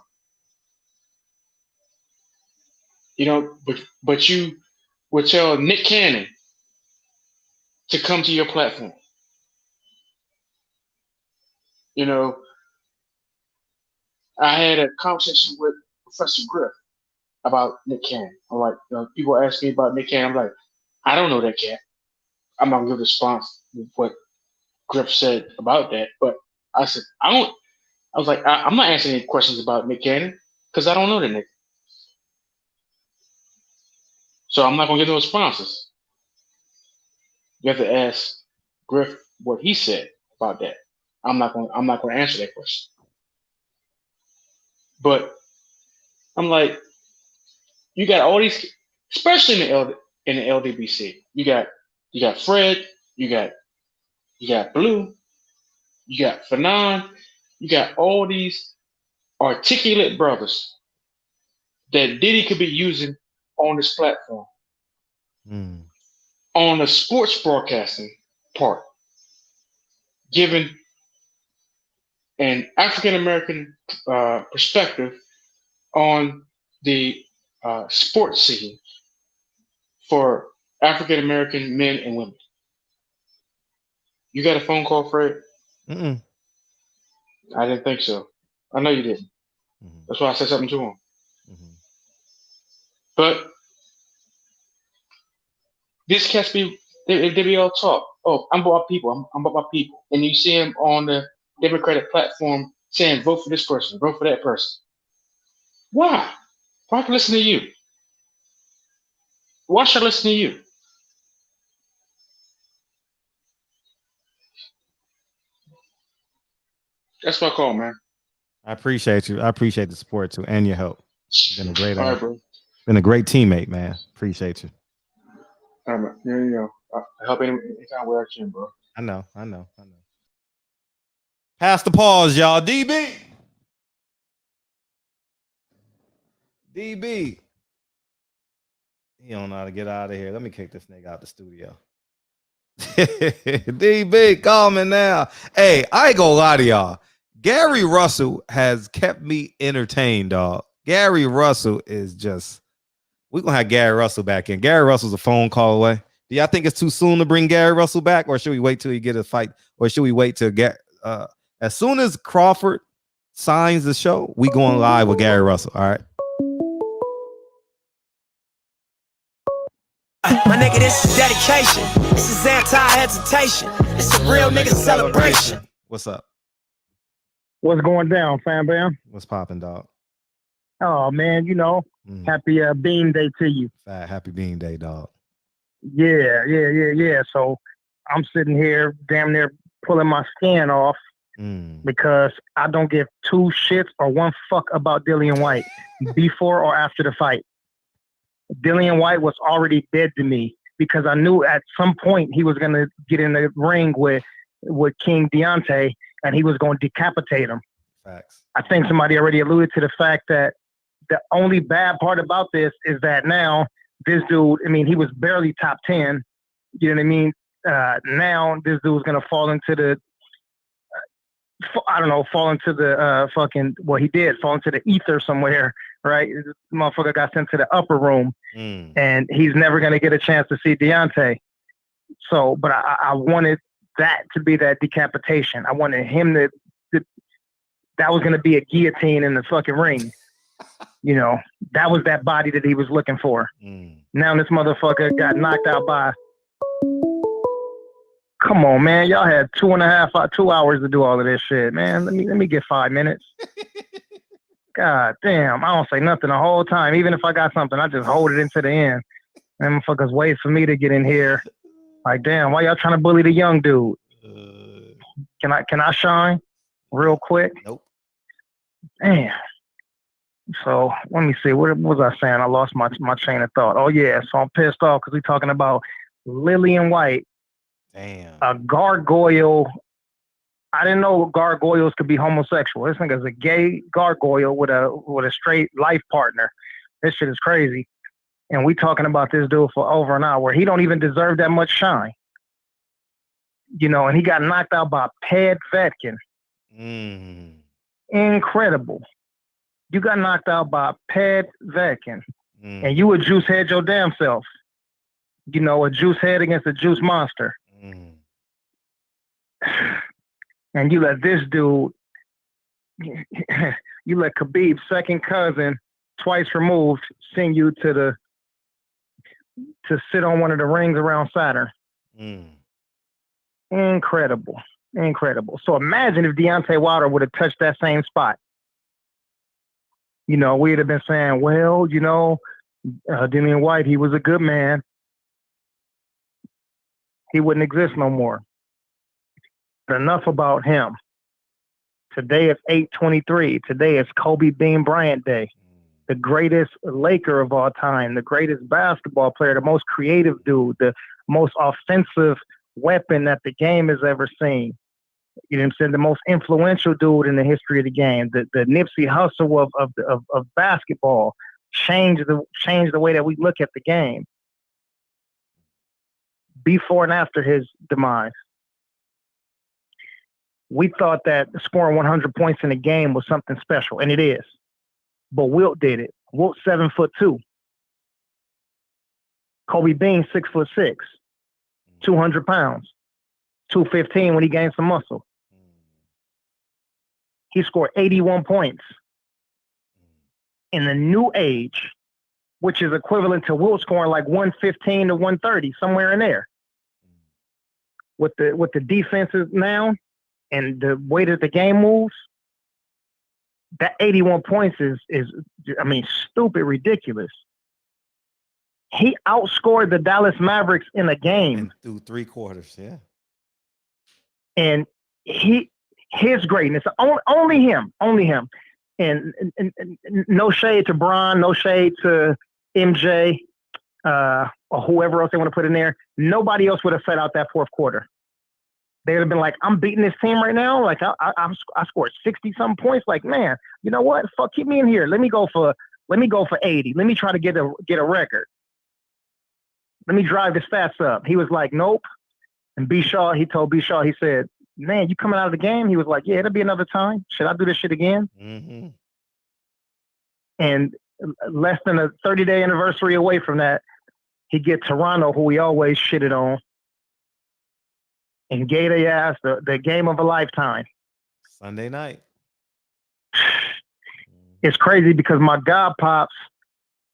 You know, but you would tell Nick Cannon to come to your platform. You know, I had a conversation with Professor Griff about Nick Cannon. I'm like, you know, people ask me about Nick Cannon. I'm like, I don't know that cat. I'm not gonna give a response with what Griff said about that. But I said, I'm not answering any questions about Nick Cannon because I don't know the nigga. So I'm not gonna get no responses. You have to ask Griff what he said about that. I'm not gonna answer that question. But I'm like, you got all these, especially in the LDBC. You got Fred, you got Blue, you got Fanon, you got all these articulate brothers that Diddy could be using on this platform. On the sports broadcasting part, given an African American perspective on the sports scene for African American men and women. You got a phone call, Fred? Mm-mm. I didn't think so. I know you didn't. That's why I said something to him. But these cats they be all talk. Oh, I'm about my people. I'm about my people. And you see him on the Democratic platform saying, vote for this person, vote for that person. Why? Why can I listen to you? Why should I listen to you? That's my call, man. I appreciate you. I appreciate the support too and your help. You've been a great, All right, bro. been a great teammate, man. Appreciate you. All right, man. You know, I help anytime where I can, bro. I know. Pass the pause, y'all. DB. He don't know how to get out of here. Let me kick this nigga out the studio. DB, call me now. Hey, I ain't gonna lie to y'all. Gary Russell has kept me entertained, dog. Gary Russell is just, we're gonna have Gary Russell back in. Gary Russell's a phone call away. Do y'all think it's too soon to bring Gary Russell back, or should we wait till he get a fight, or should we wait to get as soon as Crawford signs the show, we going live with Gary Russell? All right. My nigga, this is dedication. This is anti-hesitation. It's a real nigga celebration. What's up? What's going down, fam bam? What's popping, dog? Oh man, you know, happy Bean Day to you. Happy Bean Day, dog. Yeah. So I'm sitting here damn near pulling my skin off because I don't give two shits or one fuck about Dillian Whyte before or after the fight. Dillian Whyte was already dead to me because I knew at some point he was going to get in the ring with King Deontay and he was going to decapitate him. Facts. I think somebody already alluded to the fact that the only bad part about this is that now this dude, I mean, he was barely top 10. You know what I mean? Now this dude's going to fall into the, fall into the ether somewhere, right? This motherfucker got sent to the upper room and he's never going to get a chance to see Deontay. So, but I wanted that to be that decapitation. I wanted him to that was going to be a guillotine in the fucking ring. You know, that was that body that he was looking for. Now this motherfucker got knocked out by, come on, man. Y'all had 2 hours to do all of this shit, man. Let me get 5 minutes. God damn. I don't say nothing the whole time. Even if I got something, I just hold it into the end. And motherfuckers wait for me to get in here. Like, damn, why y'all trying to bully the young dude? Can I shine real quick? Nope. Damn. So let me see. What was I saying? I lost my train of thought. Oh yeah. So I'm pissed off because we're talking about Lillian Whyte. Damn. A gargoyle. I didn't know gargoyles could be homosexual. This nigga's a gay gargoyle with a straight life partner. This shit is crazy. And we talking about this dude for over an hour. He don't even deserve that much shine. You know, and he got knocked out by Ped Vetkin. Incredible. You got knocked out by Ped Vetkin. And you a juice head your damn self. You know, a juice head against a juice monster. And you let this dude, you let Khabib's second cousin, twice removed, send you to sit on one of the rings around Saturn. Incredible. So imagine if Deontay Wilder would have touched that same spot. You know, we'd have been saying, well, you know, Dillian Whyte, he was a good man. He wouldn't exist no more. But enough about him. Today is 8/23. Today is Kobe Bean Bryant Day. The greatest Laker of all time, the greatest basketball player, the most creative dude, the most offensive weapon that the game has ever seen. You know what I'm saying? The most influential dude in the history of the game. The Nipsey Hussle of basketball changed the way that we look at the game. Before and after his demise. We thought that scoring 100 points in a game was something special, and it is. But Wilt did it. Wilt 7'2". Kobe Bean 6'6", 200 pounds, 215 when he gained some muscle. He scored 81 points in the new age, which is equivalent to Wilt scoring like 115 to 130, somewhere in there. With the defenses now and the way that the game moves, that 81 points is stupid ridiculous. He outscored the Dallas Mavericks in a game. And through 3 quarters, yeah. And his greatness, only him. And no shade to Bron, no shade to MJ, or whoever else they want to put in there. Nobody else would have set out that fourth quarter. They would have been like, I'm beating this team right now. Like I scored 60-something points. Like, man, you know what? Fuck, keep me in here. Let me go for 80. Let me try to get a record. Let me drive the stats up. He was like, nope. And he told B. Shaw, he said, man, you coming out of the game? He was like, yeah, it'll be another time. Should I do this shit again? Mm-hmm. And less than a 30-day anniversary away from that, he get Toronto, who we always shitted on, and gave their ass the game of a lifetime. Sunday night. It's crazy because my godpops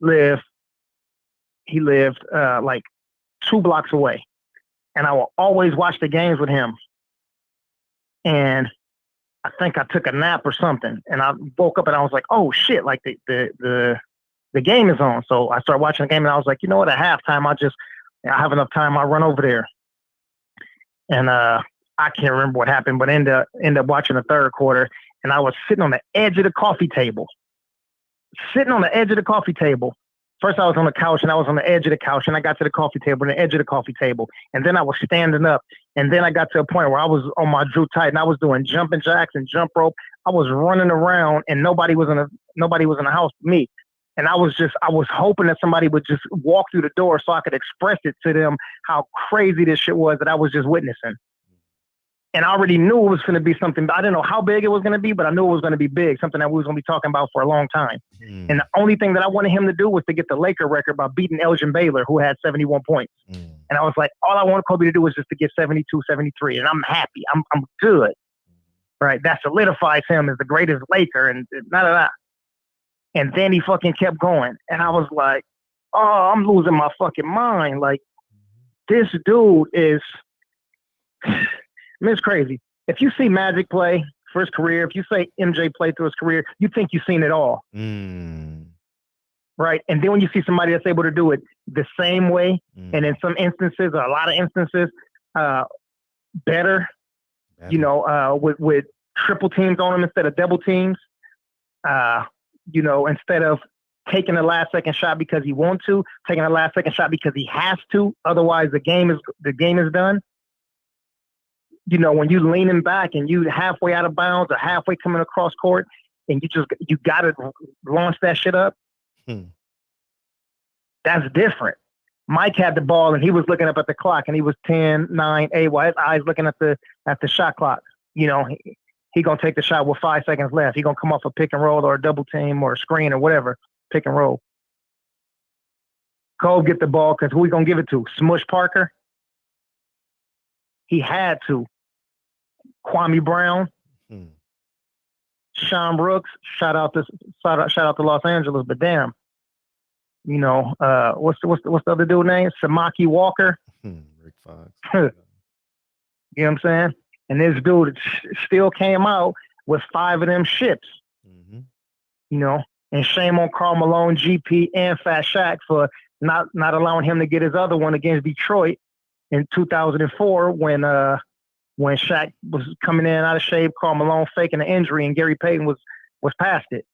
lived like 2 blocks away. And I will always watch the games with him. And I think I took a nap or something. And I woke up and I was like, oh shit, like the game is on. So I started watching the game and I was like, you know what, at halftime, I have enough time, I'll run over there. And I can't remember what happened, but end up watching the third quarter, and I was sitting on the edge of the coffee table. First I was on the couch, and I was on the edge of the couch, and I got to the coffee table, and the edge of the coffee table, and then I was standing up, and then I got to a point where I was on my Drew Tight, and I was doing jumping jacks and jump rope. I was running around, and nobody was in the house but me. And I was hoping that somebody would just walk through the door so I could express it to them how crazy this shit was that I was just witnessing. And I already knew it was going to be something. I didn't know how big it was going to be, but I knew it was going to be big, something that we was going to be talking about for a long time. And the only thing that I wanted him to do was to get the Laker record by beating Elgin Baylor, who had 71 points. And I was like, all I want Kobe to do is just to get 72, 73, and I'm happy. I'm good. Right? That solidifies him as the greatest Laker, and da-da-da. And then he fucking kept going. And I was like, oh, I'm losing my fucking mind. Like, this dude is, it's crazy. If you see Magic play for his career, if you say MJ played through his career, you think you've seen it all. Right? And then when you see somebody that's able to do it the same way, and in some instances, or a lot of instances, better, with triple teams on him instead of double teams, instead of taking the last second shot because he wants to, taking the last second shot because he has to, otherwise the game is done. When you leaning back and you halfway out of bounds or halfway coming across court and you got to launch that shit up. That's different. Mike had the ball and he was looking up at the clock and he was 10, 9, 8, while his eyes looking at the shot clock. He gonna take the shot with 5 seconds left. He gonna come off a pick and roll or a double team or a screen or whatever, pick and roll. Cole get the ball because who he gonna give it to? Smush Parker? He had to. Kwame Brown, Sean Brooks. Shout out to Los Angeles, but damn, what's the other dude name? Samaki Walker. Rick Fox. You know what I'm saying? And this dude still came out with 5 of them ships. And shame on Karl Malone, GP, and Fat Shaq for not allowing him to get his other one against Detroit in 2004 when Shaq was coming in out of shape, Karl Malone faking an injury, and Gary Payton was past it.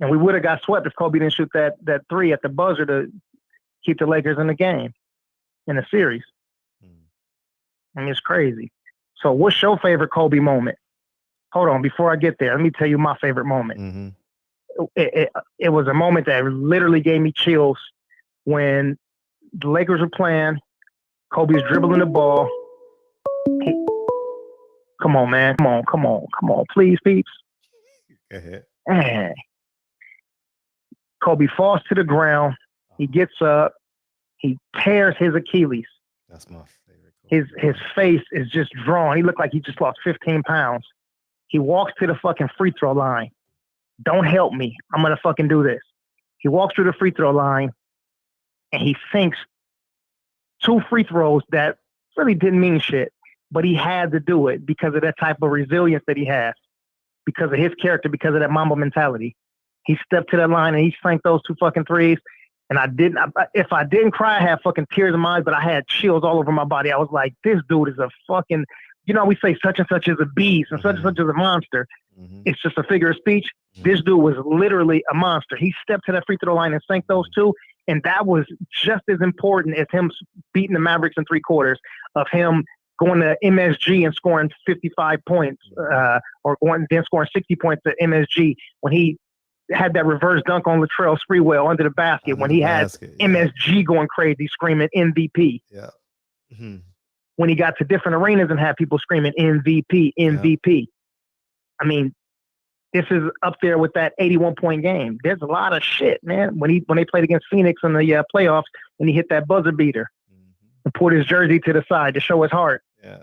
And we would have got swept if Kobe didn't shoot that three at the buzzer to keep the Lakers in the game, in the series. I mean, it's crazy. So what's your favorite Kobe moment? Hold on, before I get there, let me tell you my favorite moment. It was a moment that literally gave me chills when the Lakers were playing. Kobe's dribbling the ball. Come on, man. Come on. Please, peeps. Go ahead. Man. Kobe falls to the ground. He gets up. He tears his Achilles. That's my favorite. His face is just drawn. He looked like he just lost 15 pounds. He walks to the fucking free throw line. Don't help me. I'm going to fucking do this. He walks through the free throw line and he sinks 2 free throws that really didn't mean shit, but he had to do it because of that type of resilience that he has, because of his character, because of that Mamba mentality. He stepped to that line and he sank those 2 fucking threes. And if I didn't cry, I had fucking tears in my eyes, but I had chills all over my body. I was like, this dude is a fucking, we say such and such is a beast and such is a monster. It's just a figure of speech. This dude was literally a monster. He stepped to that free throw line and sank those 2. And that was just as important as him beating the Mavericks in 3 quarters, of him going to MSG and scoring 55 points, or then scoring 60 points at MSG when he had that reverse dunk on Latrell Sprewell under the basket, when he had MSG going crazy screaming MVP. Yeah. When he got to different arenas and had people screaming MVP. I mean, this is up there with that 81-point game. There's a lot of shit, man. When they played against Phoenix in the playoffs, when he hit that buzzer beater and pulled his jersey to the side to show his heart. Yeah.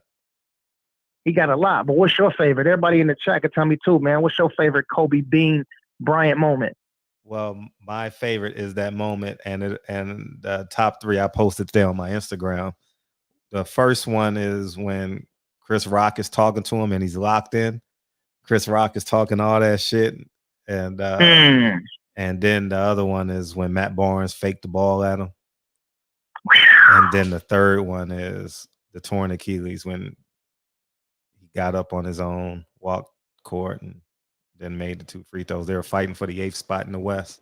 He got a lot. But what's your favorite? Everybody in the chat can tell me too, man. What's your favorite Kobe Bean Bryant moment? Well, my favorite is that moment, and the top 3 I posted today on my Instagram. The first one is when Chris Rock is talking to him and he's locked in. Chris Rock is talking all that shit, and then the other one is when Matt Barnes faked the ball at him, and then the third one is the torn Achilles when he got up on his own, walked court, and then made the 2 free throws. They were fighting for the 8th spot in the West,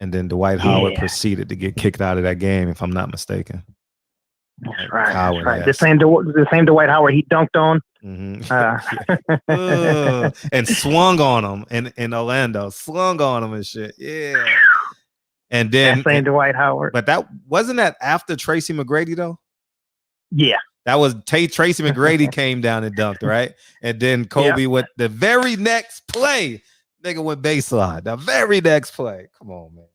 and then Dwight Howard proceeded to get kicked out of that game, if I'm not mistaken. That's right. The same Dwight Howard he dunked on. And swung on him in Orlando, slung on him and shit. Yeah. And then that same Dwight Howard. But that wasn't that after Tracy McGrady though? Yeah. That was Tracy McGrady came down and dunked, right? And then Kobe with the very next play, nigga went baseline. The very next play. Come on, man.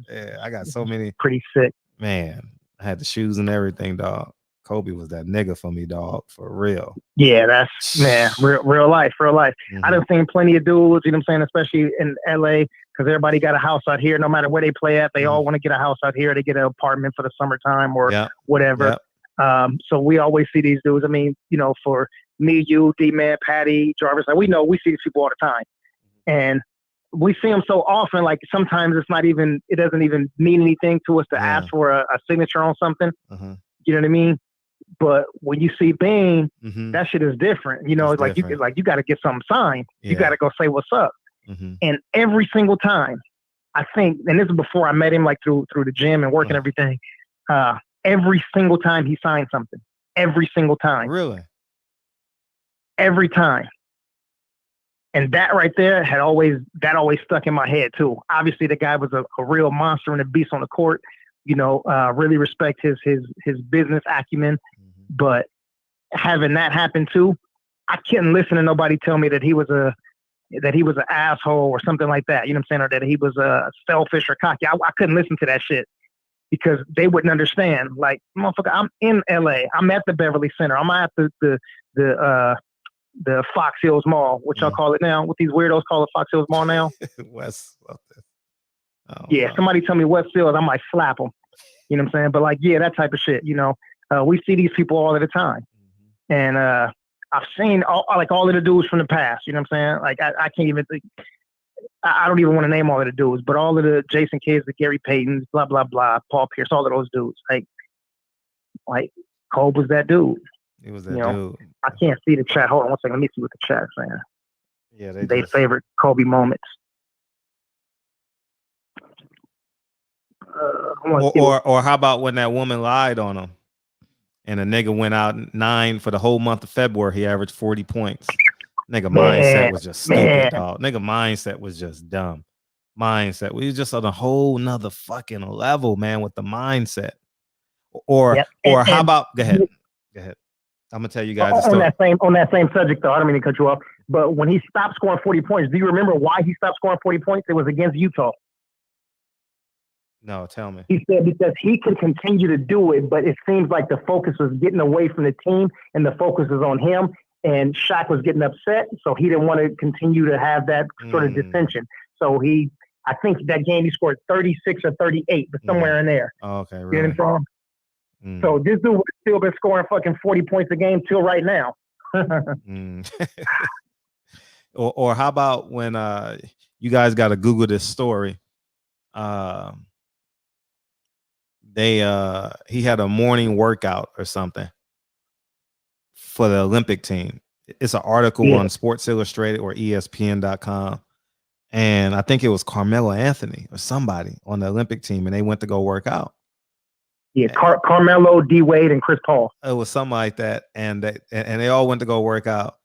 Yeah, I got so many. Pretty sick. Man, I had the shoes and everything, dog. Kobe was that nigga for me, dog, for real. Yeah, that's, man, real life. I done seen plenty of dudes, you know what I'm saying, especially in LA, because everybody got a house out here. No matter where they play at, they all want to get a house out here. They get an apartment for the summertime or whatever. So we always see these dudes. I mean, for me, you, D-Man, Patty, Jarvis, like we see these people all the time. And we see them so often, like sometimes it doesn't even mean anything to us to ask for a signature on something. You know what I mean? But when you see Bean, that shit is different. You got to get something signed. Yeah. You got to go say what's up. And every single time, I think, and this is before I met him, like through the gym and work and everything. Every single time he signed something. Every single time. Really? Every time. And that right there always stuck in my head too. Obviously, the guy was a real monster and a beast on the court. Really respect his business acumen. But having that happen too, I couldn't listen to nobody tell me that he was an asshole or something like that. You know what I'm saying? Or that he was selfish or cocky. I couldn't listen to that shit because they wouldn't understand. Like, motherfucker, I'm in LA. I'm at the Beverly Center. I'm at the Fox Hills Mall, which y'all call it now. What these weirdos call it Fox Hills Mall now? West. Somebody tell me West Hills, I might slap them. You know what I'm saying? But that type of shit, we see these people all of the time. And I I've seen all of the dudes from the past. You know what I'm saying? Like I can't even think. I don't even want to name all of the dudes, but all of the Jason Kidds, the Gary Paytons, blah blah blah, Paul Pierce, all of those dudes. Like Kobe was that dude. He was that dude. I can't see the chat. Hold on one second. Let me see what the chat's saying. Yeah, they favorite Kobe moments. Or how about when that woman lied on him, and a nigga went out 9 for the whole month of February. He averaged 40 points. Nigga mindset was just stupid, dog. Nigga mindset was just dumb. Mindset. We was just on a whole nother fucking level, man, with the mindset. Or how about go ahead. I'm gonna tell you guys on that same subject though. I don't mean to cut you off, but when he stopped scoring 40 points, do you remember why he stopped scoring 40 points? It was against Utah. No, tell me. He said because he can continue to do it, but it seems like the focus was getting away from the team and the focus was on him, and Shaq was getting upset, so he didn't want to continue to have that sort of dissension. So I think that game he scored 36 or 38, but somewhere in there. Oh, okay, right. You know what I'm saying? So this dude would still been scoring fucking 40 points a game till right now. Or how about when you guys got to Google this story? He had a morning workout or something for the Olympic team. It's an article on Sports Illustrated or ESPN.com. And I think it was Carmelo Anthony or somebody on the Olympic team, and they went to go work out. Yeah, Carmelo, D Wade, and Chris Paul. It was something like that, and they all went to go work out,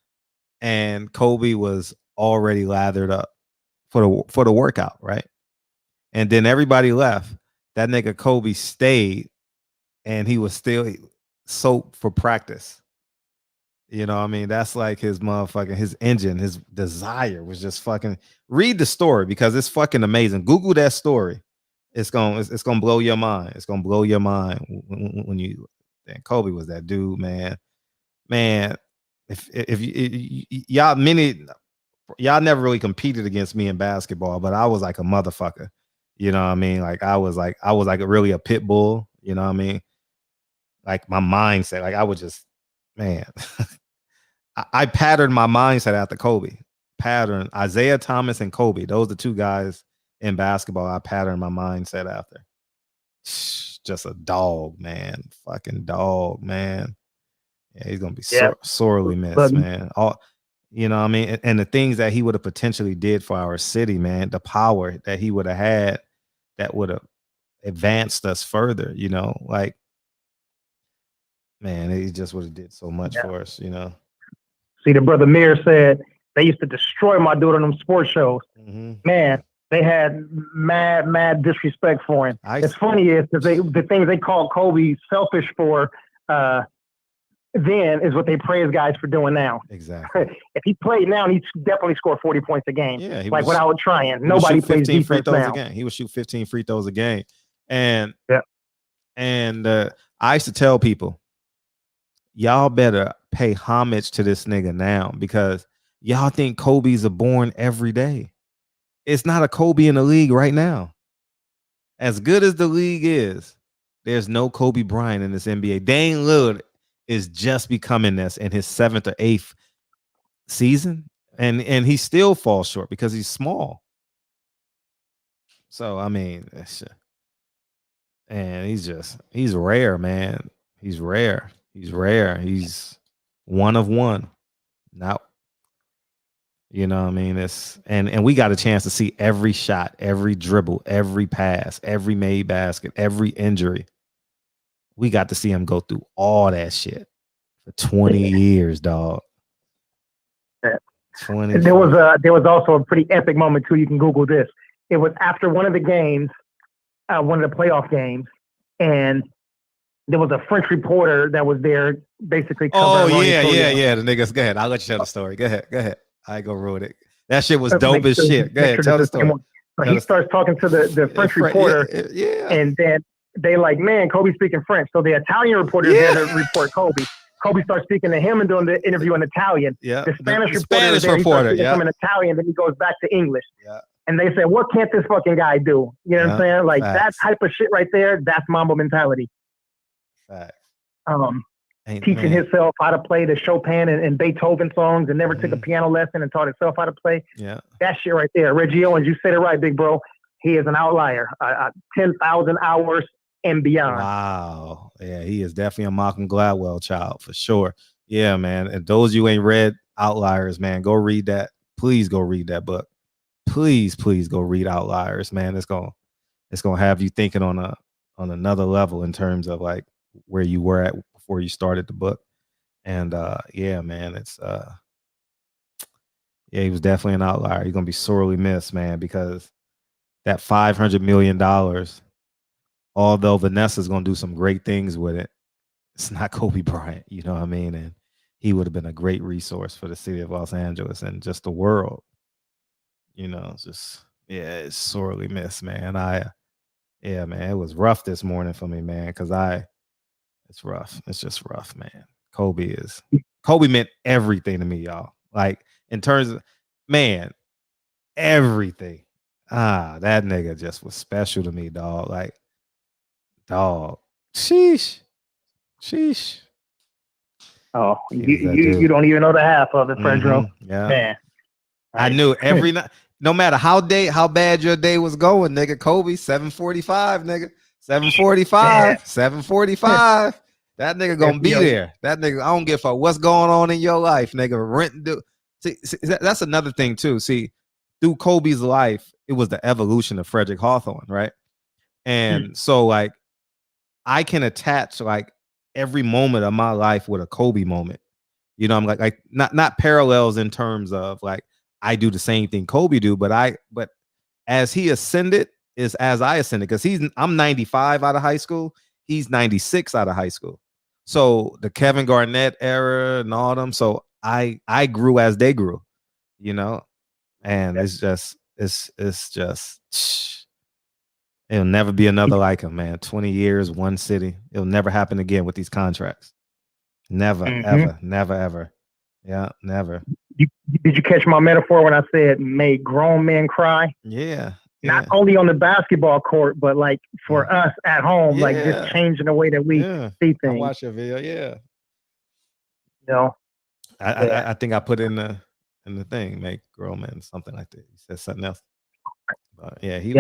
and Kobe was already lathered up for the workout, right? And then everybody left. That nigga Kobe stayed, and he was still soaked for practice. You know what I mean? That's like his motherfucking, his engine, his desire was just fucking. Read the story because it's fucking amazing. Google that story. It's gonna blow your mind. It's gonna blow your mind when you. And Kobe was that dude, man. Man, if y'all never really competed against me in basketball, but I was like a motherfucker. You know what I mean? Like I was like really a pit bull. You know what I mean? Like my mindset, like I would just, man. I patterned my mindset after Kobe. Isaiah Thomas and Kobe. Those are the two guys in basketball I patterned my mindset after. Just a dog, man. Fucking dog, man. Yeah, he's gonna be sorely missed, man. You know what I mean? And the things that he would have potentially did for our city, man, the power that he would have had that would have advanced us further, you know, like, man, he just would have did so much for us, you know. See, the brother Mir said they used to destroy my dude on them sports shows. Man, they had mad disrespect for him. It's funny is because the things they called Kobe selfish for then is what they praise guys for doing now. Exactly. If he played now, he'd definitely score 40 points a game. Yeah, like without trying. Nobody plays 15 free defense throws now. a game. He would shoot 15 free throws a game. And I used to tell people, y'all better pay homage to this nigga now because y'all think Kobe's are born every day. It's not a Kobe in the league right now. As good as the league is, there's no Kobe Bryant in this NBA. Dame Lillard is just becoming this in his 7th or 8th season, and he still falls short because he's small. So I mean, and he's rare, man. He's rare. He's one of one. Now, you know what I mean? And we got a chance to see every shot, every dribble, every pass, every made basket, every injury. We got to see him go through all that shit for 20 years, dog. 20. There was also a pretty epic moment too. You can Google this. It was after one of the games, one of the playoff games, and there was a French reporter that was there basically covering. Oh yeah. The niggas. Go ahead. I'll let you tell the story. Go ahead. I ain't gonna ruin it. That shit was dope as shit. Go ahead, tell the story. So he starts talking to the French reporter, and then they like, man, Kobe speaking French. So the Italian reporter is there to report Kobe. Kobe starts speaking to him and doing the interview in Italian. Yeah. The Spanish reporter is there. He starts speaking to him in Italian, then he goes back to English. Yeah. And they say, what can't this fucking guy do? You know what I'm saying? Like that type of shit right there, that's Mamba mentality. Facts. teaching himself how to play the Chopin and Beethoven songs and never took a piano lesson and taught himself how to play. Yeah. That shit right there. Reggie Owens, you said it right, big bro. He is an outlier. 10,000 hours and beyond. Wow. Yeah, he is definitely a Malcolm Gladwell child for sure. Yeah, man. And those you ain't read Outliers, man, go read that. Please go read that book. Please go read Outliers, man. It's gonna have you thinking on another level in terms of like where you were at before you started the book. And yeah, man, it's yeah, he was definitely an outlier. He's gonna be sorely missed, man, because that $500 million, although Vanessa's gonna do some great things with it, it's not Kobe Bryant, you know what I mean? And he would have been a great resource for the city of Los Angeles and just the world. You know, it's just, yeah, it's sorely missed, man. Yeah, man, it was rough this morning for me, man, because it's rough. It's just rough, man. Kobe meant everything to me, y'all. Like, in terms of, man, everything. That nigga just was special to me, dog. Like, dog. Sheesh. Oh, you don't even know the half of it, Fredro. Yeah. Man. I knew every night, no matter how bad your day was going, nigga. Kobe, 7:45, nigga. 7:45. 7:45. That nigga gonna be there. That nigga, I don't give a fuck what's going on in your life, nigga. See, that's another thing too. See, through Kobe's life, it was the evolution of Frederick Hawthorne, right? And so, like, I can attach like every moment of my life with a Kobe moment. You know, I'm like not parallels in terms of like I do the same thing Kobe do, but as he ascended is as I ascended, because I'm 95 out of high school, he's 96 out of high school. So the Kevin Garnett era and all them. So I grew as they grew, you know, and it's just it'll never be another like him, man. 20 years, one city. It'll never happen again with these contracts. Never, ever. Yeah, never. Did you catch my metaphor when I said made grown men cry? Yeah. Not only on the basketball court, but like for us at home, like just changing the way that we see things. I watch your video, yeah. You know? I think I put in the thing, make grown men, something like that. He said something else. But yeah, he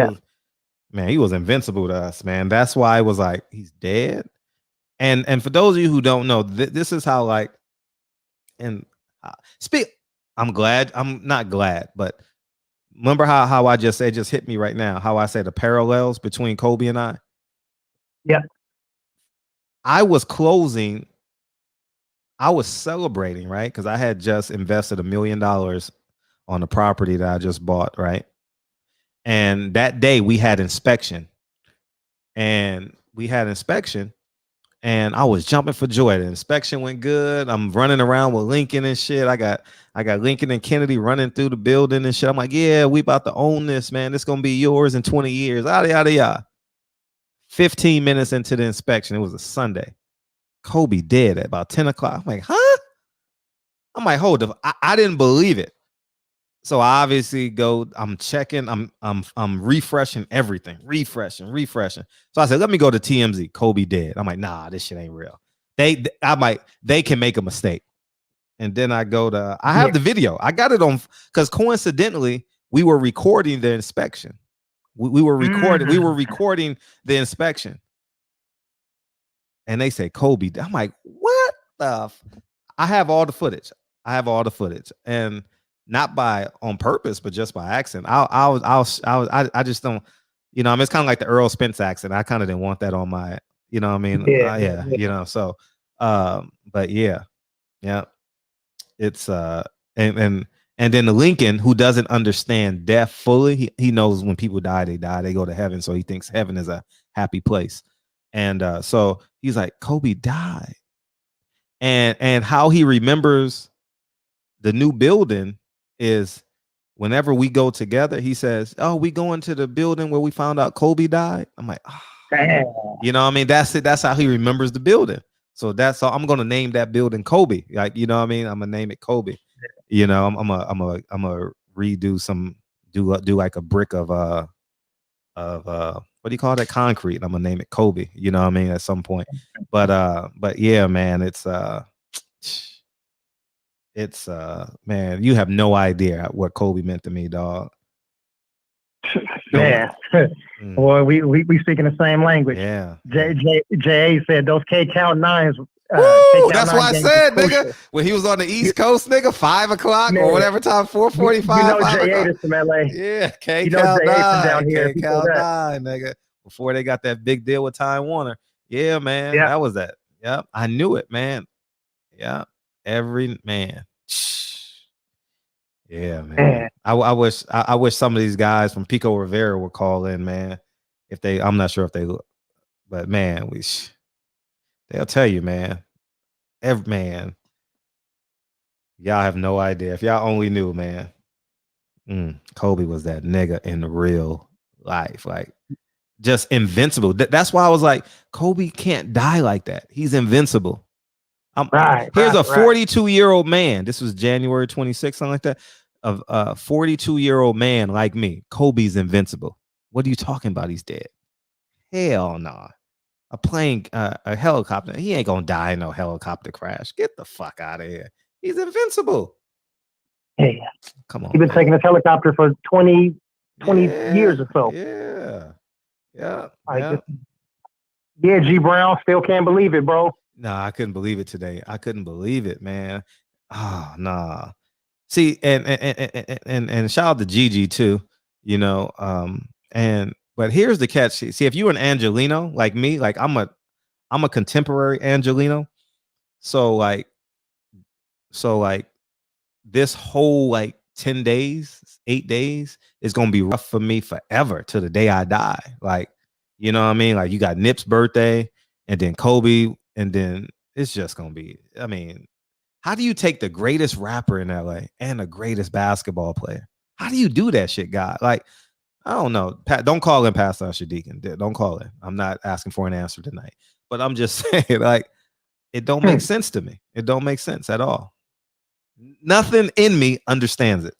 was invincible to us, man. That's why I was like, he's dead. And for those of you who don't know, this is how like, and I'm not glad, but remember how I just said, just hit me right now, how I said the parallels between Kobe and I? Yeah. I was celebrating, right? Because I had just invested $1 million on the property that I just bought, right? And that day we had inspection. And I was jumping for joy. The inspection went good. I'm running around with Lincoln and shit. I got Lincoln and Kennedy running through the building and shit. I'm like, yeah, we about to own this, man. This gonna be yours in 20 years. Yada yada. 15 minutes into the inspection, it was a Sunday. Kobe dead at about 10 o'clock. I'm like, huh? I'm like, hold up. I didn't believe it. So I obviously I'm checking, I'm refreshing everything, refreshing. So I said, let me go to TMZ, Kobe dead. I'm like, nah, this shit ain't real. They can make a mistake. And then I have the video. I got it on, because coincidentally, we were recording the inspection. We were recording the inspection. And they say, Kobe, I'm like, what the I have all the footage. And not on purpose, but just by accident. I just don't, you know, I mean, it's kind of like the Earl Spence accent. I kind of didn't want that on my, you know what I mean? Yeah. You know, so, but yeah. It's, and then the Lincoln, who doesn't understand death fully, he knows when people die, they go to heaven. So he thinks heaven is a happy place. And so he's like, Kobe died. And how he remembers the new building is whenever we go together, he says, oh, we going to the building where we found out Kobe died. I'm like, oh. You know what I mean? That's it. That's how he remembers the building. So that's all. I'm going to name that building Kobe. Like, you know what I mean? I'm going to name it Kobe. You know, I'm a redo do like a brick of what do you call that? Concrete. I'm gonna name it Kobe. You know what I mean? At some point. But yeah, man, it's man, you have no idea what Kobe meant to me, dog. Man, boy, we speaking the same language. Yeah. J.A. said those K-Count nines. That's why I said, nigga, when he was on the East Coast, nigga, 5 o'clock or whatever time, 4:45. You know J.A. is from LA. Yeah, J.A. from down here. K-Count 9, nigga. Before they got that big deal with Time Warner. Yeah, man. Yeah. That was that. Yep. I knew it, man. Yeah. Every man. Yeah, man. I wish some of these guys from Pico Rivera would call in, man. I'm not sure if they look, but man, they'll tell you, man. Man, y'all have no idea. If y'all only knew, man. Kobe was that nigga in real life, like just invincible. That's why I was like, Kobe can't die like that. He's invincible. Here's a 42-year-old man. This was January 26th, something like that. Of a 42-year-old man like me. Kobe's invincible. What are you talking about? He's dead. Hell nah. A plane, a helicopter. He ain't gonna die in no helicopter crash. Get the fuck out of here. He's invincible. Hey, come on. He's been taking this helicopter for 20 years or so. Yeah. Yeah, G Brown, still can't believe it, bro. Nah, I couldn't believe it today. I couldn't believe it, man. Oh, nah. See, and shout out to Gigi too, you know. But here's the catch. See, if you're an Angelino like me, like I'm a contemporary Angelino. So like this whole like 10 days, 8 days is gonna be rough for me forever to the day I die. Like, you know what I mean? Like you got Nip's birthday and then Kobe, and then it's just gonna be, I mean, how do you take the greatest rapper in LA and the greatest basketball player? How do you do that shit, God? Like, I don't know. Pat, don't call in Pastor Usher Deacon. Don't call it. I'm not asking for an answer tonight. But I'm just saying, like, it don't make sense to me. It don't make sense at all. Nothing in me understands it.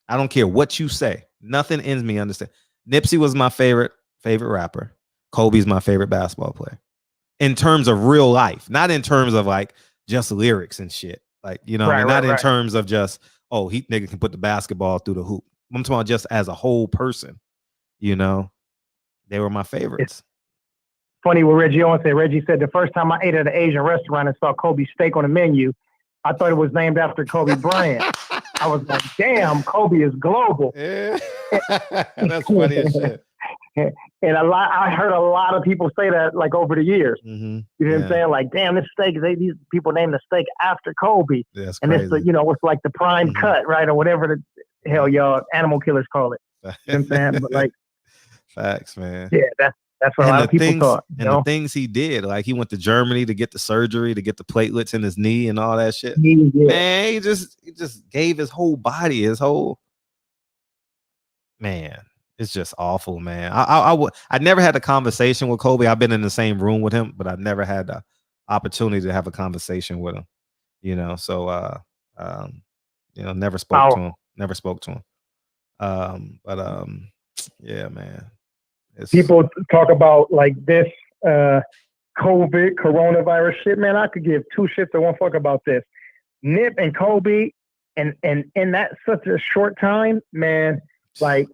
I don't care what you say. Nothing in me understands. Nipsey was my favorite rapper. Kobe's my favorite basketball player. In terms of real life, not in terms of like just lyrics and shit. Like, you know, not in terms of just, oh, he nigga can put the basketball through the hoop. I'm talking about just as a whole person, you know, they were my favorites. Funny what Reggie Owens said. Reggie said, the first time I ate at an Asian restaurant and saw Kobe's steak on the menu, I thought it was named after Kobe Bryant. I was like, damn, Kobe is global. Yeah. That's funny as shit. And I heard a lot of people say that like over the years. Mm-hmm. You know what I'm saying? Like, damn, this steak, these people named the steak after Kobe. That's and crazy. it's, you know, it's like the prime cut, right? Or whatever the hell y'all animal killers call it. You know what I'm saying? But like, facts, man. Yeah, that's what a lot of people thought. And the things he did, like he went to Germany to get the surgery, to get the platelets in his knee and all that shit. Man, he just gave his whole body, man. It's just awful, man. I never had a conversation with Kobe. I've been in the same room with him, but I've never had the opportunity to have a conversation with him. You know, so you know, never spoke to him. Never spoke to him. Yeah, man. People talk about like this COVID coronavirus shit, man. I could give two shits or one fuck about this. Nip and Kobe, and in that such a short time, man, like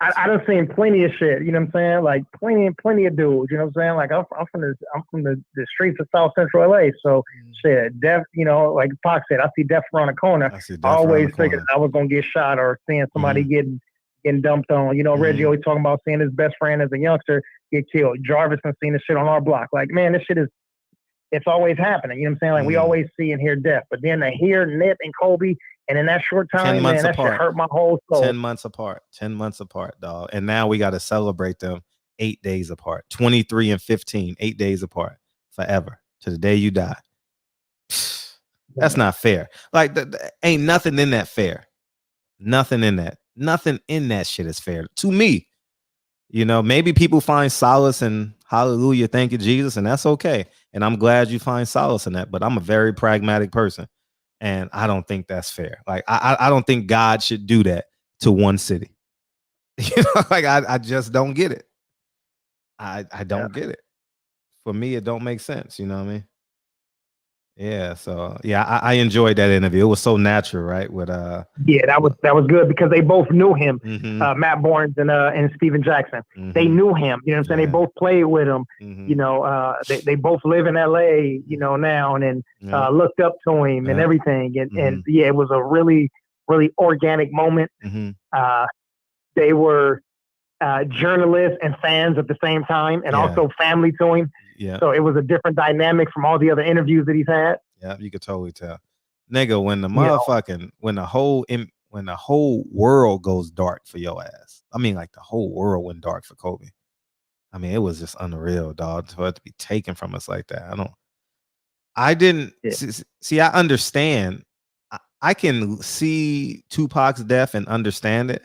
I done seen plenty of shit, you know what I'm saying? Like plenty of dudes, you know what I'm saying? Like I'm from the streets of South Central LA, so shit, death, you know, like Pac said, I see death around the corner. I always figured I was gonna get shot or seeing somebody getting dumped on. You know, Reggie always talking about seeing his best friend as a youngster get killed. Jarvis has seen this shit on our block. Like, man, this shit it's always happening. You know what I'm saying? Like we always see and hear death, but then to hear Nip and Kobe. And in that short time, man, that shit hurt my whole soul. 10 months apart, dog. And now we got to celebrate them 8 days apart. 23 and 15, 8 days apart forever to the day you die. That's not fair. Like, ain't nothing in that fair. Nothing in that. Nothing in that shit is fair to me. You know, maybe people find solace in hallelujah, thank you, Jesus, and that's okay. And I'm glad you find solace in that. But I'm a very pragmatic person. And I don't think that's fair. Like, I don't think God should do that to one city. You know, like I just don't get it. I don't get it. For me, it don't make sense. You know what I mean? Yeah. So yeah, I enjoyed that interview. It was so natural, right? With Yeah, that was good because they both knew him, Mhm. Matt Barnes and Steven Jackson. They Mhm. knew him. You know what I'm saying? They both played with him. You know, they both live in LA. You know now, and Yeah. looked up to him and Yeah. everything. And Mhm. yeah, it was a really organic moment. Mhm. They were journalists and fans at the same time, and Yeah. also family to him. Yeah. So it was a different dynamic from all the other interviews that he's had. Yeah, you could totally tell. Nigga, when the You know. motherfucking when the whole world goes dark for your ass. I mean, like the whole world went dark for Kobe. I mean, it was just unreal, dog, for it to be taken from us like that. I didn't see. I understand. I can see Tupac's death and understand it,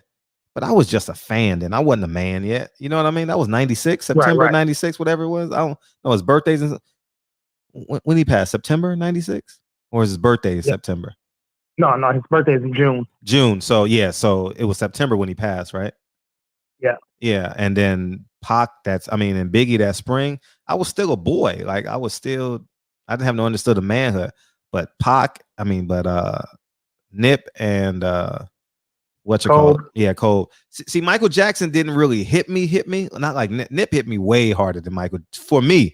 but I was just a fan then. I wasn't a man yet. You know what I mean? That was 96, September right. 96, whatever it was. I don't know his birthdays. When he passed, September 96? Or his birthday is September? No, his birthday is in June. June. So yeah, so it was September when he passed, right? Yeah. Yeah. And then Pac, and Biggie that spring, I was still a boy. Like I didn't have no understood of manhood. But Pac, Nip and what you call it? Yeah, Cole. See, Michael Jackson didn't really hit me. Not like Nip hit me way harder than Michael. For me.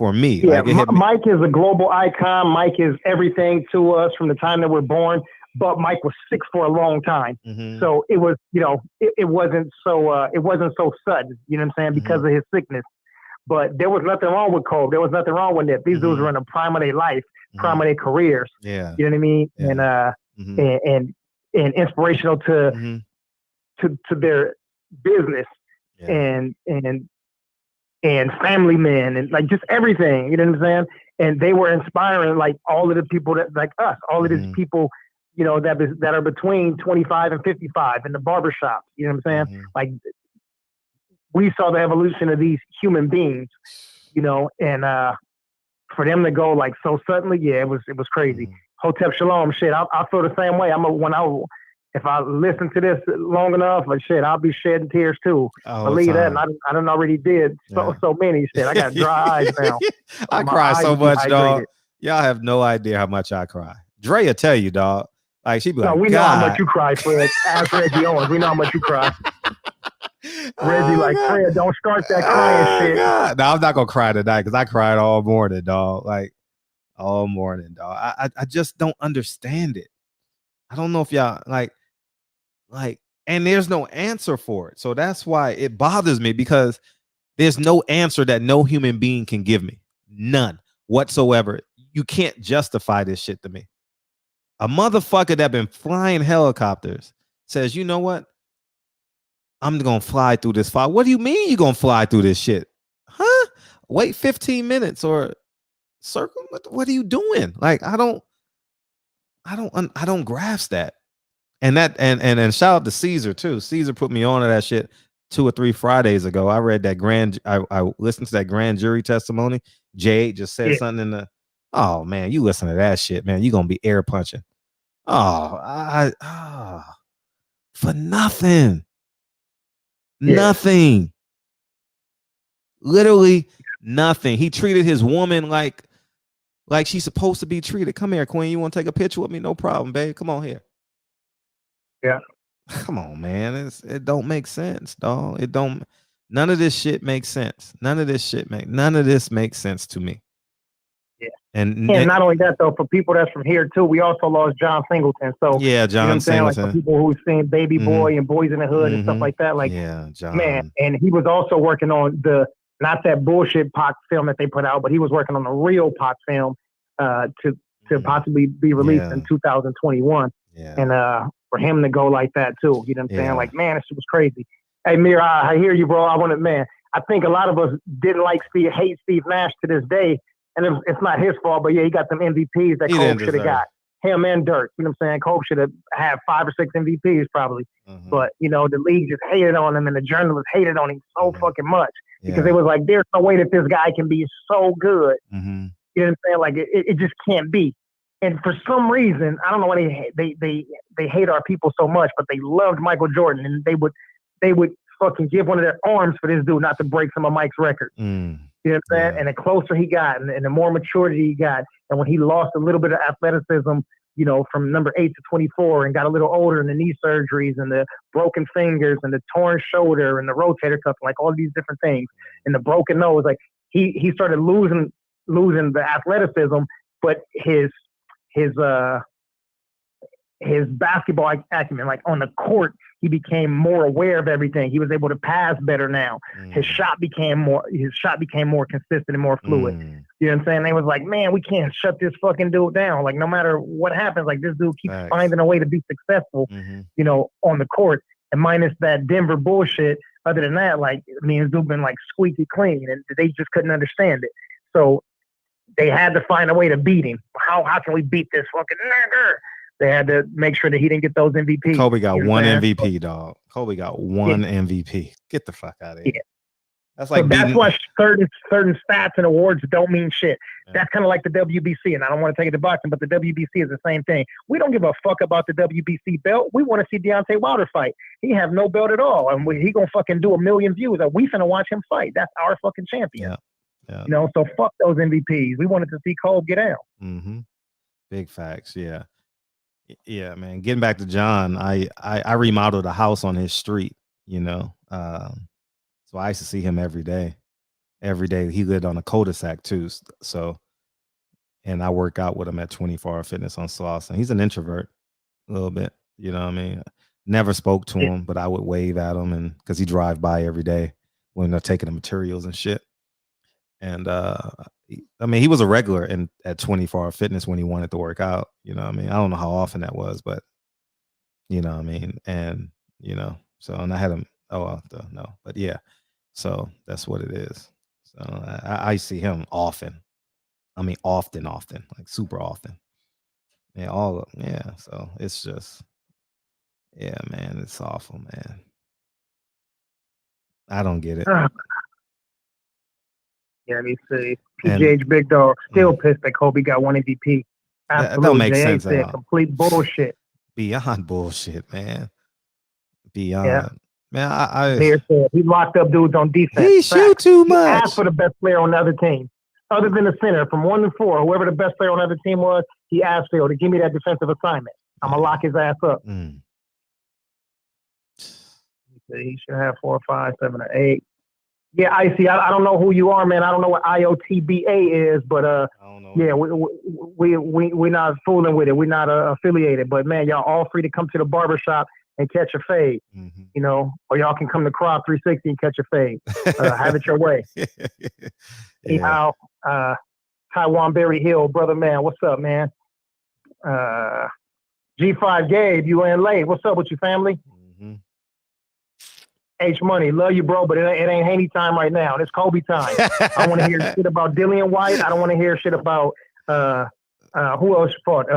Yeah, Like, it hit me. Mike is a global icon. Mike is everything to us from the time that we're born. But Mike was sick for a long time, so it was, it wasn't so sudden. You know what I'm saying? Because of his sickness. But there was nothing wrong with Cole. There was nothing wrong with Nip. These dudes were in the prime of their life, prime of their careers. Yeah, you know what I mean? Yeah. And inspirational to their business and family men and like just everything, you know what I'm saying? And they were inspiring like all of the people that like us, all of these people, that are between 25 and 55 in the barbershop, you know what I'm saying? Like we saw the evolution of these human beings, and for them to go like so suddenly, yeah, it was crazy. Hotep Shalom, shit, I feel the same way. If I listen to this long enough, like shit, I'll be shedding tears too. Believe that, and I done already did so many shit. I got dry eyes now. I cry so much, dog. Y'all have no idea how much I cry. Drea tell you, dog. Like she be like, we know how much you cry, Fred. Ask Reggie Owens. We know how much you cry. Reggie, like Fred, don't start that crying shit. God. No, I'm not gonna cry tonight because I cried all morning, dog. Like all morning, dog. I just don't understand it. I don't know if y'all like, and there's no answer for it. So that's why it bothers me, because there's no answer that no human being can give me. None whatsoever. You can't justify this shit to me. A motherfucker that been flying helicopters says, you know what? I'm going to fly through this fire. What do you mean you're going to fly through this shit? Huh? Wait 15 minutes or circle? What are you doing? Like, I don't grasp that. And shout out to Caesar too. Caesar put me on to that shit 2 or 3 Fridays ago. I read that I listened to that grand jury testimony. Jade just said something in the, oh man, you listen to that shit, man. You're gonna be air punching. For nothing. Nothing. Literally nothing. He treated his woman like she's supposed to be treated. Come here, Queen. You want to take a picture with me? No problem, babe. Come on here. Yeah. Come on, man. It don't make sense, dog. None of this shit makes sense. None of this makes sense to me. Yeah. And not only that though, for people that's from here too, we also lost John Singleton. So yeah, John Singleton. Like for people who've seen Baby Boy and Boys in the Hood and stuff like that. Like, John. Man, and he was also working on not that bullshit Pac film that they put out, but he was working on a real Pac film to possibly be released in 2021. Yeah. And for him to go like that too, you know what I'm saying? Like, man, this shit was crazy. Hey, Mir, I hear you, bro. I think a lot of us didn't hate Steve Nash to this day. And it's not his fault, but yeah, he got them MVPs that Cole should have got. Him and Dirk, you know what I'm saying? Cole should have had 5 or 6 MVPs probably. But, the league just hated on him and the journalists hated on him so fucking much. Because it was like, there's no way that this guy can be so good. You know what I'm saying? Like, it just can't be. And for some reason, I don't know why they hate our people so much, but they loved Michael Jordan, and they would they would fucking give one of their arms for this dude not to break some of Mike's records. You know what I'm saying? And the closer he got and the more maturity he got, and when he lost a little bit of athleticism, you know, from number 8 to 24 and got a little older, and the knee surgeries and the broken fingers and the torn shoulder and the rotator cuff, like all these different things, and the broken nose, like he started losing the athleticism, but his basketball acumen, like on the court, he became more aware of everything. He was able to pass better now. His shot became more consistent and more fluid. You know what I'm saying? They was like, man, we can't shut this fucking dude down. Like, no matter what happens, like this dude keeps finding a way to be successful, you know, on the court. And minus that Denver bullshit, other than that, like, me and dude been like squeaky clean, and they just couldn't understand it. So they had to find a way to beat him. How can we beat this fucking nigger? They had to make sure that he didn't get those MVPs. Kobe got one MVP, dog. Kobe got one MVP. Get the fuck out of here. Yeah. That's like that's why certain stats and awards don't mean shit. That's kind of like the WBC, and I don't want to take it to boxing, but the WBC is the same thing. We don't give a fuck about the WBC belt. We want to see Deontay Wilder fight. He have no belt at all, and he gonna fucking do 1 million views. Like, we finna watch him fight. That's our fucking champion. Yeah. You know, so fuck those MVPs. We wanted to see Cole get out. Big facts. Yeah. Yeah, man. Getting back to John, I remodeled a house on his street, you know. So I used to see him every day. Every day. He lived on a cul-de-sac too. So, and I work out with him at 24-Hour Fitness on Slauson. He's an introvert a little bit, you know what I mean? Never spoke to him, but I would wave at him, and because he drive by every day when they're taking the materials and shit. And I mean, he was a regular at 24-Hour Fitness when he wanted to work out. You know what I mean? I don't know how often that was, but you know what I mean? And, you know, so, and I had him, no, but yeah. So that's what it is. So I see him often. I mean, often, like super often. Yeah, so it's just, yeah, man, it's awful, man. I don't get it. Yeah, let me see. PGH Big Dog still pissed that Kobe got one MVP. Absolutely. That don't make sense at all. Complete bullshit. Beyond bullshit, man. Beyond. Man, he locked up dudes on defense. He shoot too much. He asked for the best player on the other team. Other than the center, from 1 to 4, whoever the best player on the other team was, he asked Phil to give me that defensive assignment. I'm going to lock his ass up. He should have 4, 5, 7, or 8. Yeah, Icy, I don't know who you are, man. I don't know what IOTBA is, but yeah, we're not fooling with it. We're not affiliated, but man, y'all all free to come to the barbershop and catch a fade, you know, or y'all can come to Crop 360 and catch a fade. Have it your way. Anyhow, Taiwan Berry Hill, brother, man, what's up, man? G5 Gabe, you in late. What's up with you, family? H Money, love you, bro, but it ain't Haney time right now. It's Kobe time. I want to hear shit about Dillian Whyte. I don't want to hear shit about who else fought?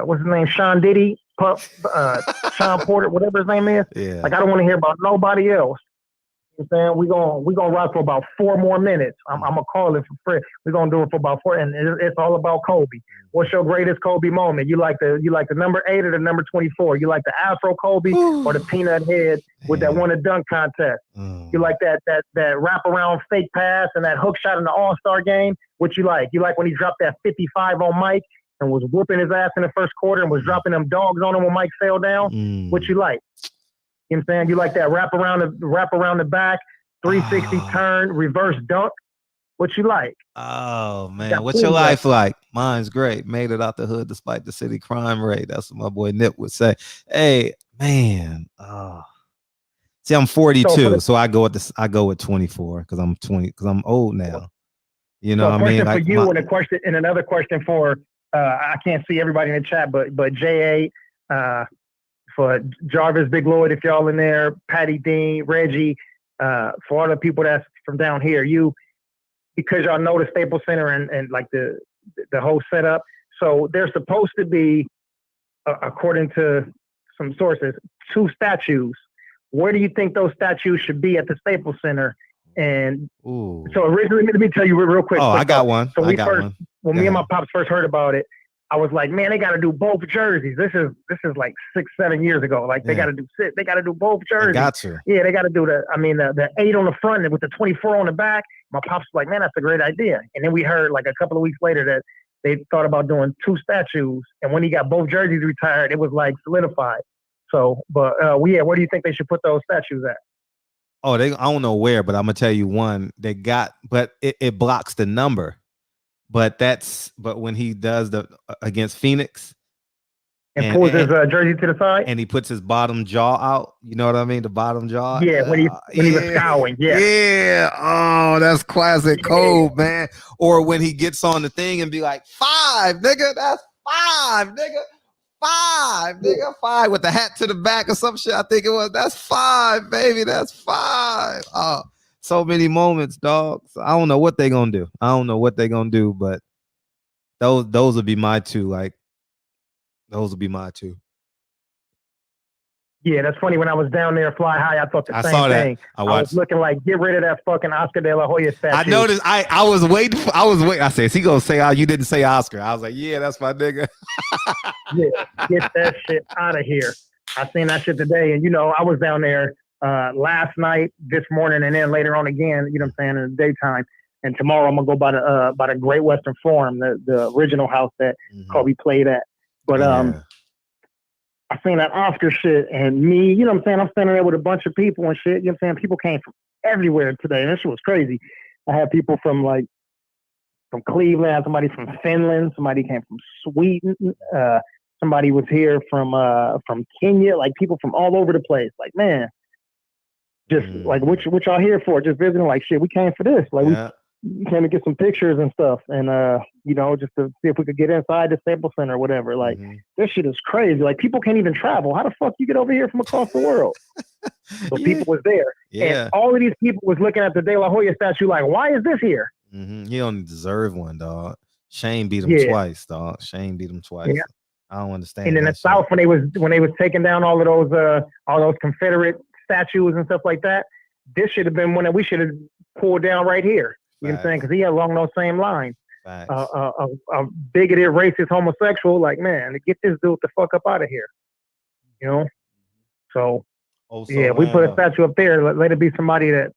What's his name? Sean Diddy, Sean Porter, whatever his name is. Yeah. Like, I don't want to hear about nobody else. You know what I'm saying? We're gonna rock for about 4 more minutes. I'm gonna call it for free. We're gonna do it for about 4, and it's all about Kobe. What's your greatest Kobe moment? You like the number 8 or the number 24? You like the Afro Kobe or the peanut head with that one and dunk contest? You like that wraparound fake pass and that hook shot in the All-Star game? What you like? You like when he dropped that 55 on Mike and was whooping his ass in the first quarter and was dropping them dogs on him when Mike fell down? What you like? You know what I'm saying? You like that wrap around the back, 360 turn, reverse dunk? What you like? Oh, man. What's your life like? Mine's great. Made it out the hood despite the city crime rate. That's what my boy Nip would say. Hey, man. See, I'm 42, so I go with 24 because I'm 20, because I'm old now. You know what I mean? Question for you and a question and another question for I can't see everybody in the chat, but JA, for Jarvis, Big Lloyd, if y'all in there, Patty Dean, Reggie, for all the people that's from down here, because y'all know the Staples Center and like the whole setup. So there's supposed to be, according to some sources, 2 statues. Where do you think those statues should be at the Staples Center? And so originally, let me tell you real quick. I got one. So when me and my pops first heard about it, I was like, man, they got to do both jerseys. This is like 6-7 years ago. Like they got to do both jerseys. Got to. Yeah, they got to do the 8 on the front and with the 24 on the back. My pops was like, man, that's a great idea. And then we heard like a couple of weeks later that they thought about doing 2 statues. And when he got both jerseys retired, it was like solidified. So, but where do you think they should put those statues at? Oh, I don't know where, but I'm gonna tell you one they got, but it blocks the number. But when he does the against Phoenix and pulls his jersey to the side, and he puts his bottom jaw out, you know what I mean? The bottom jaw. Yeah, when he was scowling. Yeah. Yeah. Oh, that's classic code, man. Or when he gets on the thing and be like, 5, nigga, that's 5, nigga. 5, nigga, 5 with the hat to the back or some shit. I think it was. That's 5, baby. That's 5. Oh. So many moments, dog. So I don't know what they're gonna do. But those would be my 2. Like, those would be my 2. Yeah, that's funny. When I was down there, Fly High, I thought the same thing. I was looking like, get rid of that fucking Oscar De La Hoya statue. I noticed. I was waiting. I said, is he gonna say, you didn't say Oscar? I was like, yeah, that's my nigga. Yeah, get that shit out of here. I seen that shit today, and I was down there last night, this morning, and then later on again, you know what I'm saying, in the daytime. And tomorrow I'm gonna go by the Great Western Forum, the original house that Kobe played at. But I seen that Oscar shit, and me, you know what I'm saying, I'm standing there with a bunch of people and shit, you know what I'm saying? People came from everywhere today, and that shit was crazy. I had people from Cleveland, I had somebody from Finland, somebody came from Sweden, somebody was here from Kenya, like people from all over the place. Like, man, just like what y'all here for? Just visiting, like, shit, we came for this. Like, we came to get some pictures and stuff, and just to see if we could get inside the Staples Center or whatever. Like, this shit is crazy. Like, people can't even travel. How the fuck you get over here from across the world? So people was there, and all of these people was looking at the De La Hoya statue like, why is this here? He don't deserve one, dog. Shane beat him twice, dog. Shane beat him twice. Yeah. I don't understand. And in the South, when they was taking down all those Confederate statues and stuff like that, this should have been one that we should have pulled down right here. You know what I'm saying? Because he had along those same lines. A bigoted, racist, homosexual. Like, man, get this dude the fuck up out of here. You know. So we put a statue up there. Let it be somebody that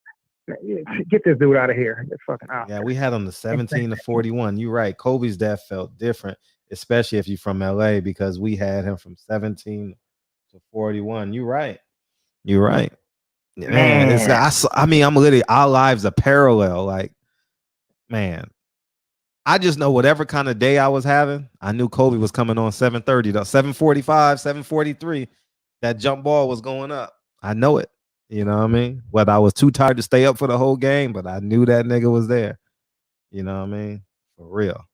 get this dude out of here. It's fucking out. Yeah, we had him the 17-41. You're right. Kobe's death felt different, especially if you're from LA, because we had him from 17 to 41. You're right. Man, I mean, I'm literally, our lives are parallel. Like, man, I just know whatever kind of day I was having, I knew Kobe was coming on 7:30, 7:45, 7:43. That jump ball was going up. I know it. You know what I mean? Whether I was too tired to stay up for the whole game, but I knew that nigga was there. You know what I mean? For real.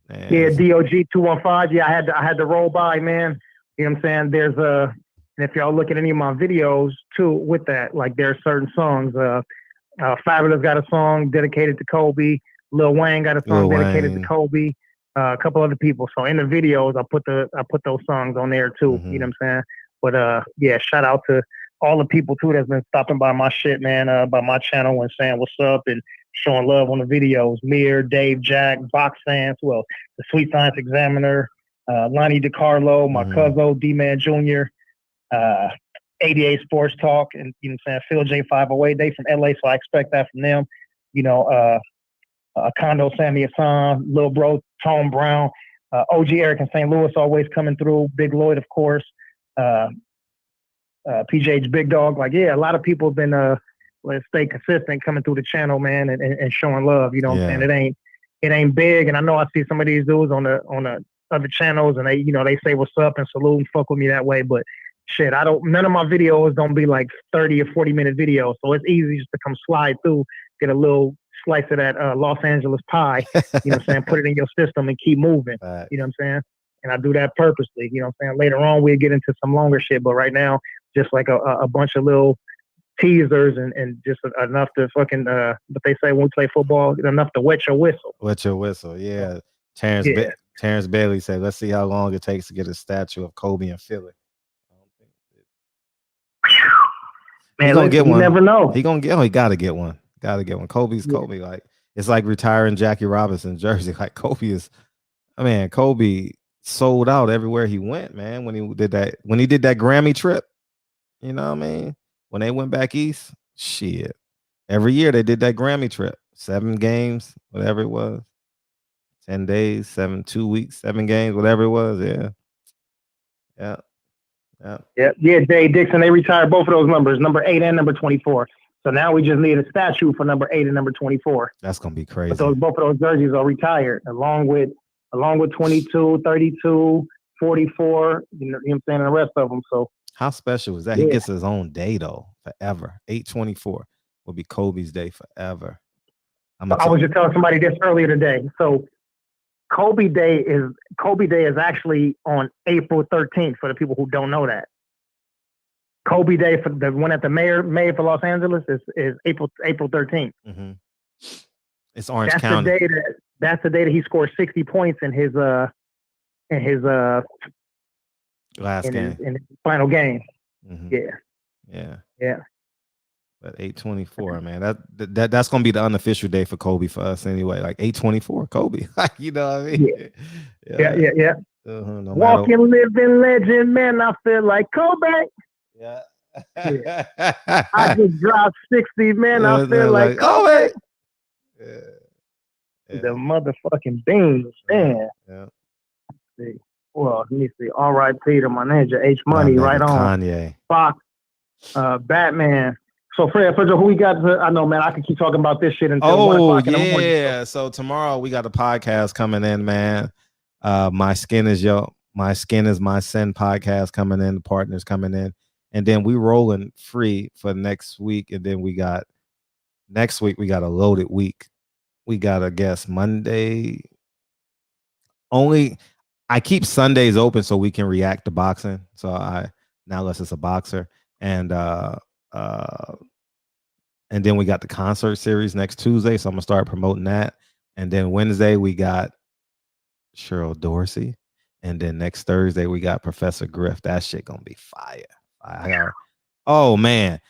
Man. Yeah, DOG 215. Yeah, I had to roll by, man. You know what I'm saying? And if y'all look at any of my videos too, with that, like there's certain songs. Fabulous got a song dedicated to Kobe. Lil Wayne got a song dedicated to Kobe. A couple other people. So in the videos, I put those songs on there too. You know what I'm saying? But shout out to all the people too that's been stopping by my shit, man, by my channel and saying what's up and showing love on the videos. Mir, Dave, Jack, Box Fans, the Sweet Science Examiner, Lonnie DiCarlo, my cousin, D-Man Jr., 88 Sports Talk, and you know what I'm saying, Phil J508. They from LA, so I expect that from them. You know, Condo Sammy Hassan, Lil Bro, Tone Brown, OG Eric in St. Louis always coming through. Big Lloyd, of course. PJ's Big Dog. Like, yeah, a lot of people have been let's stay consistent coming through the channel, man, and showing love. You know what I'm saying? It ain't big, and I know I see some of these dudes on the other channels, and they say what's up and salute and fuck with me that way, but shit, none of my videos don't be like 30 or 40 minute videos, so it's easy just to come slide through, get a little slice of that Los Angeles pie, you know what I'm saying, put it in your system and keep moving, you know what I'm saying? And I do that purposely, you know what I'm saying? Later on, we'll get into some longer shit, but right now, just like a bunch of little teasers and just enough to fucking, what they say when we play football, enough to wet your whistle. Wet your whistle, yeah. Terrence Bailey said, let's see how long it takes to get a statue of Kobe in Philly. Man, he's gonna get one. You never know. He gotta get one. Gotta get one. Kobe's Kobe. Like, it's like retiring Jackie Robinson's jersey. Like, Kobe is, I mean, Kobe sold out everywhere he went, man. When he did that Grammy trip, you know what I mean? When they went back east, shit. Every year they did that Grammy trip. 7 games, whatever it was. 10 days, 2 weeks, 7 games, whatever it was. Yeah. Yeah. Yeah. Yeah, Jay Dixon, they retired both of those numbers, number 8 and number 24. So now we just need a statue for number 8 and number 24. That's gonna be crazy. But both of those jerseys are retired, along with 22, 32, 44, you know what I'm saying, and the rest of them. So how special is that? Yeah. He gets his own day though, forever. 8/24 will be Kobe's day forever. I was just telling somebody this earlier today. So Kobe Day is actually on April 13th for the people who don't know that. Kobe Day for the one at the Mayor for Los Angeles is April 13th. Mm-hmm. It's Orange County. That's the day that he scored 60 points in his last game. In his final game. Mm-hmm. Yeah. But 8/24, man, that's gonna be the unofficial day for Kobe for us anyway. Like 8/24, Kobe. You know what I mean? Yeah. No Walking, living legend, man. I feel like Kobe. Yeah. I just dropped 60, man. I feel like Kobe. The motherfucking beans, man. Yeah. See. Well, let me see. R.I.P. to my ninja H Money, right on. Kanye. Fox, Batman. So Fred, who we got? I know, man. I could keep talking about this shit until 1 o'clock in the morning. Yeah. So tomorrow we got a podcast coming in, man. My Skin is My Sin podcast coming in. The partners coming in, and then we rolling free for next week. And then next week we got a loaded week. We got a guest Monday. I keep Sundays open so we can react to boxing. So now unless it's a boxer, and then we got the concert series next Tuesday, so I'm gonna start promoting that. And then Wednesday we got Cheryl Dorsey, and then next Thursday we got Professor Griff. That shit gonna be fire. Oh man.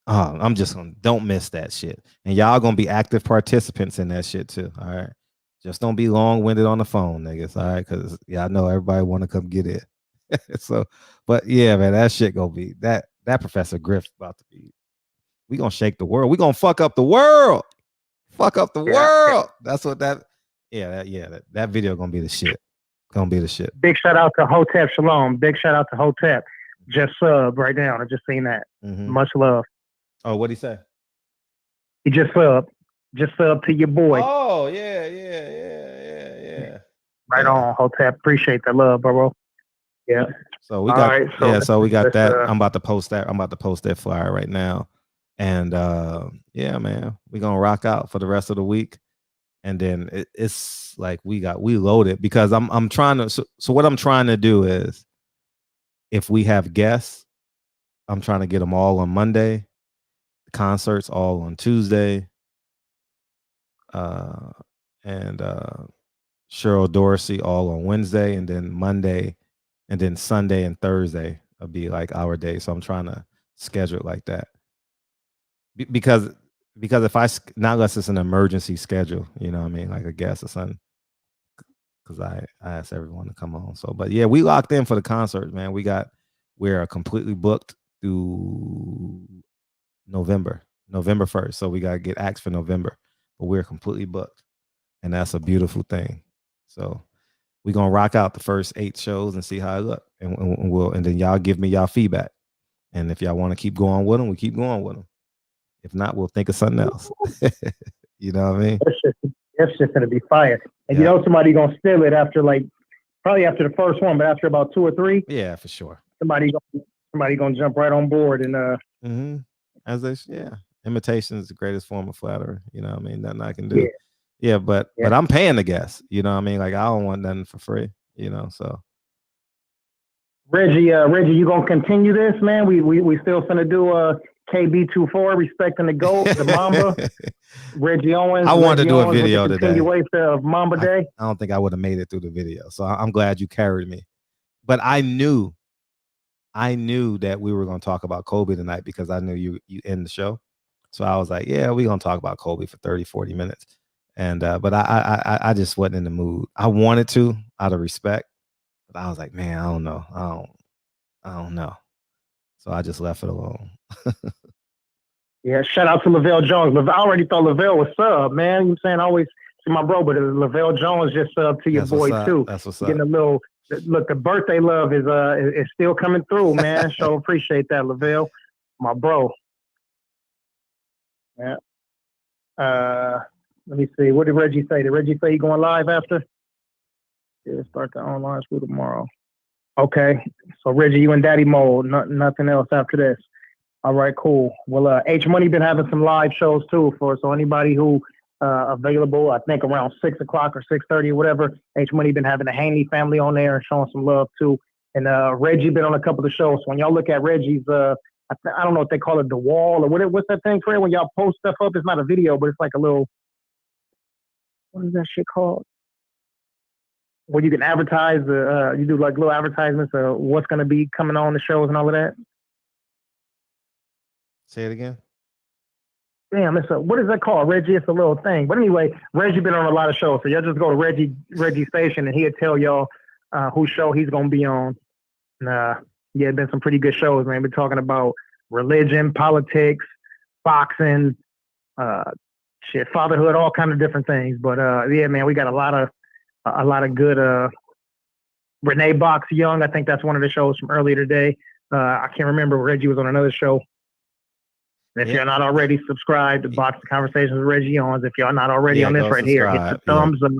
I'm just gonna don't miss that shit, and y'all gonna be active participants in that shit too. All right, just don't be long-winded on the phone, niggas. All right, because I know everybody want to come get it. So, but yeah, man, that shit gonna be that Professor Griff about to be. We gonna shake the world. We gonna fuck up the world. Fuck up the world. That's what that. Yeah, that video gonna be the shit. Gonna be the shit. Big shout out to Hotep Shalom. Big shout out to Hotep. Just sub right now. I just seen that. Mm-hmm. Much love. Oh, what'd he say? He just sub to your boy. Oh, yeah. Right on, Hotep. Appreciate the love, bro. Yeah. So we got that. I'm about to post that. I'm about to post that flyer right now. And yeah, man, we're gonna rock out for the rest of the week. And then it's like we loaded because I'm trying to so what I'm trying to do is if we have guests, I'm trying to get them all on Monday. Concerts all on Tuesday, and Cheryl Dorsey all on Wednesday, and then Monday, and then Sunday and Thursday will be like our day. So I'm trying to schedule it like that because if not unless it's an emergency schedule, you know what I mean, like a guest or something. Because I asked everyone to come on. So, but yeah, we locked in for the concert, man. We're completely booked through November 1st. So we got to get acts for November, but we're completely booked. And that's a beautiful thing. So we're going to rock out the first 8 shows and see how it look. And then y'all give me y'all feedback. And if y'all want to keep going with them, we keep going with them. If not, we'll think of something else. You know what I mean? That's just going to be fire. And you know, somebody going to steal it after probably after the first one, but after about 2 or 3. Yeah, for sure. Somebody going to jump right on board and, imitation is the greatest form of flattery. You know what I mean? Nothing I can do. Yeah, but I'm paying the guests. You know what I mean? Like I don't want nothing for free. You know, so. Reggie, you gonna continue this, man? We still finna do KB24 respecting the GOAT, the Mamba. Reggie Owens. I wanted to do a video today. Continuation of Mamba Day. I don't think I would have made it through the video, so I'm glad you carried me. But I knew that we were going to talk about Kobe tonight because I knew you end the show. So I was like, yeah, we're going to talk about Kobe for 30, 40 minutes. And but I just wasn't in the mood. I wanted to out of respect, but I was like, man, I don't know. I don't know. So I just left it alone. Yeah, shout out to Lavelle Jones. I already thought Lavelle was sub, man. You know what I'm saying? I always see my bro, but Lavelle Jones just sub to your That's what's boy up. too. That's what's Getting up. a little look. The birthday love is still coming through, man. So appreciate that, Lavelle, my bro. Yeah. Let me see. What did Reggie say? Did Reggie say he going live after? Yeah, start the online school tomorrow. Okay. So Reggie, you in daddy mode. Nothing else after this. All right, cool. Well, H Money been having some live shows too so anybody who available, I think around 6 o'clock or 6:30 or whatever. H Money been having the Haney family on there and showing some love too. And Reggie been on a couple of shows. So when y'all look at Reggie's, I don't know if they call it the wall or what's that thing, Fred? When y'all post stuff up, it's not a video, but it's like a little, what is that shit called? Where you can advertise, you do like little advertisements of what's going to be coming on the shows and all of that. Say it again. Damn, what is that called, Reggie? It's a little thing. But anyway, Reggie been on a lot of shows, so y'all just go to Reggie's station and he'll tell y'all whose show he's gonna be on. And yeah, been some pretty good shows, man. We're talking about religion, politics, boxing, fatherhood, all kind of different things. But yeah, man, we got a lot of good. Renee Box Young, I think that's one of the shows from earlier today. I can't remember. Reggie was on another show. If you're not already subscribed to Box of Conversations with Reggie Owens, if y'all not already on this right here, hit the thumbs up,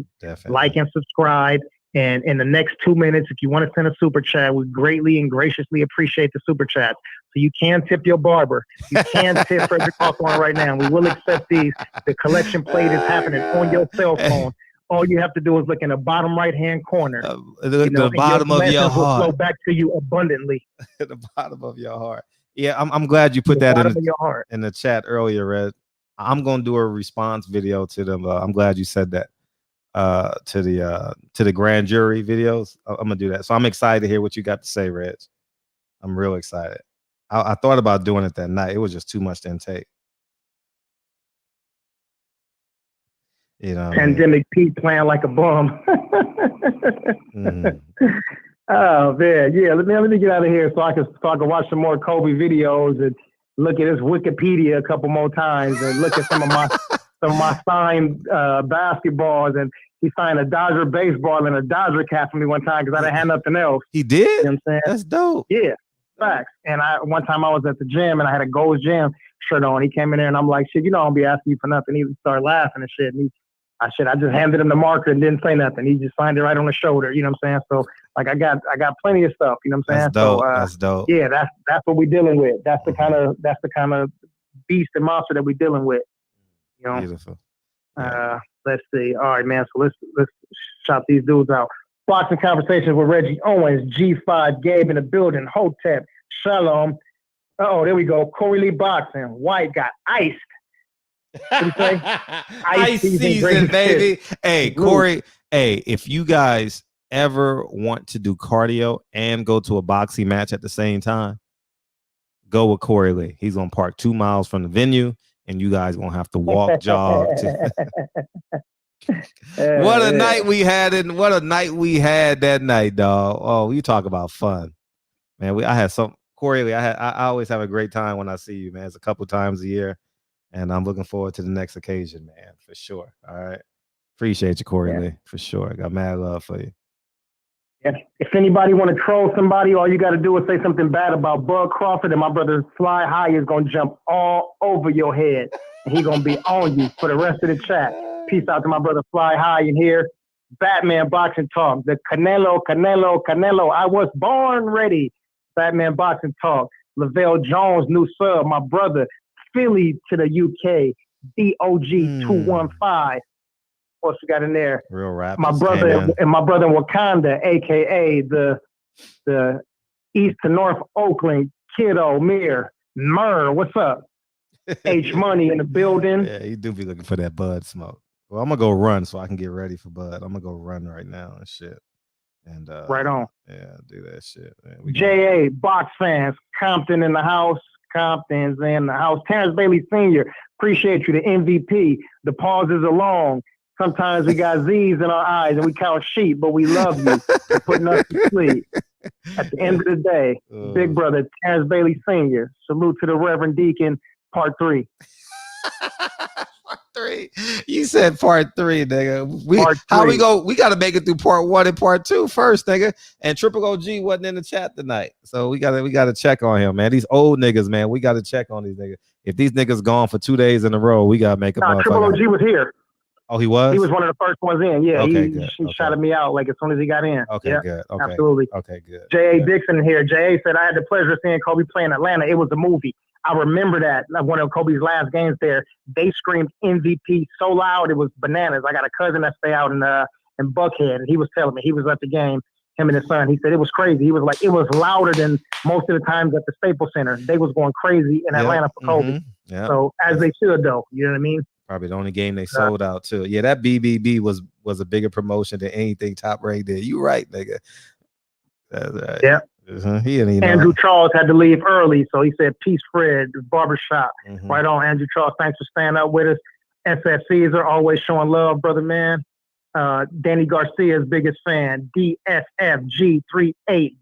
like and subscribe. And in the next 2 minutes, if you want to send a super chat, we greatly and graciously appreciate the super chat. So you can tip your barber. You can tip Frederick Hawthorne right now. We will accept these. The collection plate is happening on your cell phone. All you have to do is look in the bottom right-hand corner. The bottom of your will heart. flow back to you abundantly. The bottom of your heart. Yeah, I'm glad you put that in the chat earlier, Red. I'm gonna do a response video to them. I'm glad you said that to the grand jury videos. I'm gonna do that. So I'm excited to hear what you got to say, Reg. I'm real excited. I thought about doing it that night. It was just too much to intake. You know, Pandemic Pete playing like a bum. Oh man, yeah. Let me get out of here so I can watch some more Kobe videos and look at his Wikipedia a couple more times and look at some of my signed basketballs. And he signed a Dodger baseball and a Dodger cap for me one time because I didn't have nothing else. He did? You know what I'm saying? That's dope. Yeah, facts. And one time I was at the gym and I had a Gold's Gym shirt on. He came in there and I'm like, shit, you know, I don't be asking you for nothing. He started laughing and shit. And I just handed him the marker and didn't say nothing. He just signed it right on the shoulder. You know what I'm saying? So like I got plenty of stuff. You know what I'm saying? That's dope. So, that's dope. Yeah, that's what we're dealing with. That's the kind of beast and monster that we're dealing with. You know. Beautiful. Let's see. All right, man. So let's shout these dudes out. Boxing Conversations with Reggie Owens, G5, Gabe in the building, Hotep, Shalom. Oh, there we go. Corey Lee Boxing. Whyte got iced. What you say? Ice season, baby. Hey, Corey. Hey, if you guys ever want to do cardio and go to a boxing match at the same time, go with Corey Lee. He's gonna park 2 miles from the venue, and you guys won't have to walk, jog. What a night we had, and what a night we had that night, dog. Oh, you talk about fun, man. I had some Corey Lee. I always have a great time when I see you, man. It's a couple times a year. And I'm looking forward to the next occasion, man, for sure. All right. Appreciate you, Corey Lee, for sure. Got mad love for you. Yeah. If anybody want to troll somebody, all you got to do is say something bad about Bud Crawford, and my brother Fly High is going to jump all over your head. And he's going to be on you for the rest of the chat. Peace out to my brother Fly High in here. Batman Boxing Talk. The Canelo. I was born ready. Batman Boxing Talk. Lavelle Jones, new sub, my brother. Philly to the UK, DOG 215. What's we got in there? Real rap. My brother in Wakanda, aka the East to North Oakland, Kiddo, Mir, what's up? H Money in the building. Yeah, you do be looking for that Bud smoke. Well, I'm gonna go run so I can get ready for Bud. I'm gonna go run right now and shit. And right on. Yeah, do that shit. Man. JA, box fans, Compton in the house. Compton's in the house. Terrence Bailey Sr., appreciate you. The MVP. The pauses are long. Sometimes we got Z's in our eyes and we count sheep, but we love you for putting us to sleep. At the end of the day, Big Brother Terrence Bailey Sr. Salute to the Reverend Deacon, Part 3. Part 3. You said Part 3, nigga. Part How 3. we go? We got to make it through Part 1 and Part 2 first, nigga. And Triple OG wasn't in the chat tonight, so we gotta check on him, man. These old niggas, man. We gotta check on these niggas. If these niggas gone for 2 days in a row, we gotta make a motherfucker. Triple OG was here. Oh, he was? He was one of the first ones in. Yeah, Okay, he good. shouted me out like as soon as he got in. Okay, yeah, good. Okay. Absolutely. Okay, good. J.A. Dixon here. J.A. said, I had the pleasure of seeing Kobe play in Atlanta. It was a movie. I remember that. Like one of Kobe's last games there, they screamed MVP so loud it was bananas. I got a cousin that stay out in Buckhead, and he was telling me he was at the game, him and his son. He said it was crazy. He was like, it was louder than most of the times at the Staples Center. They was going crazy in Atlanta for Kobe. Yeah. So as they should, though. You know what I mean? Probably the only game they sold out too. Yeah, that BBB was a bigger promotion than anything Top Rank did. You right, nigga. That's right. Yeah. He didn't even Andrew know. Charles had to leave early, so he said, peace, Fred, barbershop. Mm-hmm. Right on, Andrew Charles. Thanks for staying up with us. SSCs are always showing love, brother, man. Danny Garcia's biggest fan, DSFG38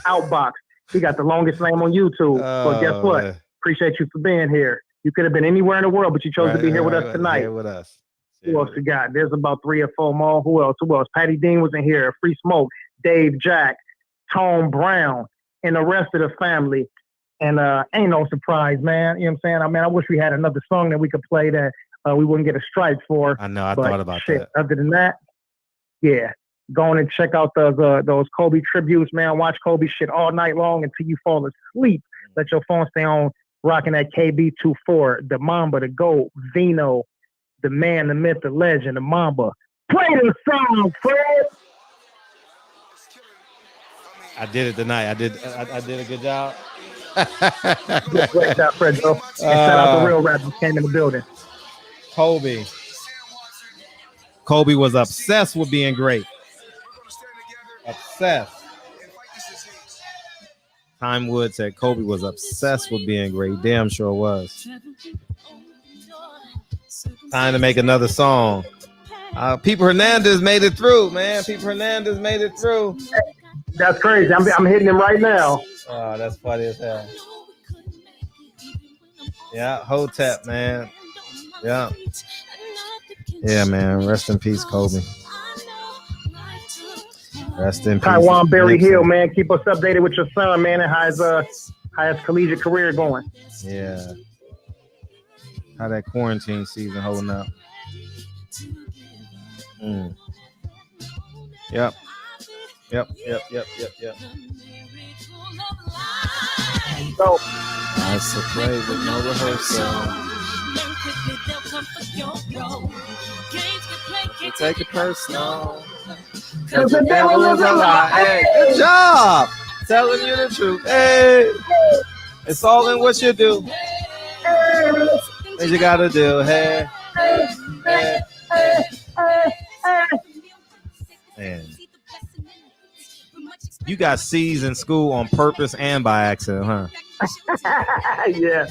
/_outbox. He got the longest name on YouTube. But guess what? Man. Appreciate you for being here. You could have been anywhere in the world, but you chose to be here with us tonight. Here with us. Who else we got? There's about 3 or 4 more. Who else? Patty Dean was in here. Free Smoke, Dave Jack, Tone Brown, and the rest of the family. And ain't no surprise, man. You know what I'm saying? I wish we had another song that we could play that we wouldn't get a strike for. I know. I thought about that. Other than that, yeah. Go on and check out those Kobe tributes, man. Watch Kobe shit all night long until you fall asleep. Let your phone stay on rocking that KB24, the Mamba, the GOAT, Vino, the man, the myth, the legend, the Mamba. Play the song, Fred. I did it tonight. I did a good job. Great job, Fred. And shout out the real rappers came in the building. Kobe was obsessed with being great. Obsessed. Time Wood said Kobe was obsessed with being great. Damn sure was. Time to make another song. People Hernandez made it through, man. People Hernandez made it through. That's crazy. I'm hitting him right now. Oh, that's funny as hell. Yeah, Hotep, man. Yeah. Yeah, man. Rest in peace, Kobe. Rest in peace. Taiwan Berry Hill, man. Keep us updated with your son, man, and how his collegiate career going. Yeah. How that quarantine season holding up? Yep. So, nice to play with no rehearsal. Take it personal. Cause the devil is a lie. Hey, good job. Telling you the truth. Hey, it's all in what you do. What you gotta do. Hey. Man. You got C's in school on purpose and by accident, huh? Yeah.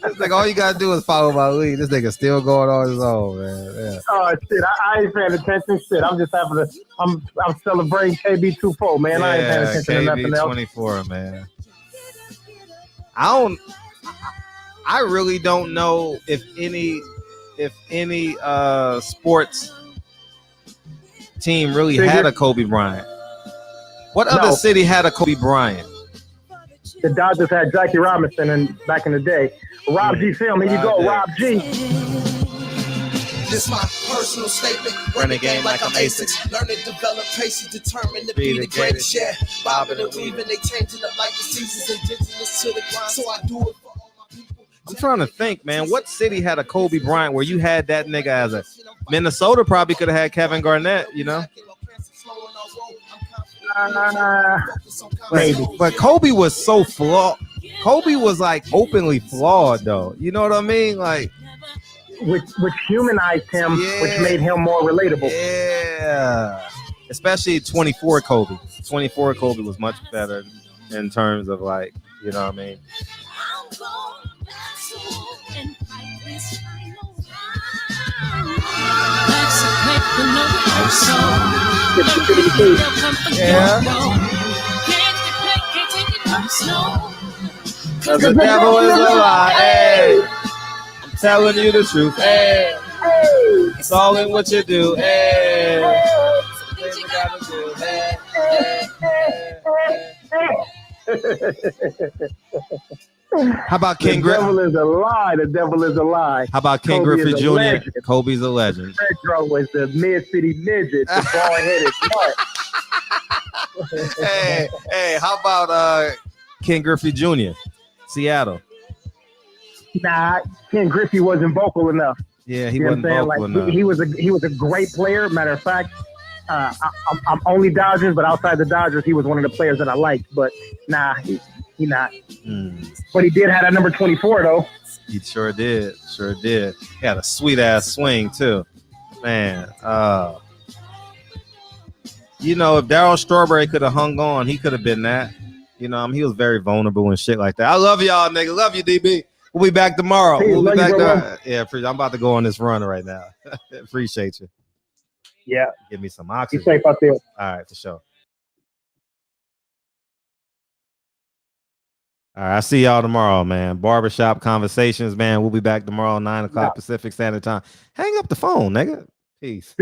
It's like all you gotta do is follow my lead. This nigga still going on his own, man. Yeah. Oh shit! I ain't paying attention. Shit, I'm just having to. I'm celebrating KB24, man. I ain't paying attention to nothing else. KB24, man. I really don't know if any sports team really had a Kobe Bryant. What other city had a Kobe Bryant? The Dodgers had Jackie Robinson back in the day. Rob G film, here you go, Rob G. This my personal statement. Run the game like I'm ASICS. Learn to develop patience, determined to be the greatest. Yeah, bobbing and weaving, they changing up like the seasons. Indigenous to the grind, so I do it for all my people. I'm trying to think, man. What city had a Kobe Bryant where you had that nigga as a Minnesota? Probably could have had Kevin Garnett, you know. But Kobe was so flawed. Kobe was like openly flawed, though. You know what I mean? Like, which humanized him, which made him more relatable. Yeah, especially 24 Kobe. 24 Kobe was much better in terms of like, you know what I mean? Yeah. Cause the devil is a lie. Hey. I'm telling you the truth. Hey. It's all in what you do. Hey. Things you gotta do. Hey. How about King Griffey? The devil is a lie. The devil is a lie. How about King Kobe Griffey is a Jr.? legend. Kobe's a legend. Pedro was the mid-city midget, the bald-headed nut. Hey, how about King Griffey Jr.? Seattle. Nah, Ken Griffey wasn't vocal enough. Yeah, he wasn't vocal enough. He was a great player. Matter of fact, I'm only Dodgers, but outside the Dodgers, he was one of the players that I liked. But nah, he not. But he did have that number 24 though. He sure did. Sure did. He had a sweet ass swing too, man. You know, if Darryl Strawberry could have hung on, he could have been that. You know, he was very vulnerable and shit like that. I love y'all, nigga. Love you, DB. We'll be back tomorrow. Hey, we'll be back there. Yeah, I'm about to go on this run right now. Appreciate you. Yeah. Give me some oxygen. Be safe out there. All right, for sure. All right, I see y'all tomorrow, man. Barbershop Conversations, man. We'll be back tomorrow, 9 o'clock Pacific Standard Time. Hang up the phone, nigga. Peace.